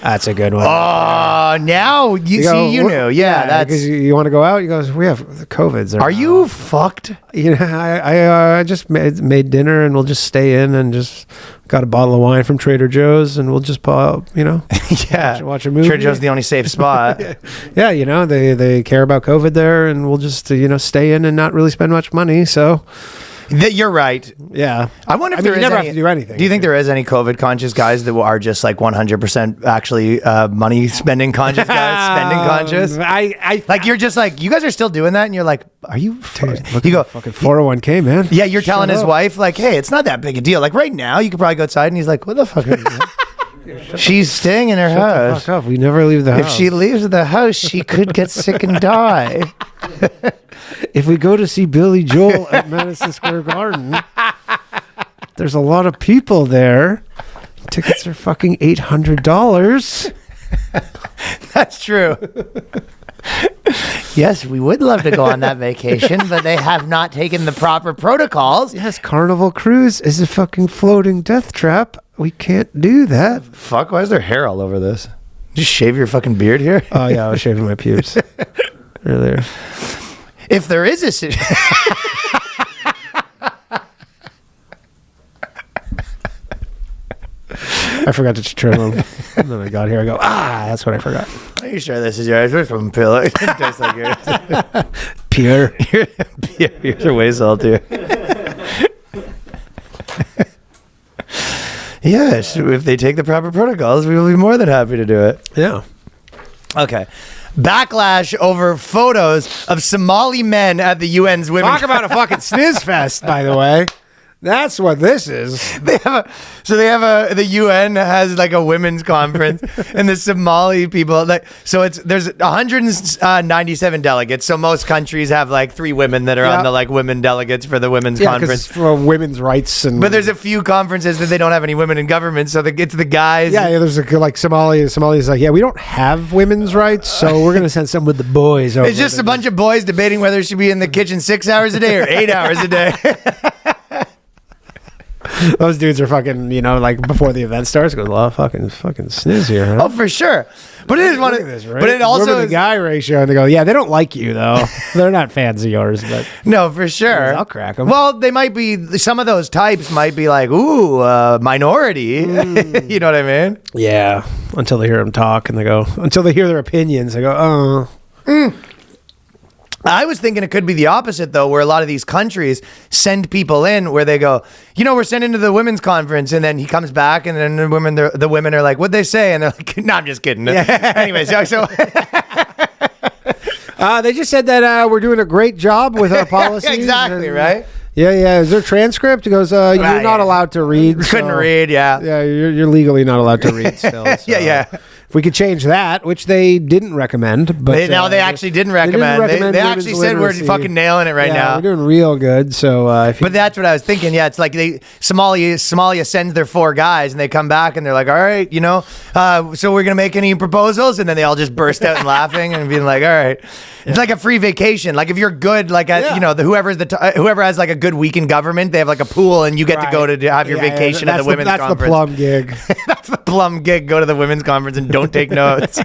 That's a good one. Oh, now you see, you knew. Yeah, that's. because you want to go out. You goes, we have the COVIDs. Are you fucked? You know, I just made dinner and we'll just stay in and just got a bottle of wine from Trader Joe's and we'll just Yeah, watch a movie. Trader Joe's the only safe spot. Yeah, you know, they care about COVID there and we'll just stay in and not really spend much money. So You're right. yeah, I wonder if you there is never any, have to do anything. Do you think there is any COVID conscious guys that are just like 100% actually money spending conscious guys, spending conscious? I Like you're just like, you guys are still doing that, and you're like, are you? You go fucking 401k, man. Yeah, you're telling his up. wife like, hey, it's not that big a deal. Like right now, you could probably go outside, and he's like, what the fuck? She's staying in her house. Fuck up. We never leave the house. If she leaves the house, she could get sick and die. If we go to see Billy Joel at Madison Square Garden, there's a lot of people there. Tickets are fucking $800. That's true. Yes, we would love to go on that vacation, but they have not taken the proper protocols. Yes, Carnival Cruise is a fucking floating death trap. We can't do that. Fuck, why is there hair all over this? Just shave your fucking beard here? Oh yeah, I was shaving my pubes earlier. If there is a I forgot to trim them. And then I got here. I go, that's what I forgot. Are you sure this is yours? We're from Pillow. It tastes like yours. Pure. Yours are way saltier. Yes, if they take the proper protocols, we will be more than happy to do it. Yeah. Okay. Backlash over photos of Somali men at the UN's women's. Talk about a fucking snizz fest, by the way. That's what this is. The UN has like a women's conference and the Somali people there's 197 delegates. So most countries have like 3 women that are on the like women delegates for the women's conference for women's rights but there's a few conferences that they don't have any women in government, so it's the guys. Yeah, there's like Somali's like, we don't have women's rights, so we're gonna send some with the boys over. It's just a bunch of boys debating whether she should be in the kitchen 6 hours a day or 8 hours a day. Those dudes are fucking, like before the event starts, goes a lot of fucking snizz here. Huh? Oh, for sure. But it is one of this, right? But it also Women to is, guy ratio, and they go, yeah, they don't like you though. They're not fans of yours, but no, for sure. I'll crack them. Well, they might be. Some of those types might be like, minority. You know what I mean? Yeah. Until they hear them talk, and until they hear their opinions, they go, oh. I was thinking it could be the opposite, though, where a lot of these countries send people in where they go, we're sending to the women's conference, and then he comes back, and then the women are like, what'd they say? And they're like, no, I'm just kidding. Yeah. Anyways, so they just said that we're doing a great job with our policies. Exactly, right? Yeah. Is there a transcript? It goes, you're not allowed to read. Couldn't read, yeah. Yeah, you're legally not allowed to read still. So. Yeah. If we could change that, which they didn't recommend, but they actually didn't recommend. They actually said we're fucking nailing it right now. We're doing real good. So, but that's what I was thinking. Yeah, it's like Somalia sends their 4 guys, and they come back, and they're like, all right, so we're gonna make any proposals, and then they all just burst out and laughing and being like, all right. It's like a free vacation. Like if you're good, like whoever has like a good week in government, they have like a pool, and you get to go to have your vacation at the women's conference. That's the plum gig. That's the plum gig. Go to the women's conference and don't take notes.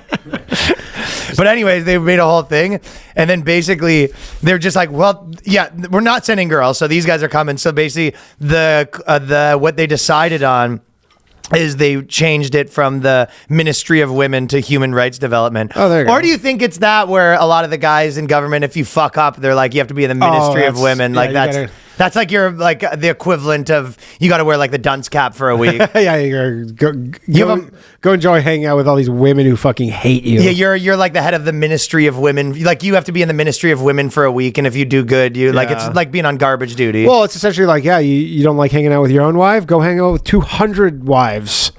But anyways, they made a whole thing, and then basically they're just like, well, yeah, we're not sending girls, so these guys are coming. So basically, the what they decided on is they changed it from the Ministry of Women to Human Rights Development. Oh, there you go. Or do you think it's that where a lot of the guys in government, if you fuck up, they're like, you have to be in the Ministry of Women. Like that's like you're like the equivalent of you got to wear like the dunce cap for a week. Yeah, go enjoy hanging out with all these women who fucking hate you. Yeah, you're like the head of the Ministry of Women. Like you have to be in the Ministry of Women for a week, and if you do good, like it's like being on garbage duty. Well, it's essentially like, you don't like hanging out with your own wife? Go hang out with 200 wives.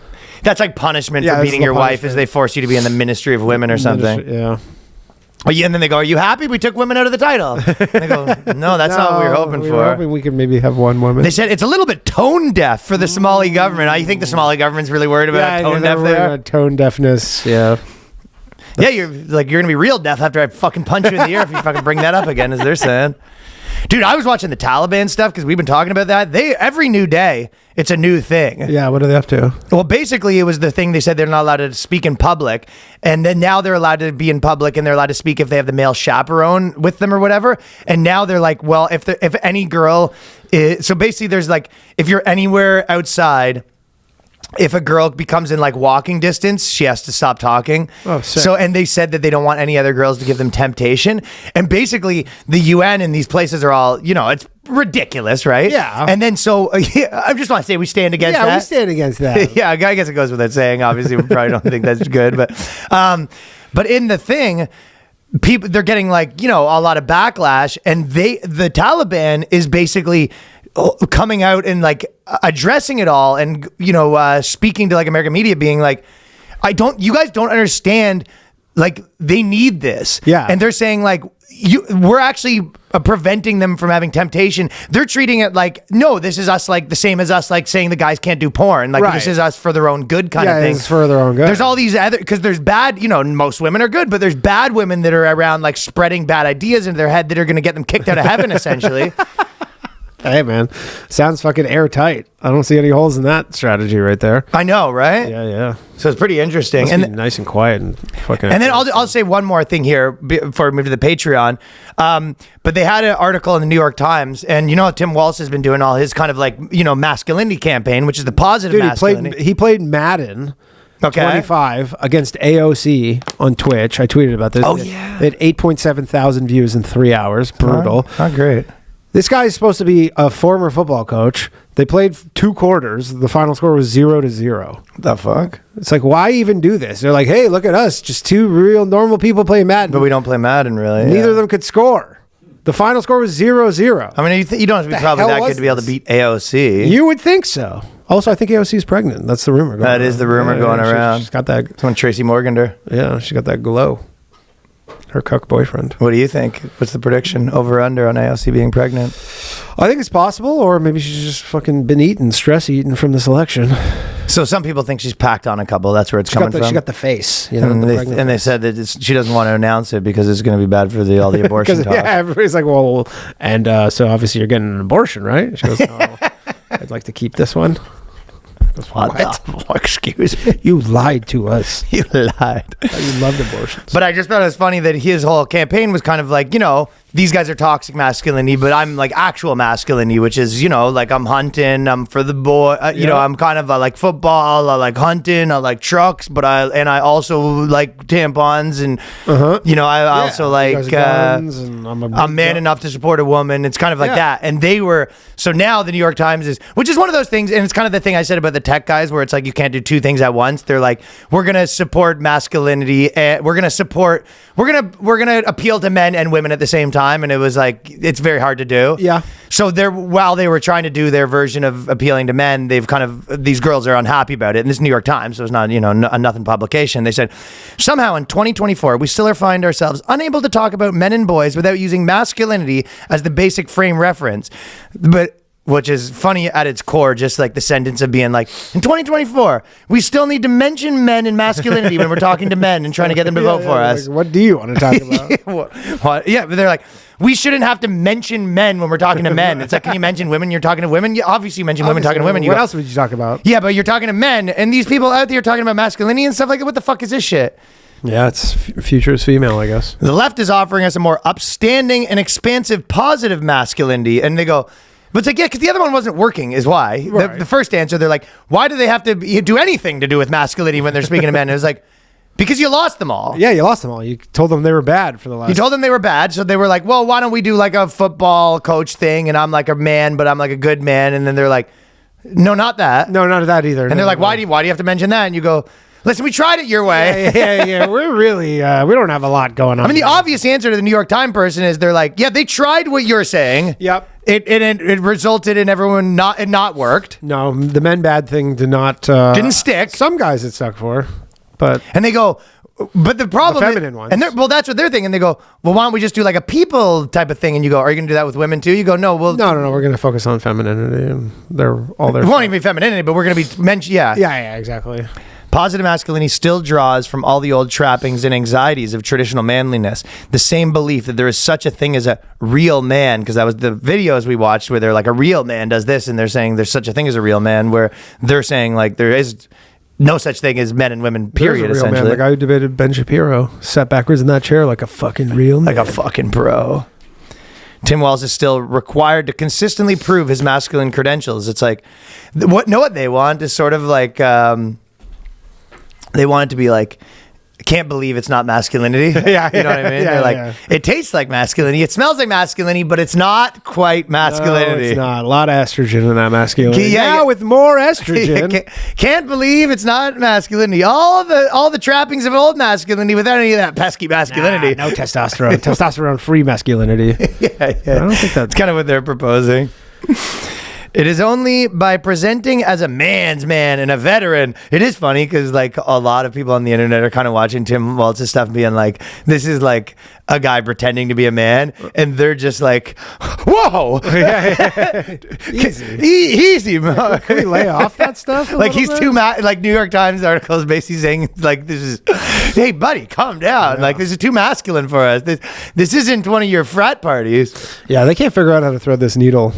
That's like punishment for beating your wife, is they force you to be in the Ministry of Women or something. Yeah. And then they go, are you happy we took women out of the title? And they go, no, that's not what we were hoping for. We're hoping we could maybe have one woman. They said it's a little bit tone deaf for the Somali government. You think the Somali government's really worried about how tone deaf they are? Tone deafness, yeah. Yeah, you're going to be real deaf after I fucking punch you in the ear if you fucking bring that up again, as they're saying. Dude, I was watching the Taliban stuff because we've been talking about that. Every new day, it's a new thing. Yeah, what are they up to? Well, basically, it was the thing they said they're not allowed to speak in public, and then now they're allowed to be in public, and they're allowed to speak if they have the male chaperone with them or whatever. And now they're like, well, if any girl is, so basically, there's like, if you're anywhere outside, if a girl becomes in like walking distance, she has to stop talking. Oh, sick. So, and they said that they don't want any other girls to give them temptation. And basically, the UN and these places are all, it's ridiculous, right? Yeah. And then so, I just want to say we stand against that. Yeah, we stand against that. Yeah, I guess it goes without saying. Obviously, we probably don't think that's good, but in the thing, people, they're getting like a lot of backlash, and the Taliban is basically coming out and like addressing it all, and speaking to like American media, being like, you guys don't understand, like they need this. Yeah. And they're saying like, we're actually preventing them from having temptation. They're treating it like, no, this is us, like the same as us, like saying the guys can't do porn. Like Right. this is us for their own good kind of thing. It's for their own good. There's all these other, because there's bad, most women are good, but there's bad women that are around like spreading bad ideas into their head that are going to get them kicked out of heaven, essentially. Hey, man, sounds fucking airtight. I don't see any holes in that strategy right there. I know, right? Yeah. So it's pretty interesting. Must be nice and quiet and fucking. And then I'll say one more thing here before we move to the Patreon. But they had an article in the New York Times, and Tim Walsh has been doing all his kind of like masculinity campaign, which is the positive masculinity. He played Madden. Okay. 25 against AOC on Twitch. I tweeted about this. Oh, yeah. They had 8.7 thousand views in 3 hours. Brutal. Oh, great. This guy is supposed to be a former football coach. They played 2 quarters. The final score was 0-0. The fuck? It's like, why even do this? They're like, hey, look at us. Just 2 real normal people playing Madden. But we don't play Madden, really. Neither of them could score. The final score was 0-0. I mean, you don't have to be probably that good to be able to beat AOC. You would think so. Also, I think AOC is pregnant. That's the rumor. That is the rumor going around. She's got that. Someone Tracy Morganed her. Yeah, she got that glow. Her cuck boyfriend. What do you think? What's the prediction? Over under on AOC being pregnant? I think it's possible, or maybe she's just fucking been eating, stress eating from this election. So some people think she's packed on a couple. That's where it's coming from. She got the face. And they said that she doesn't want to announce it because it's going to be bad for all the abortion talk. Yeah, everybody's like, well, and so obviously you're getting an abortion, right? She goes, no, I'd like to keep this one. What? Excuse me. You lied to us. You lied. You loved abortions. But I just thought it was funny that his whole campaign was kind of like, these guys are toxic masculinity, but I'm like actual masculinity, which is, like I'm hunting, I'm for the boy, I'm kind of like football, I like hunting, I like trucks, but I also like tampons, and I also like guns, and I'm man enough to support a woman. It's kind of like that. And so now the New York Times which is one of those things, and it's kind of the thing I said about the tech guys, where it's like you can't do 2 things at once. They're like, we're gonna support masculinity, and we're gonna appeal to men and women at the same time. And it was like, it's very hard to do. Yeah. So while they were trying to do their version of appealing to men, these girls are unhappy about it. And this is New York Times, so it's not, a nothing publication. They said, somehow in 2024, we still find ourselves unable to talk about men and boys without using masculinity as the basic frame reference. Which is funny at its core, just like the sentence of being like, in 2024, we still need to mention men and masculinity when we're talking to men and trying to get them to vote for us. Like, what do you want to talk about? What? Yeah, but they're like, we shouldn't have to mention men when we're talking to men. It's like, can you mention women? You're talking to women. You obviously mention women talking to women. What else would you talk about? Yeah, but you're talking to men, and these people out there talking about masculinity and stuff like that. What the fuck is this shit? Yeah, it's future is female, I guess. The left is offering us a more upstanding and expansive, positive masculinity, and they go. But it's like, yeah, because the other one wasn't working is why. Right. The first answer, they're like, why do they have to do anything to do with masculinity when they're speaking to men? And it was like, because you lost them all. Yeah, you lost them all. You told them they were bad for the last... You told them they were bad, so they were like, well, why don't we do like a football coach thing, and I'm like a man, but I'm like a good man. And then they're like, no, not that. No, not that either. And they're like, why do you have to mention that? And you go... Listen, we tried it your way. Yeah. We're really, we don't have a lot going on. I mean, the obvious answer to the New York Times person is they're like, yeah, they tried what you're saying. Yep. It resulted in everyone not worked. No, the men bad thing did not... didn't stick. Some guys it stuck for, but... And they go, but the problem... The feminine ones. And that's what they're thinking. They go, well, why don't we just do like a people type of thing? And you go, are you going to do that with women too? You go, no, well... No, we're going to focus on femininity and they're all there. It won't even be femininity, but we're going to be mentioned, yeah. Yeah, exactly. Positive masculinity still draws from all the old trappings and anxieties of traditional manliness. The same belief that there is such a thing as a real man, because that was the videos we watched where they're like, a real man does this, and they're saying there's such a thing as a real man, where they're saying like there is no such thing as men and women, period, There's a real man. essentially. Like I debated Ben Shapiro, sat backwards in that chair like a fucking real man. Like a fucking bro. Tim Walz is still required to consistently prove his masculine credentials. It's like, what they want is sort of like, they want it to be like, I can't believe it's not masculinity. Yeah, you know what I mean? yeah, They're like, yeah. it tastes like masculinity, it smells like masculinity, but it's not quite masculinity. No, it's not. A lot of estrogen in that masculinity. Yeah, now yeah. with more estrogen. Can't believe it's not masculinity. All the trappings of old masculinity without any of that pesky masculinity. No testosterone. Testosterone-free masculinity. Yeah. I don't think That's kind of what they're proposing. It is only by presenting as a man's man and a veteran. It is funny because like a lot of people on the internet are kind of watching Tim Walz's stuff and being like, this is like a guy pretending to be a man, and they're just like, whoa, Easy. easy, man. Can we lay off that stuff? Like he's too mad. Like New York Times articles basically saying like, this is, hey buddy, calm down. Like this is too masculine for us. This isn't one of your frat parties. Yeah, they can't figure out how to thread this needle.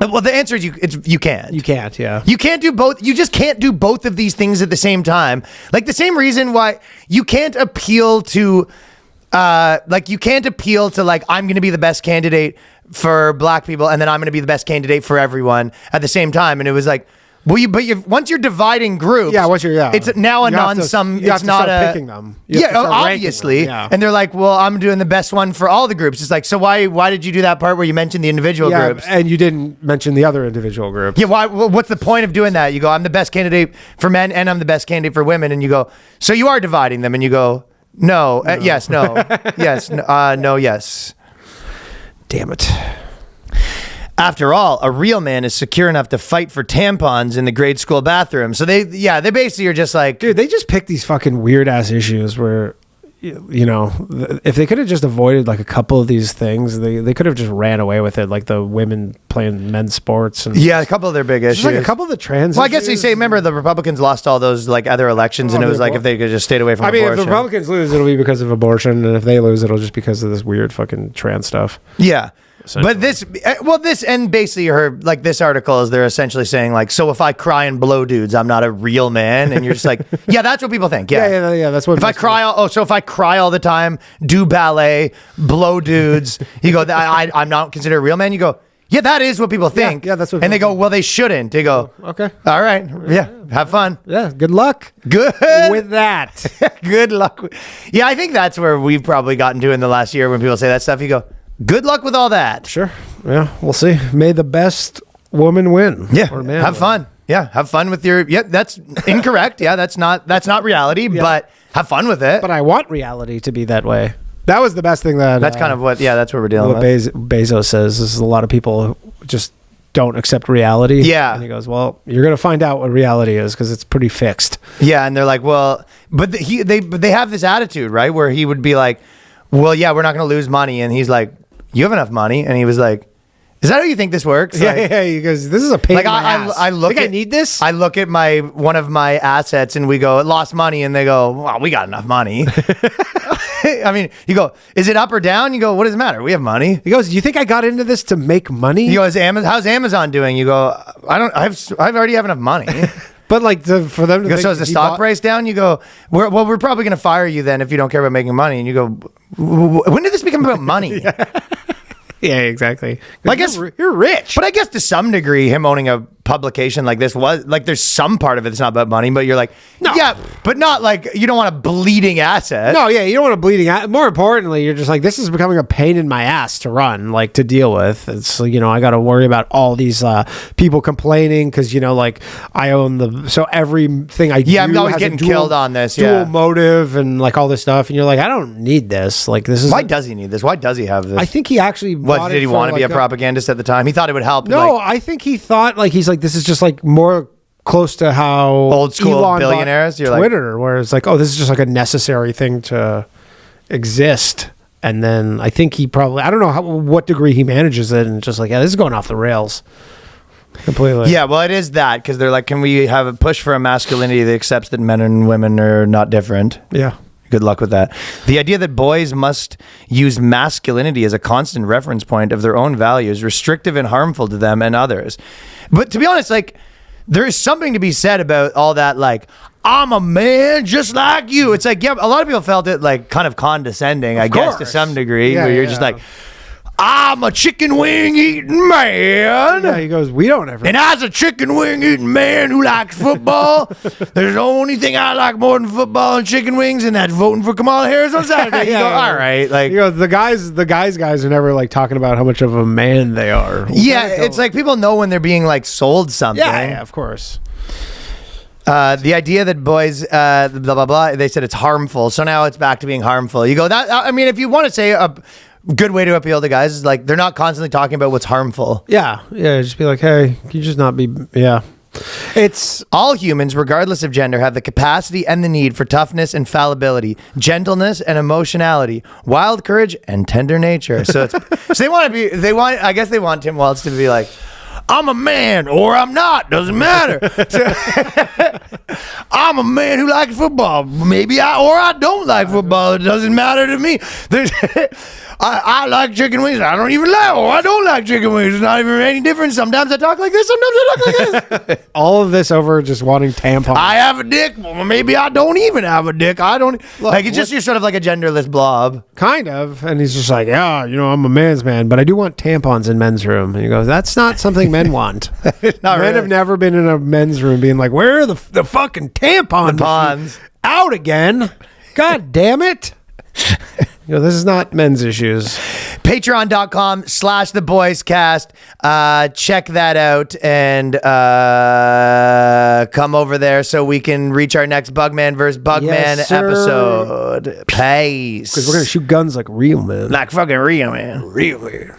Well, the answer is you can't. You can't. Yeah. You can't do both. You just can't do both of these things at the same time. Like the same reason why you can't appeal to, I'm going to be the best candidate for black people, and then I'm going to be the best candidate for everyone at the same time. And it was like, once you're dividing groups, it's now a non-sum. It's not start picking them. You have to start ranking obviously. them, yeah. And they're like, well, I'm doing the best one for all the groups. It's like, so why did you do that part where you mentioned the individual groups? And you didn't mention the other individual groups. Yeah, what's the point of doing that? You go, I'm the best candidate for men and I'm the best candidate for women. And you go, so you are dividing them. And you go, no. Yes, no. Yes, no, yes. Damn it. After all, a real man is secure enough to fight for tampons in the grade school bathroom. So they basically are just like, Dude, they just pick these fucking weird ass issues where, you know, if they could have just avoided like a couple of these things, they could have just ran away with it, like the women playing men's sports and yeah, a couple of their big issues. just like a couple of the trans. Well, I guess you issues. say, remember the Republicans lost all those like other elections, and it was like if they could just stayed away from if abortion. the Republicans lose, it'll be because of abortion, and if they lose, it'll just because of this weird fucking trans stuff. Yeah. But this and basically this article is they're essentially saying like, so if I cry and blow dudes, I'm not a real man, and you're just like, yeah, that's what people think. Yeah. That's what. If I cry, if I cry all the time, do ballet, blow dudes, you go, I'm not considered a real man. You go, yeah, that is what people think. Yeah, that's what. And they go, well, they shouldn't. They go, okay, all right, yeah, have fun. yeah, good luck. Good with that. Good luck. Yeah, I think that's where we've probably gotten to in the last year when people say that stuff. You go, good luck with all that. Sure. Yeah, we'll see. May the best woman win. Yeah, or man have win. fun. Yeah, have fun with your. Yeah, that's incorrect. Yeah, that's not reality. But have fun with it. But I want reality to be that way. That was the best thing that. That's kind of what. Yeah, that's what we're dealing what with. Bezos says is a lot of people just don't accept reality. Yeah, and he goes, "Well, you're gonna find out what reality is because it's pretty fixed." Yeah, and they're like, "Well, but they have this attitude, right? Where he would be like, well, yeah, we're not gonna lose money," and he's like, you have enough money, and he was like, is that how you think this works? Yeah, like, yeah. He goes, this is a pain like in my ass. I look think at I need this. I look at one of my assets, and we go, it lost money, and they go, well, we got enough money. I mean, you go, is it up or down? You go, what does it matter? We have money. He goes, do you think I got into this to make money? You go, how's Amazon doing? You go, I already have enough money. But like for them to go, think so is the stock price down? You go, we're probably going to fire you then if you don't care about making money. And you go, when did this become about money? Yeah, exactly. Well, I guess you're rich. But I guess to some degree, him owning a publication like this was like, there's some part of it that's not about money, but you're like, no. Yeah, but not like, you don't want a bleeding asset. No, yeah, you don't want a bleeding asset. More importantly, you're just like, this is becoming a pain in my ass to run, like to deal with. It's, you know, I got to worry about all these people complaining because, you know, like I own so everything I do. Yeah, I'm always getting killed on this. Dual motive and like all this stuff. And you're like, I don't need this. Like, this is. Why does he need this? Why does he have this? I think he actually. What, did he want to be a propagandist at the time? He thought it would help. No, I think he thought like, he's like, this is just like more close to how old school Elon billionaires. You're Twitter, like, where it's like, oh, this is just like a necessary thing to exist. And then I think he probably, I don't know what degree he manages it, and just like, yeah, this is going off the rails. completely. Yeah, well, it is that because they're like, can we have a push for a masculinity that accepts that men and women are not different? Yeah. Good luck with that. The idea that boys must use masculinity as a constant reference point of their own values, restrictive and harmful to them and others. But to be honest, like, there is something to be said about all that, like, I'm a man just like you. It's like, yeah, a lot of people felt it like kind of condescending, I guess, to some degree, Yeah, where you're yeah. just like, I'm a chicken wing eating man. Yeah, he goes, we don't ever. And as a chicken wing eating man who likes football, there's the only thing I like more than football and chicken wings, and that's voting for Kamala Harris on Saturday. You go, all right, like, You know, the guys are never like talking about how much of a man they are. yeah, it's like people know when they're being like sold something. Yeah, of course. The idea that boys, blah blah blah, they said it's harmful, so now it's back to being harmful. You go that. I mean, if you want to say a good way to appeal to guys is like they're not constantly talking about what's harmful. Yeah, just be like, hey, can you just not be? Yeah, it's All humans, regardless of gender, have the capacity and the need for toughness and fallibility, gentleness and emotionality, wild courage and tender nature. So it's so I guess they want Tim Waltz to be like, I'm a man or I'm not, doesn't matter. I'm a man who likes football. Maybe I don't like football. It doesn't matter to me. I like chicken wings. I don't even like, or I don't like chicken wings. It's not even any different. Sometimes I talk like this. Sometimes I talk like this. all of this over just wanting tampons. I have a dick. Well, maybe I don't even have a dick. I don't like. It's just you're sort of like a genderless blob. Kind of, and he's just like, yeah, I'm a man's man, but I do want tampons in men's room. And he goes, that's not something men want. Not Men have never been in a men's room being like, where are the fucking tampons? The pawns. Out again. God damn it. This is not men's issues. Patreon.com/The Boyscast. Check that out and come over there so we can reach our next Bugman vs. Bugman Yes, sir. episode. Peace. Because we're going to shoot guns like real men. like fucking real, man. Real men.